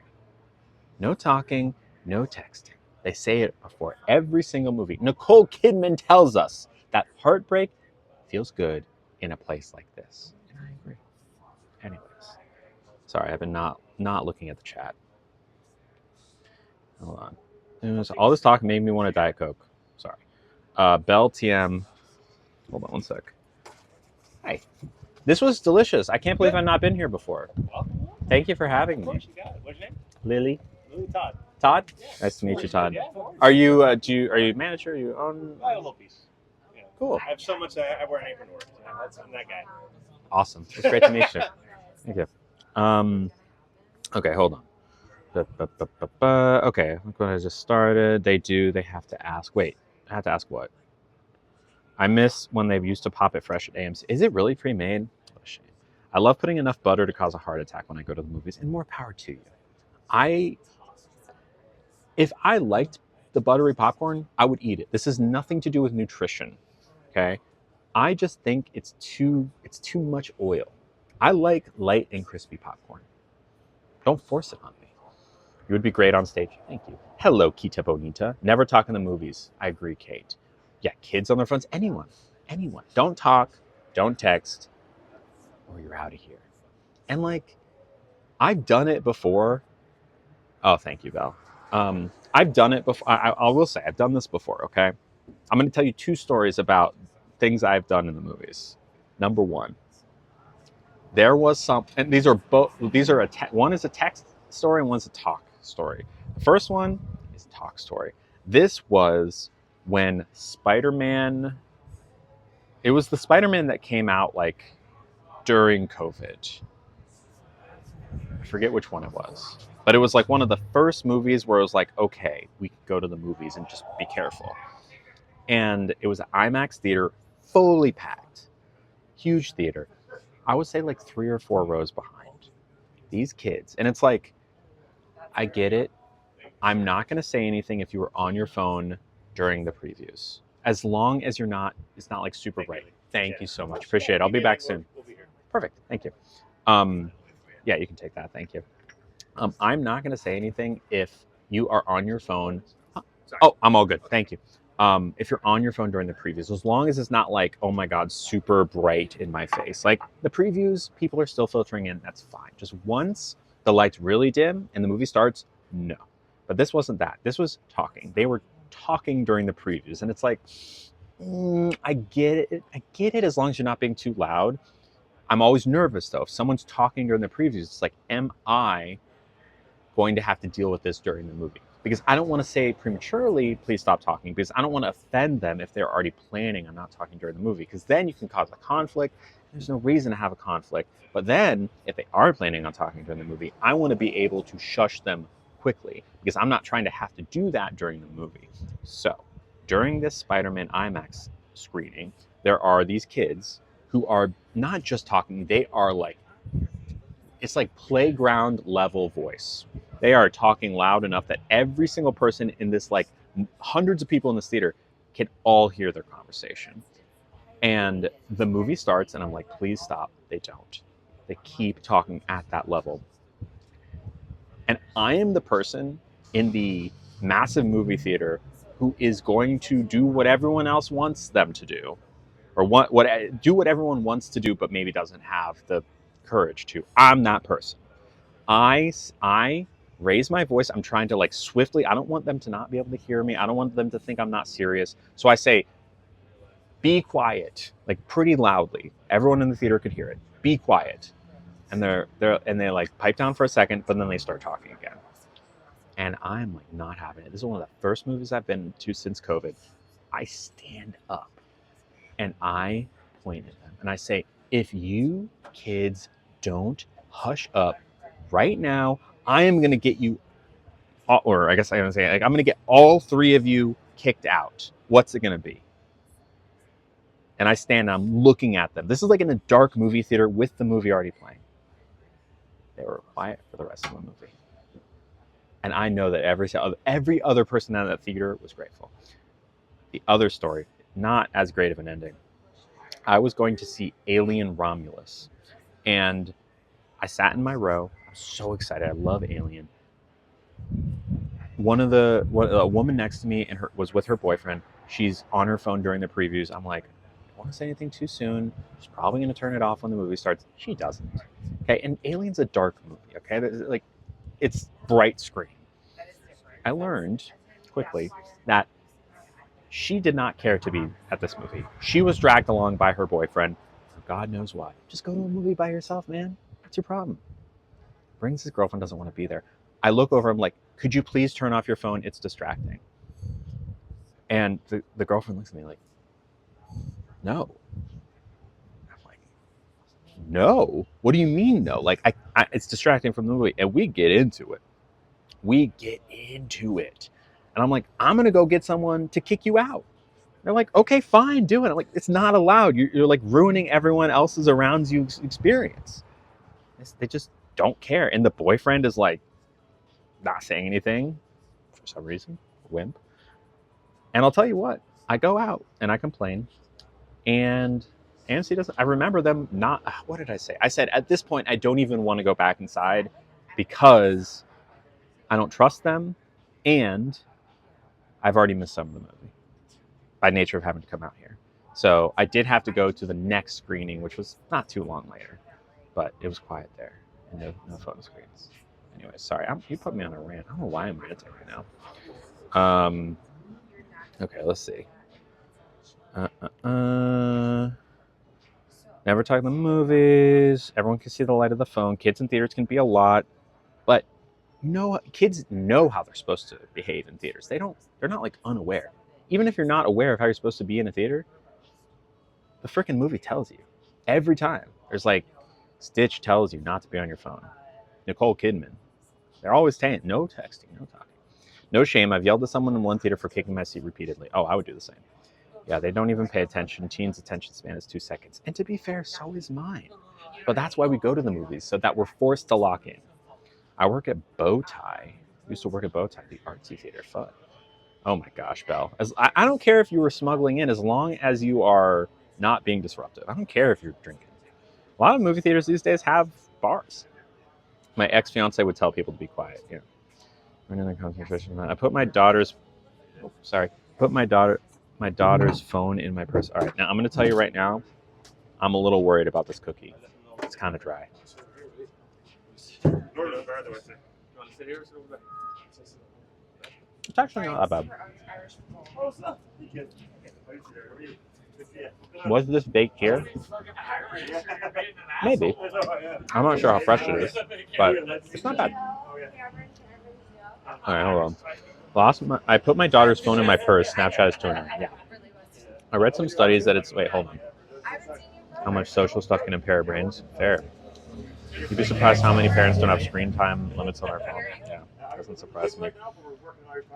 No talking, no texting. They say it before every single movie. Nicole Kidman tells us that heartbreak feels good in a place like this. And I agree. Anyways. Sorry, I've been not looking at the chat. Hold on. All this talk made me want a Diet Coke. Sorry. Bell TM. Hold on one sec. Hi. This was delicious. I can't believe I've not been here before. Welcome. Thank you for having me. Of course you got it. What's your name? Lily. Lily Todd. Todd? Yeah. Nice to meet you, Todd. Yeah. Are you are you manager? Are you own? I have a little piece. Yeah. Cool. I have so much I wear an apron to work. I'm that guy. Awesome. It's great to meet you. Thank you. Okay, hold on. Okay, look what I just started. They have to ask. Wait, I have to ask what? I miss when they used to pop it fresh at AMC. Is it really pre-made? What a shame. I love putting enough butter to cause a heart attack when I go to the movies, and more power to you. If I liked the buttery popcorn, I would eat it. This has nothing to do with nutrition, okay? I just think it's too much oil. I like light and crispy popcorn. Don't force it on me. You would be great on stage. Thank you. Hello, Kita Bonita. Never talk in the movies. I agree, Kate. Yeah, kids on their phones. Anyone. Don't talk. Don't text. Or you're out of here. And like, I've done it before. Oh, thank you, Val. I've done it before. I will say, I've done this before, okay? I'm going to tell you 2 stories about things I've done in the movies. Number 1, there was some, and these are both, one is a text story and one's a talk story. The first one is a talk story. This was when Spider-Man, it was the Spider-Man that came out like during COVID. I forget which one it was, but it was like one of the first movies where it was like, okay, we can go to the movies and just be careful. And it was an IMAX theater, fully packed, huge theater. I would say like 3 or 4 rows behind these kids. And it's like, I get it. I'm not going to say anything if you were on your phone during the previews, as long as it's not like super bright. Thank you so much. Appreciate it. I'll be back soon. Perfect. Thank you. Yeah, you can take that. Thank you. I'm not going to say anything if you are on your phone. Oh, I'm all good. Thank you. If you're on your phone during the previews, as long as it's not like, oh my God, super bright in my face. Like the previews, people are still filtering in. That's fine. Just once the lights really dim and the movie starts, no. But this wasn't that. This was talking. They were talking during the previews. And it's like, I get it. I get it as long as you're not being too loud. I'm always nervous though. If someone's talking during the previews, it's like, am I going to have to deal with this during the movie? Because I don't want to say prematurely, please stop talking, because I don't want to offend them if they're already planning on not talking during the movie, because then you can cause a conflict. There's no reason to have a conflict. But then, if they are planning on talking during the movie, I want to be able to shush them quickly, because I'm not trying to have to do that during the movie. So, during this Spider-Man IMAX screening, there are these kids who are not just talking, they are like, it's like playground level voice. They are talking loud enough that every single person in this, like hundreds of people in this theater, can all hear their conversation. And the movie starts and I'm like, please stop. They don't. They keep talking at that level. And I am the person in the massive movie theater who is going to do what everyone else wants them to do, or do what everyone wants to do, but maybe doesn't have the courage to. I'm that person. I raise my voice. I'm trying to like swiftly. I don't want them to not be able to hear me. I don't want them to think I'm not serious. So I say, be quiet, like pretty loudly. Everyone in the theater could hear it. Be quiet. And they like pipe down for a second, but then they start talking again. And I'm like not having it. This is one of the first movies I've been to since COVID. I stand up and I point at them and I say, if you kids don't hush up right now, I am going to get you, or I guess I'm going to say, like, I'm going to get all 3 of you kicked out. What's it going to be? And I stand and I'm looking at them. This is like in a dark movie theater with the movie already playing. They were quiet for the rest of the movie. And I know that every other person in that theater was grateful. The other story, not as great of an ending. I was going to see Alien Romulus. And I sat in my row. I'm so excited. I love Alien. A woman next to me was with her boyfriend. She's on her phone during the previews. I'm like, I don't want to say anything too soon. She's probably going to turn it off when the movie starts. She doesn't. Okay, and Alien's a dark movie. Okay, like it's bright screen. I learned quickly that she did not care to be at this movie. She was dragged along by her boyfriend for God knows why. Just go to a movie by yourself, man. What's your problem? Brings his girlfriend, doesn't want to be there. I look over, I'm like, could you please turn off your phone? It's distracting. And the girlfriend looks at me like, no. I'm like, no? What do you mean no? Like, it's distracting from the movie. And we get into it. And I'm like, I'm going to go get someone to kick you out. They're like, okay, fine, do it. I'm like, it's not allowed. You're like ruining everyone else's around you experience. They just don't care. And the boyfriend is like, not saying anything for some reason, wimp. And I'll tell you what, I go out and I complain, and AMC doesn't. I remember them not. What did I say? I said at this point I don't even want to go back inside because I don't trust them, and I've already missed some of the movie by nature of having to come out here. So I did have to go to the next screening, which was not too long later, but it was quiet there and no photo screens. Anyway, sorry, you put me on a rant. I don't know why I'm ranting right now. Okay, let's see. Never talk about movies. Everyone can see the light of the phone. Kids in theaters can be a lot, but kids know how they're supposed to behave in theaters. They're not like unaware. Even if you're not aware of how you're supposed to be in a theater, the freaking movie tells you every time. There's like Stitch tells you not to be on your phone. Nicole Kidman, they're always saying no texting, no talking. No shame. I've yelled at someone in one theater for kicking my seat repeatedly. Oh, I would do the same. Yeah, they don't even pay attention. Teens' attention span is 2 seconds. And to be fair, so is mine. But that's why we go to the movies, so that we're forced to lock in. I work at Bowtie. Used to work at Bowtie, the artsy theater. Fun. Oh my gosh, Belle. I don't care if you were smuggling in as long as you are not being disruptive. I don't care if you're drinking. A lot of movie theaters these days have bars. My ex-fiance would tell people to be quiet. Yeah. Running the concentration. I put my daughter's phone in my purse. All right, now I'm going to tell you right now, I'm a little worried about this cookie. It's kind of dry. It's actually not that bad. Was this baked here? Maybe. I'm not sure how fresh it is, but it's not bad. All right, hold on. I put my daughter's phone in my purse. Snapchat is tuning. Yeah. I read some studies that it's... Wait, hold on. How much social stuff can impair brains? Fair. You'd be surprised how many parents don't have screen time limits on their phone. Yeah, doesn't surprise me.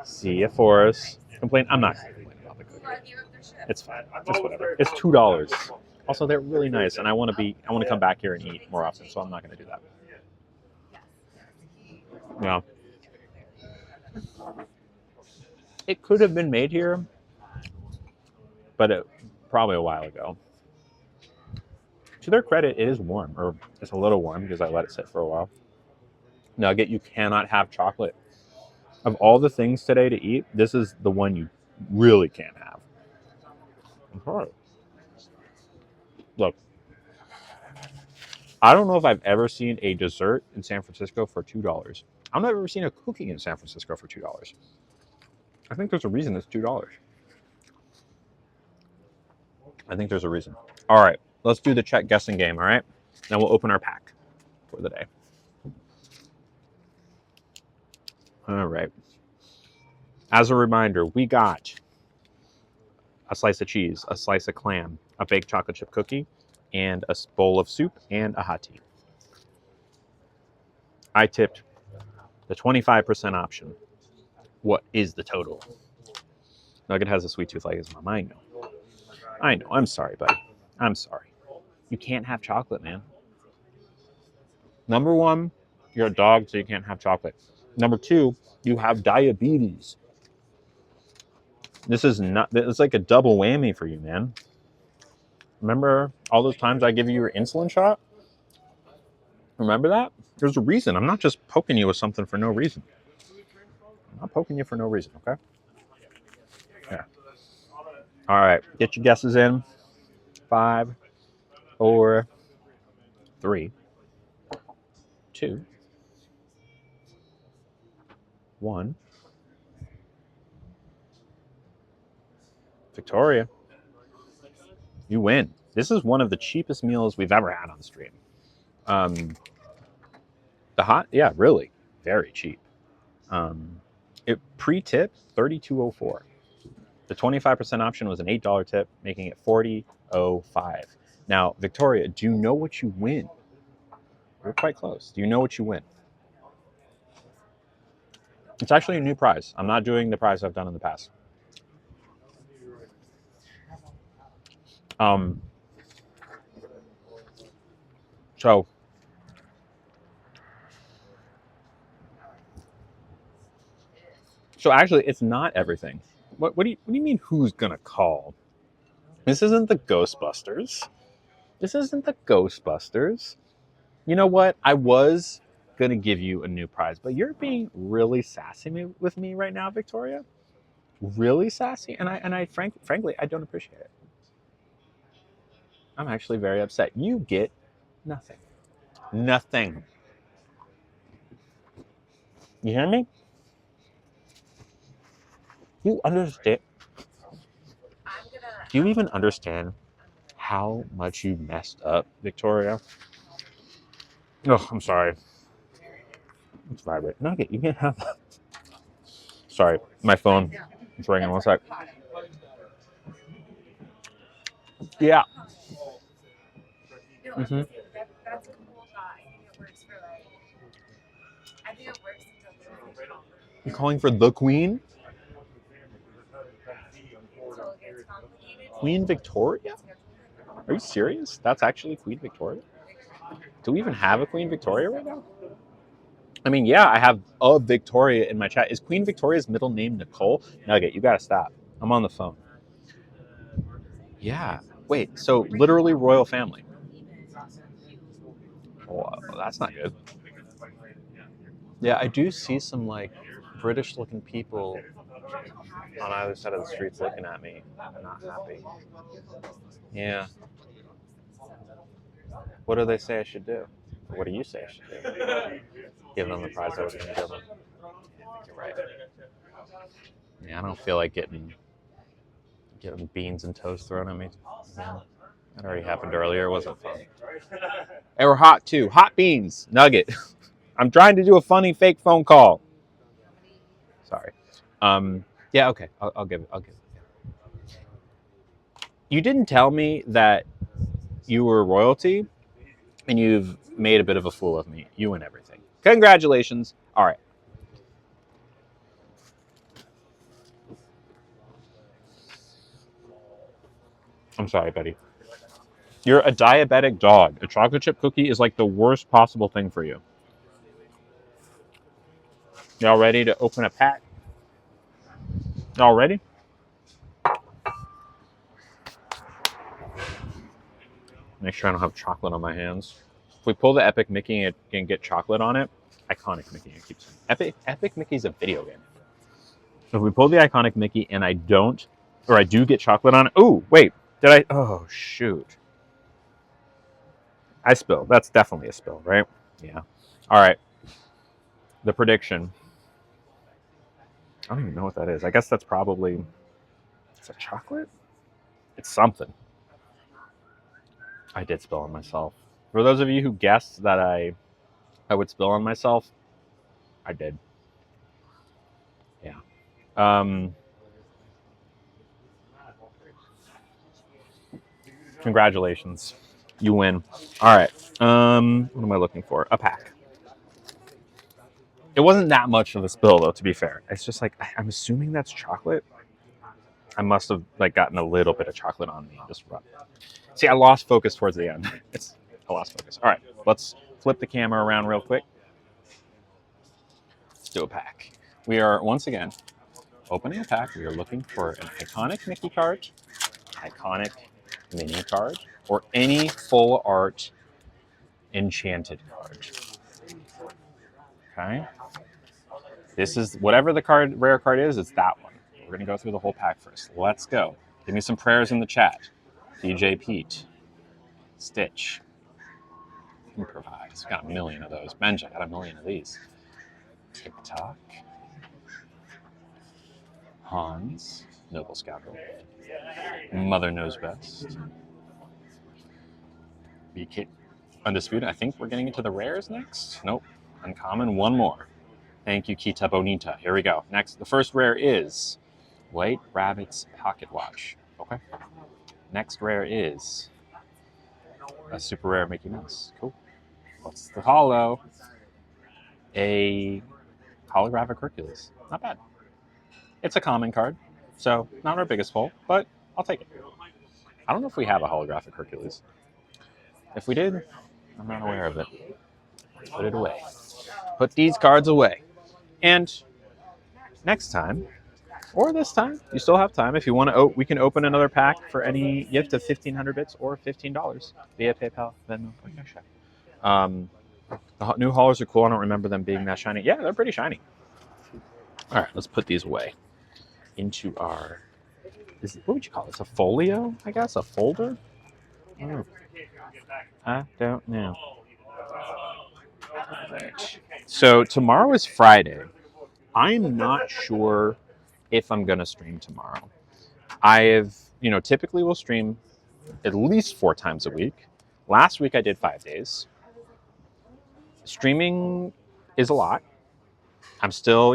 See ya, Forrest. Complain. I'm not complaining about the cookie. It's fine. It's whatever. It's $2. Also, they're really nice, and I want to come back here and eat more often, so I'm not going to do that. Yeah. It could have been made here, but probably a while ago. To their credit, it is warm, or it's a little warm because I let it sit for a while. Nugget, you cannot have chocolate. Of all the things today to eat, this is the one you really can't have. Okay. Look, I don't know if I've ever seen a dessert in San Francisco for $2. I've never ever seen a cookie in San Francisco for $2. I think there's a reason it's $2. I think there's a reason. All right, let's do the check guessing game, all right? Then we'll open our pack for the day. All right. As a reminder, we got a slice of cheese, a slice of clam, a baked chocolate chip cookie, and a bowl of soup and a hot tea. I tipped the 25% option. What is the total? Nugget has a sweet tooth like his mom. I know. I'm sorry, buddy. I'm sorry. You can't have chocolate, man. Number one, you're a dog, so you can't have chocolate. Number two, you have diabetes. It's like a double whammy for you, man. Remember all those times I give you your insulin shot? Remember that? There's a reason. I'm not just poking you with something for no reason. I'm not poking you for no reason, okay? Yeah. All right. Get your guesses in. 5, 4, 3, 2, 1. Victoria, you win. This is one of the cheapest meals we've ever had on the stream. Yeah, really, very cheap. It pre-tip $32.04. The 25% option was an $8 tip, making it $40.05. Now, Victoria, do you know what you win? We're quite close. Do you know what you win? It's actually a new prize. I'm not doing the prize I've done in the past. So So actually, it's not everything. What do you mean? Who's gonna call? This isn't the Ghostbusters. This isn't the Ghostbusters. You know what? I was gonna give you a new prize, but you're being really sassy with me right now, Victoria. Really sassy, and I frankly, I don't appreciate it. I'm actually very upset. You get nothing. Nothing. You hear me? You understand? Do you even understand how much you messed up, Victoria? Oh, I'm sorry. It's vibrate. Nugget, you can't have that. Sorry, my phone is ringing. One sec. Yeah. Mm-hmm. You're calling for the Queen? Queen Victoria? Are you serious? That's actually Queen Victoria? Do we even have a Queen Victoria right now? I mean, yeah, I have a Victoria in my chat. Is Queen Victoria's middle name Nicole? Nugget, you gotta stop. I'm on the phone. Yeah. Wait, so literally royal family. Well, that's not good. Yeah, I do see some like British looking people on either side of the streets looking at me. I'm not happy. Yeah. What do they say I should do? Or what do you say I should do? Give them the prize I was going to give them. You're right. Yeah, I don't feel like getting beans and toast thrown at me. Yeah. That already happened earlier. It wasn't fun. They were hot too. Hot beans. Nugget. I'm trying to do a funny fake phone call. Sorry. Yeah, okay. I'll give it. You didn't tell me that you were royalty, and you've made a bit of a fool of me. You and everything. Congratulations. All right. I'm sorry, Betty. You're a diabetic dog. A chocolate chip cookie is like the worst possible thing for you. Y'all ready to open a pack? Y'all ready? Make sure I don't have chocolate on my hands. If we pull the Epic Mickey and get chocolate on it, Iconic Mickey, I keep saying. Epic Mickey's a video game. So if we pull the Iconic Mickey and I do get chocolate on it. Oh, wait. Did I? Oh, shoot. I spilled. That's definitely a spill, right? Yeah. All right. The prediction. I don't even know what that is. I guess that's probably... Is it chocolate? It's something. I did spill on myself. For those of you who guessed that I would spill on myself, I did. Yeah. Congratulations. You win. All right. What am I looking for? A pack. It wasn't that much of a spill, though, to be fair. It's just like, I'm assuming that's chocolate. I must have like gotten a little bit of chocolate on me. Just rub. See, I lost focus towards the end. I lost focus. All right, let's flip the camera around real quick. Let's do a pack. We are, once again, opening a pack. We are looking for an Iconic Mickey card, Iconic Mini card, or any full art enchanted card. Okay. This is, whatever the rare card is, it's that one. We're going to go through the whole pack first. Let's go. Give me some prayers in the chat. DJ Pete. Stitch. Improvise. Got a million of those. Benja got a million of these. TikTok. Hans. Noble Scoundrel. Mother Knows Best. BK. Undisputed. I think we're getting into the rares next. Nope. Uncommon. One more. Thank you, Kita Bonita. Here we go. Next, the first rare is White Rabbit's Pocket Watch. Okay. Next rare is a super rare Mickey Mouse. Cool. What's the holo? A holographic Hercules. Not bad. It's a common card, so not our biggest pull, but I'll take it. I don't know if we have a holographic Hercules. If we did, I'm not aware of it. Put it away. Put these cards away. And next time or this time. You still have time. If you want to, we can open another pack for any gift of 1,500 bits or $15 via PayPal, Venmo, or Cash App. The new haulers are cool. I don't remember them being that shiny. Yeah, they're pretty shiny. All right, let's put these away into our. What would you call this? A folio, I guess? A folder? Oh, I don't know. Right. So tomorrow is Friday. I'm not sure if I'm going to stream tomorrow. Typically we'll stream at least 4 times a week. Last week I did 5 days. Streaming is a lot. I'm still,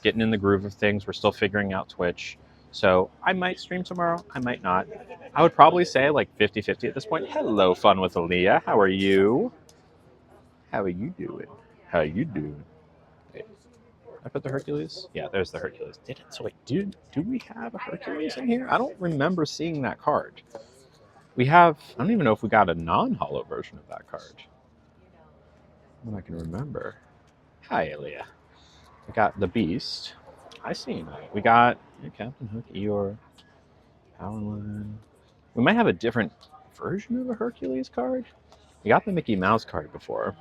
getting in the groove of things. We're still figuring out Twitch. So I might stream tomorrow. I might not. I would probably say like 50-50 at this point. Hello, Fun with Aaliyah. How are you? How are you doing? How are you doing? Wait, I put the Hercules? Yeah, there's the Hercules. Did it? So wait, do we have a Hercules in here? I don't remember seeing that card. I don't even know if we got a non-holo version of that card. What I can remember. Hi, Aaliyah. We got the Beast. I see him. We got Captain Hook, Eeyore, Powerline. We might have a different version of a Hercules card. We got the Mickey Mouse card before.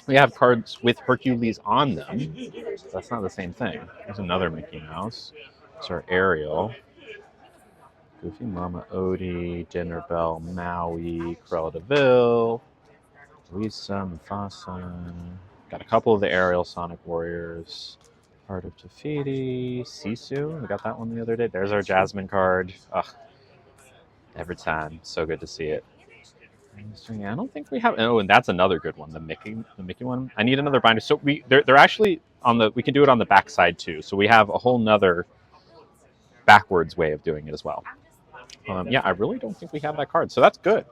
We have cards with Hercules on them. That's not the same thing. There's another Mickey Mouse. There's our Ariel. Goofy Mama Odie, Dinner Bell, Maui, Cruella de Vil, Luisa, Mufasa. Got a couple of the Ariel Sonic Warriors. Heart of Tafiti, Sisu. We got that one the other day. There's our Jasmine card. Ugh. Every time. So good to see it. I don't think we have. Oh, and that's another good one. The Mickey one. I need another binder. So they're actually on the. We can do it on the back side too. So we have a whole nother backwards way of doing it as well. Yeah, I really don't think we have that card. So that's good.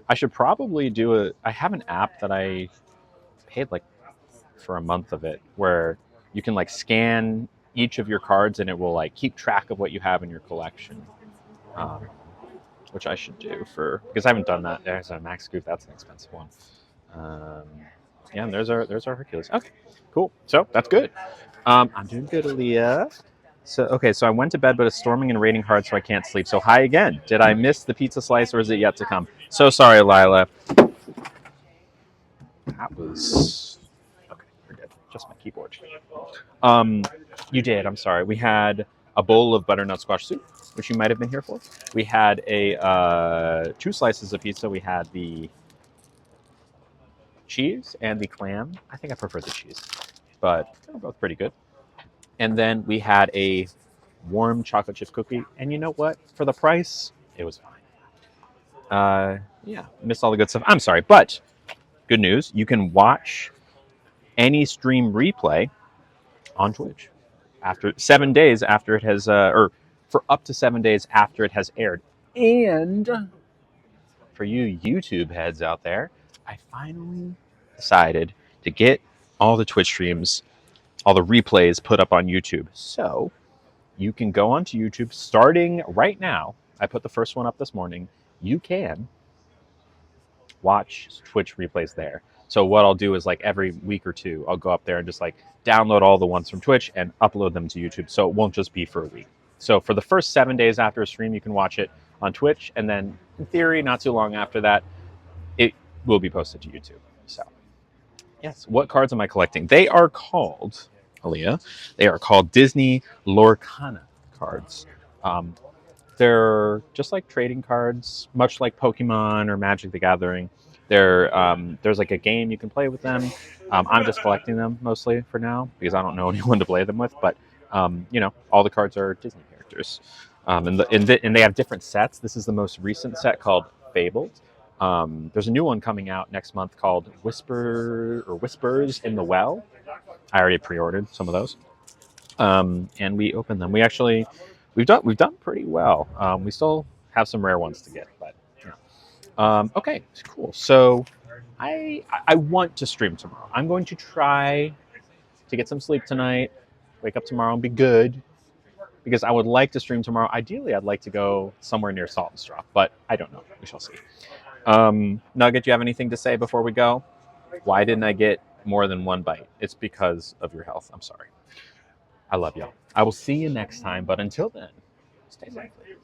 I should probably do I have an app that I paid like for a month of it where you can like scan each of your cards and it will like keep track of what you have in your collection. Which I should do because I haven't done that. There's a Max Goof. That's an expensive one. Yeah, and there's our Hercules. Okay, cool. So that's good. I'm doing good, Aaliyah. So I went to bed, but it's storming and raining hard, so I can't sleep. So hi again. Did I miss the pizza slice, or is it yet to come? So sorry, Lila. That was okay. We're good. Just my keyboard. You did. I'm sorry. We had a bowl of butternut squash soup, which you might have been here for. We had 2 slices of pizza. We had the cheese and the clam. I think I prefer the cheese, but they're both pretty good. And then we had a warm chocolate chip cookie. And you know what? For the price, it was fine. Yeah, missed all the good stuff. I'm sorry, but good news. You can watch any stream replay on Twitch after 7 days after it has, or for up to 7 days after it has aired. And for you YouTube heads out there, I finally decided to get all the Twitch streams, all the replays put up on YouTube. So you can go onto YouTube starting right now. I put the first one up this morning. You can watch Twitch replays there. So what I'll do is like every week or two, I'll go up there and just like download all the ones from Twitch and upload them to YouTube. So it won't just be for a week. So for the first 7 days after a stream, you can watch it on Twitch. And then in theory, not too long after that, it will be posted to YouTube. So yes, what cards am I collecting? They are called, Aaliyah, they are called Disney Lorcana cards. They're just like trading cards, much like Pokemon or Magic the Gathering. There's like a game you can play with them. I'm just collecting them mostly for now because I don't know anyone to play them with. But all the cards are Disney characters, and they have different sets. This is the most recent set called Fabled. There's a new one coming out next month called Whispers in the Well. I already pre-ordered some of those, and we opened them. We've done pretty well. We still have some rare ones to get, but yeah. Okay, cool. So I want to stream tomorrow. I'm going to try to get some sleep tonight, wake up tomorrow and be good, because I would like to stream tomorrow. Ideally, I'd like to go somewhere near Salt and Straw, but I don't know. We shall see. Nugget, do you have anything to say before we go? Why didn't I get more than one bite? It's because of your health. I'm sorry. I love y'all. I will see you next time, but until then, stay lively.